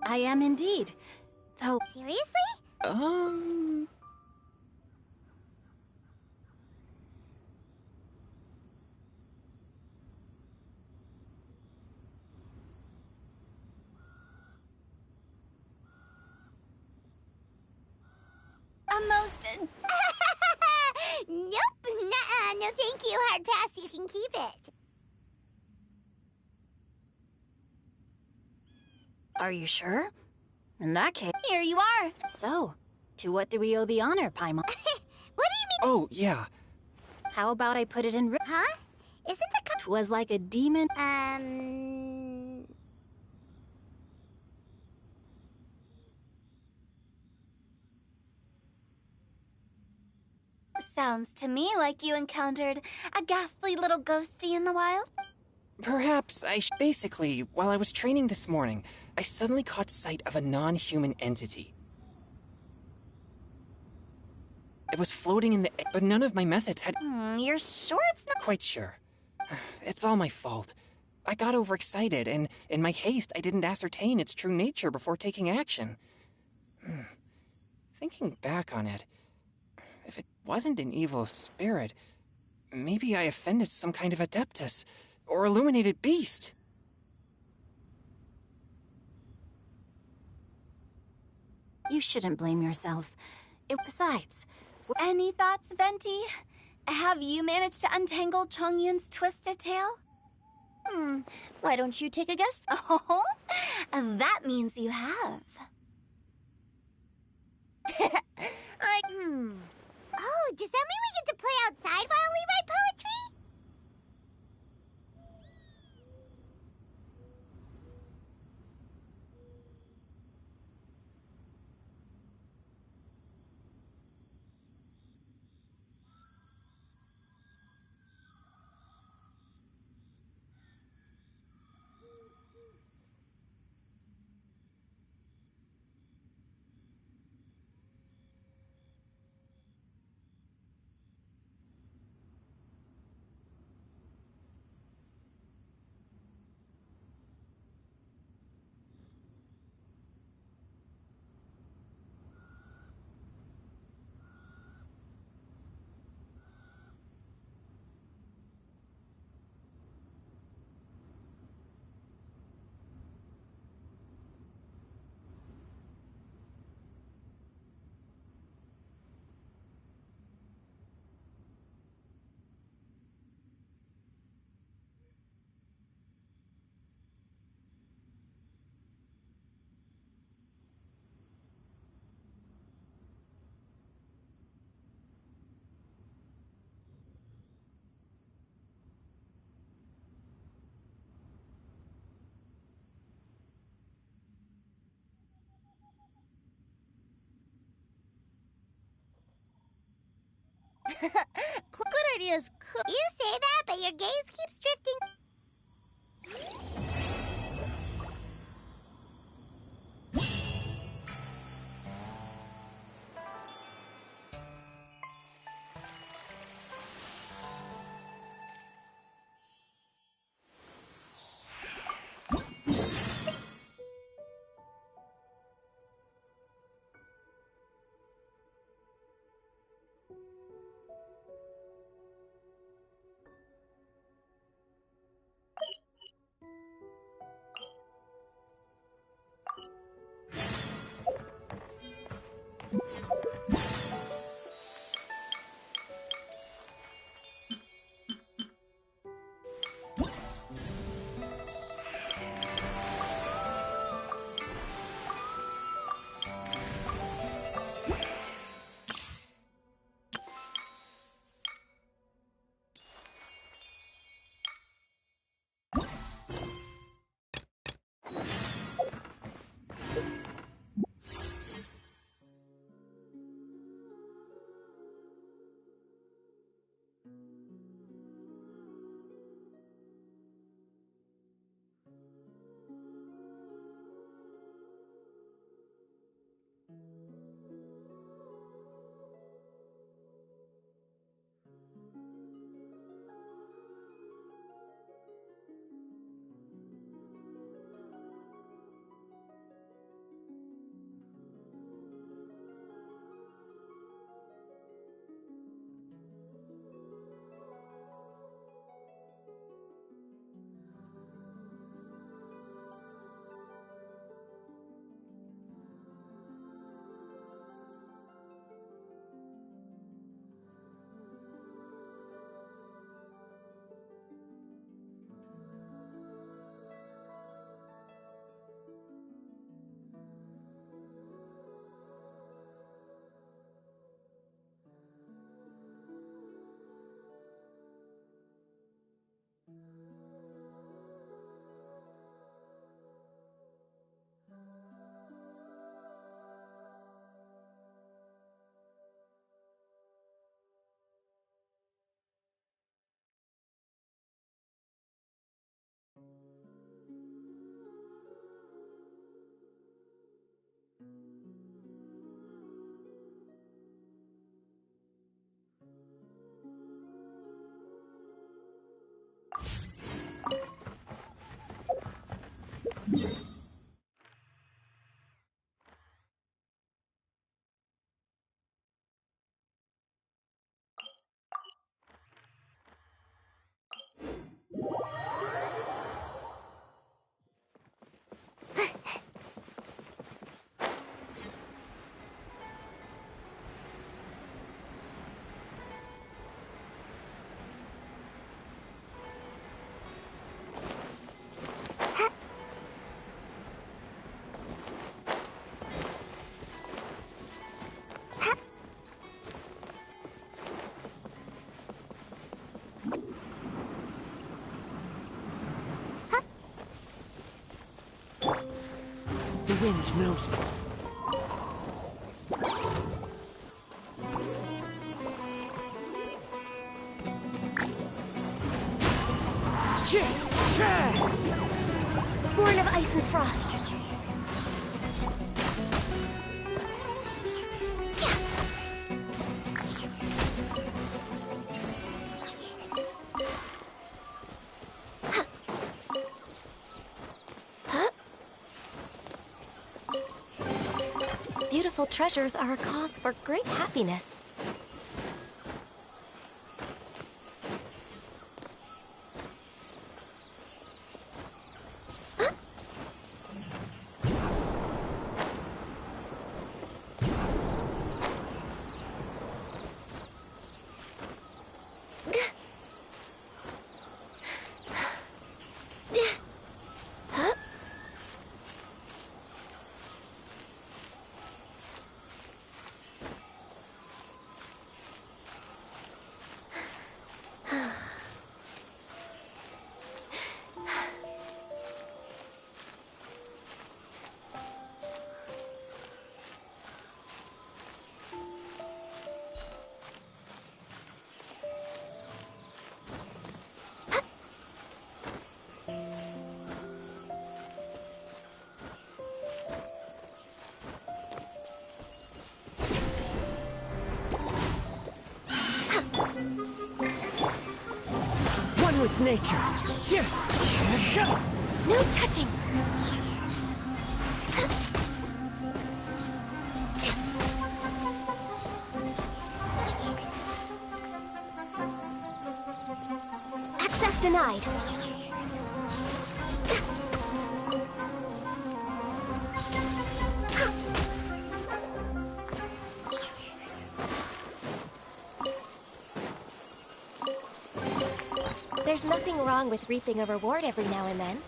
I am indeed. Though... Seriously? A most... Nope, nuh-uh, no thank you, hard pass, you can keep it. Are you sure? In that case... Here you are! So, to what do we owe the honor, Paimon? What do you mean? Oh, yeah. How about I put it in... Huh? Isn't the... 'Twas like a demon... Sounds to me like you encountered a ghastly little ghostie in the wild. Perhaps basically, while I was training this morning, I suddenly caught sight of a non-human entity. It was floating in the air, but none of my methods had... You're sure it's not... Quite sure. It's all my fault. I got overexcited, and in my haste, I didn't ascertain its true nature before taking action. Thinking back on it, if it wasn't an evil spirit, maybe I offended some kind of adeptus, or illuminated beast. You shouldn't blame yourself. Besides... Any thoughts, Venti? Have you managed to untangle Chongyun's twisted tail? Why don't you take a guess? Oh, that means you have. Oh, does that mean we get to play outside while we write poetry? Good ideas. You say that, but your gaze keeps drifting. wind knows me. Born of ice and frost. Beautiful treasures are a cause for great happiness. One with nature. No touching. Access denied. There's nothing wrong with reaping a reward every now and then.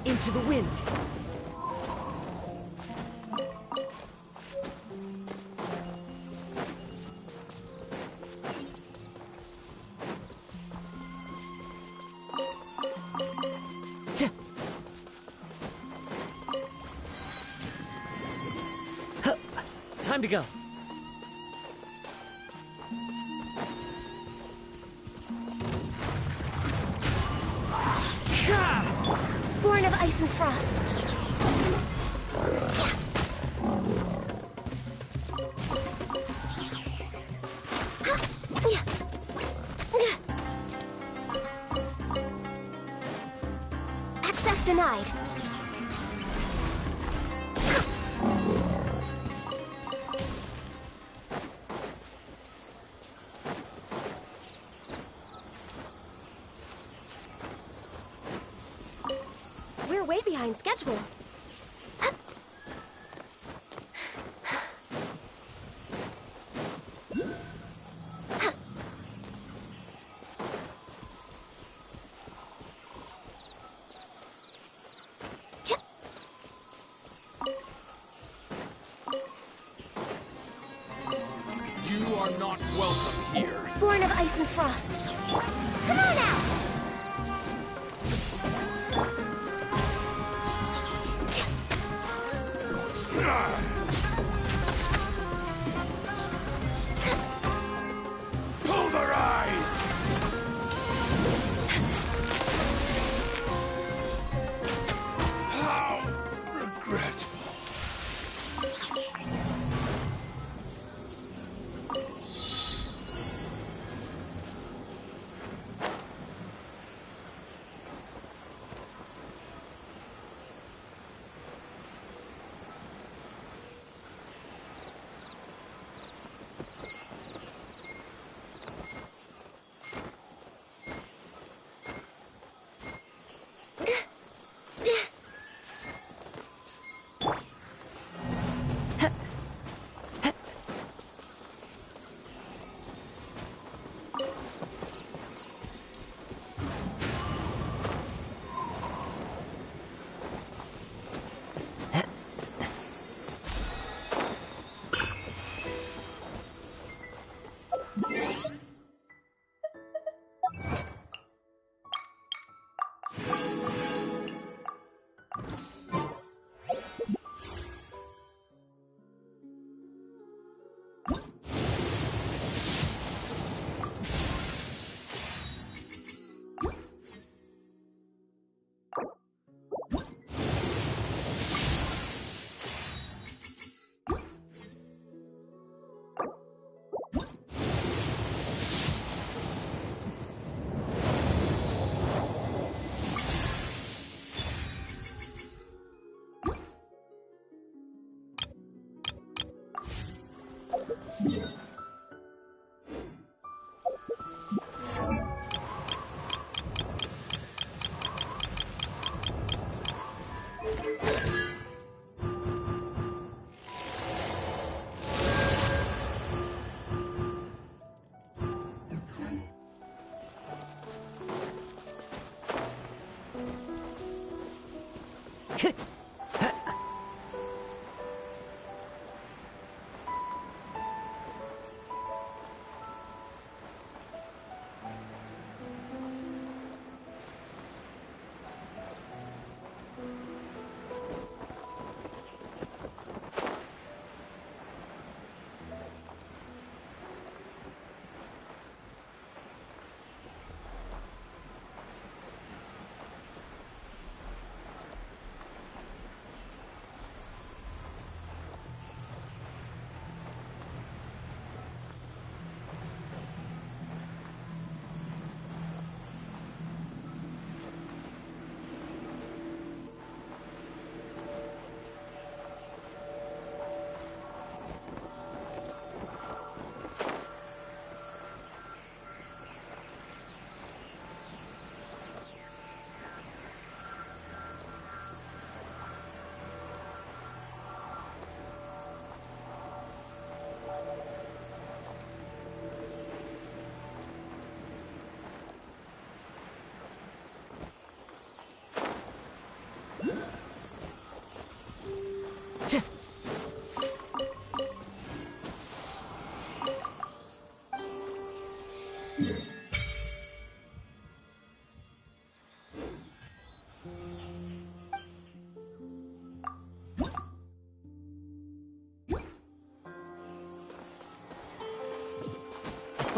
Into the wind. Time to go. Born of ice and frost. Access denied. We're way behind schedule. You are not welcome here. Born of ice and frost. Come on now! Pulverize!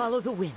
Follow the wind.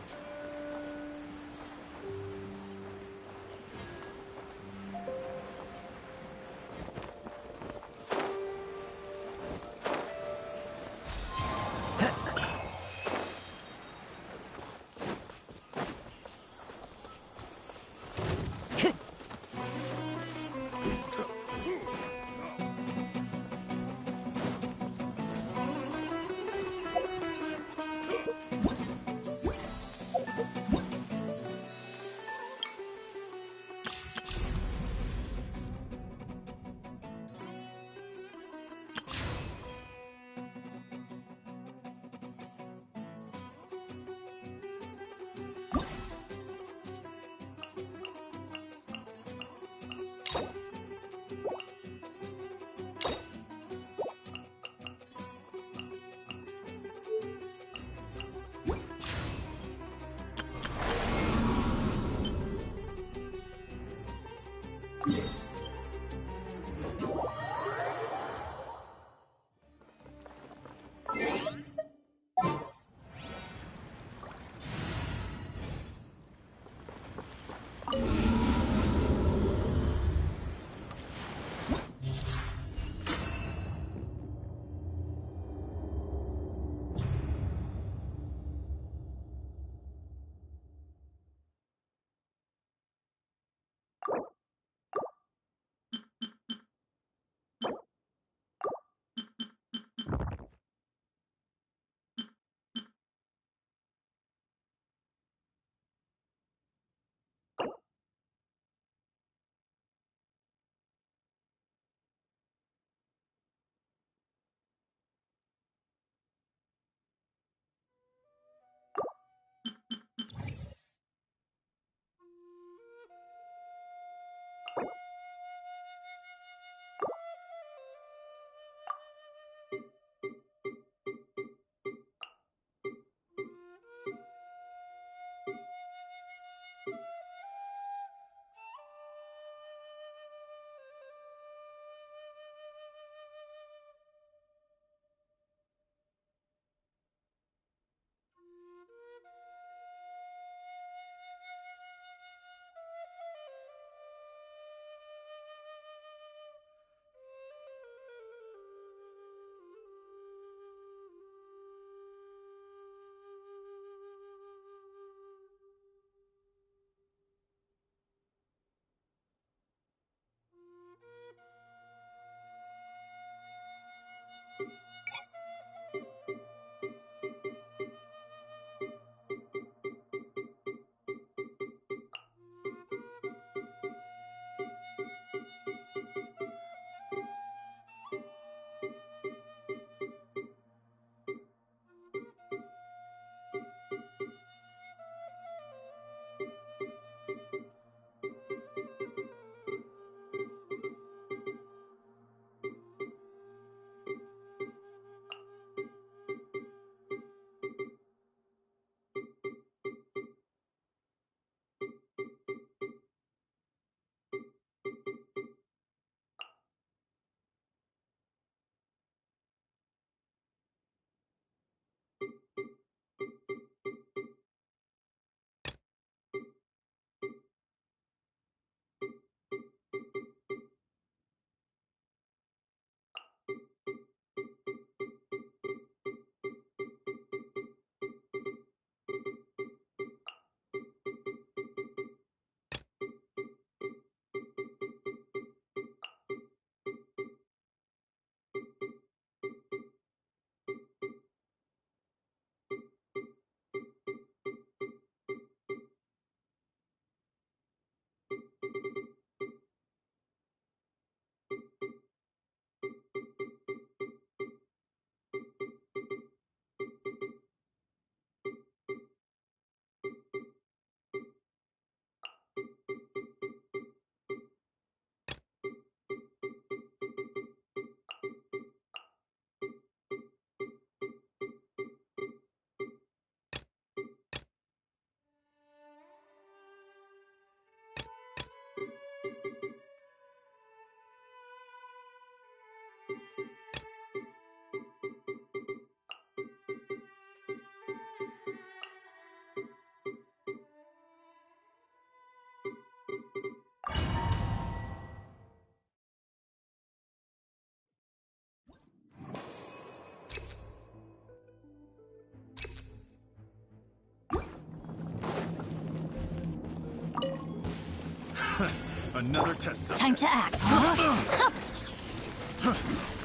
Another test subject. Time to act.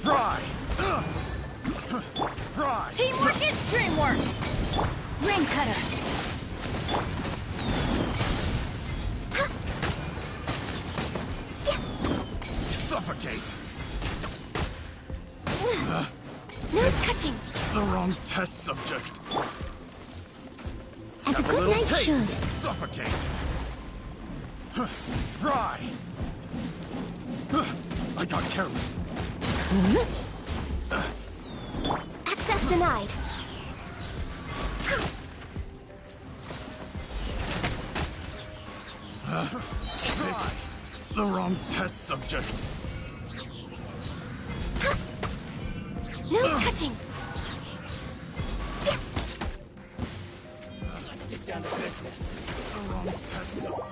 Fry! Fry! Teamwork is dreamwork! Rain cutter! Suffocate! No touching! The wrong test subject. As a Have good little knight taste. should. Suffocate! Fry! I got careless. Access denied. Fry! The wrong test subject. No touching! Let's get down to business. The wrong test subject.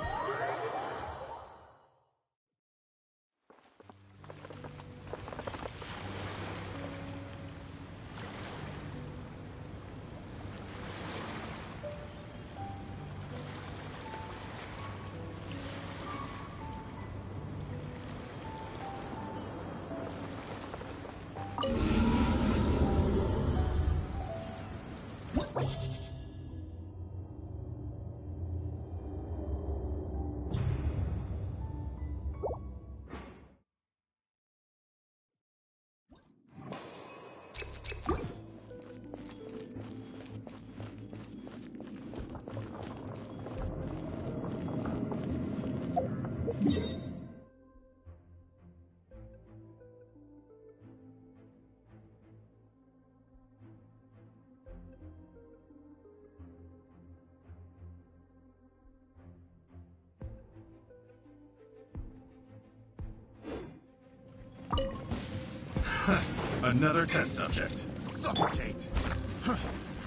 Another test subject. Suffocate.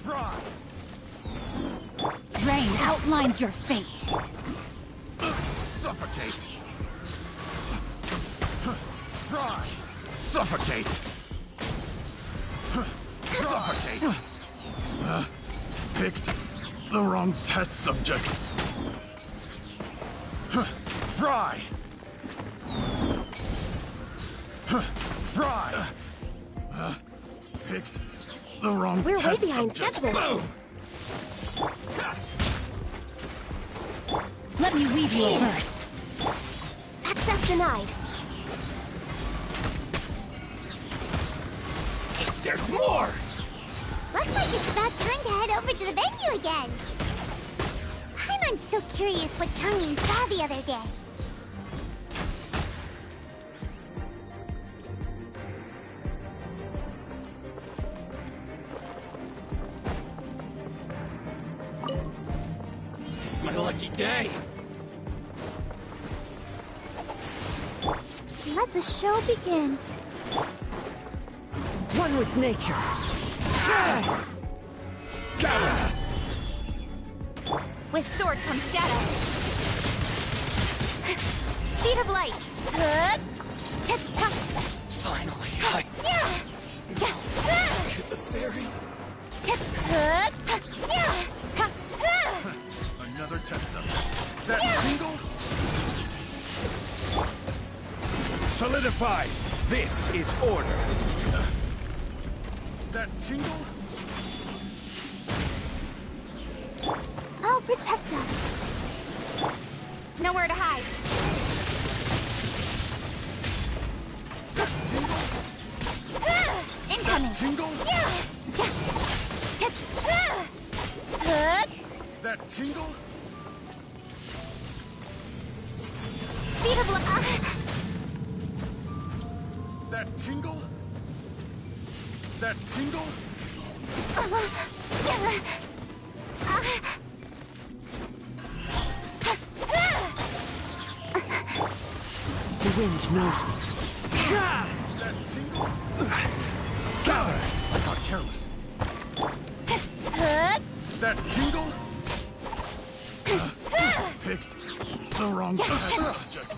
Fry. Rain outlines your fate. Suffocate. Fry. Suffocate. Suffocate. Picked the wrong test subject. Fry. Fry. Picked the wrong We're way test behind subject. schedule. Let me weave you a verse. Access denied. There's more! Looks like it's about time to head over to the venue again. I'm still curious what Changmin saw the other day. It's my lucky day! Let the show begin. One with nature. Gather! With sword comes shadow. Speed of light. Finally, I hit the berry. Another test subject. That tingle? Solidified! This is order. That tingle? I'll protect us. Nowhere to hide. Incoming. Tingle? That tingle? Speed of light. That tingle? That tingle? The wind knows me. That tingle? Gather! I got careless. That tingle? Picked the wrong test subject.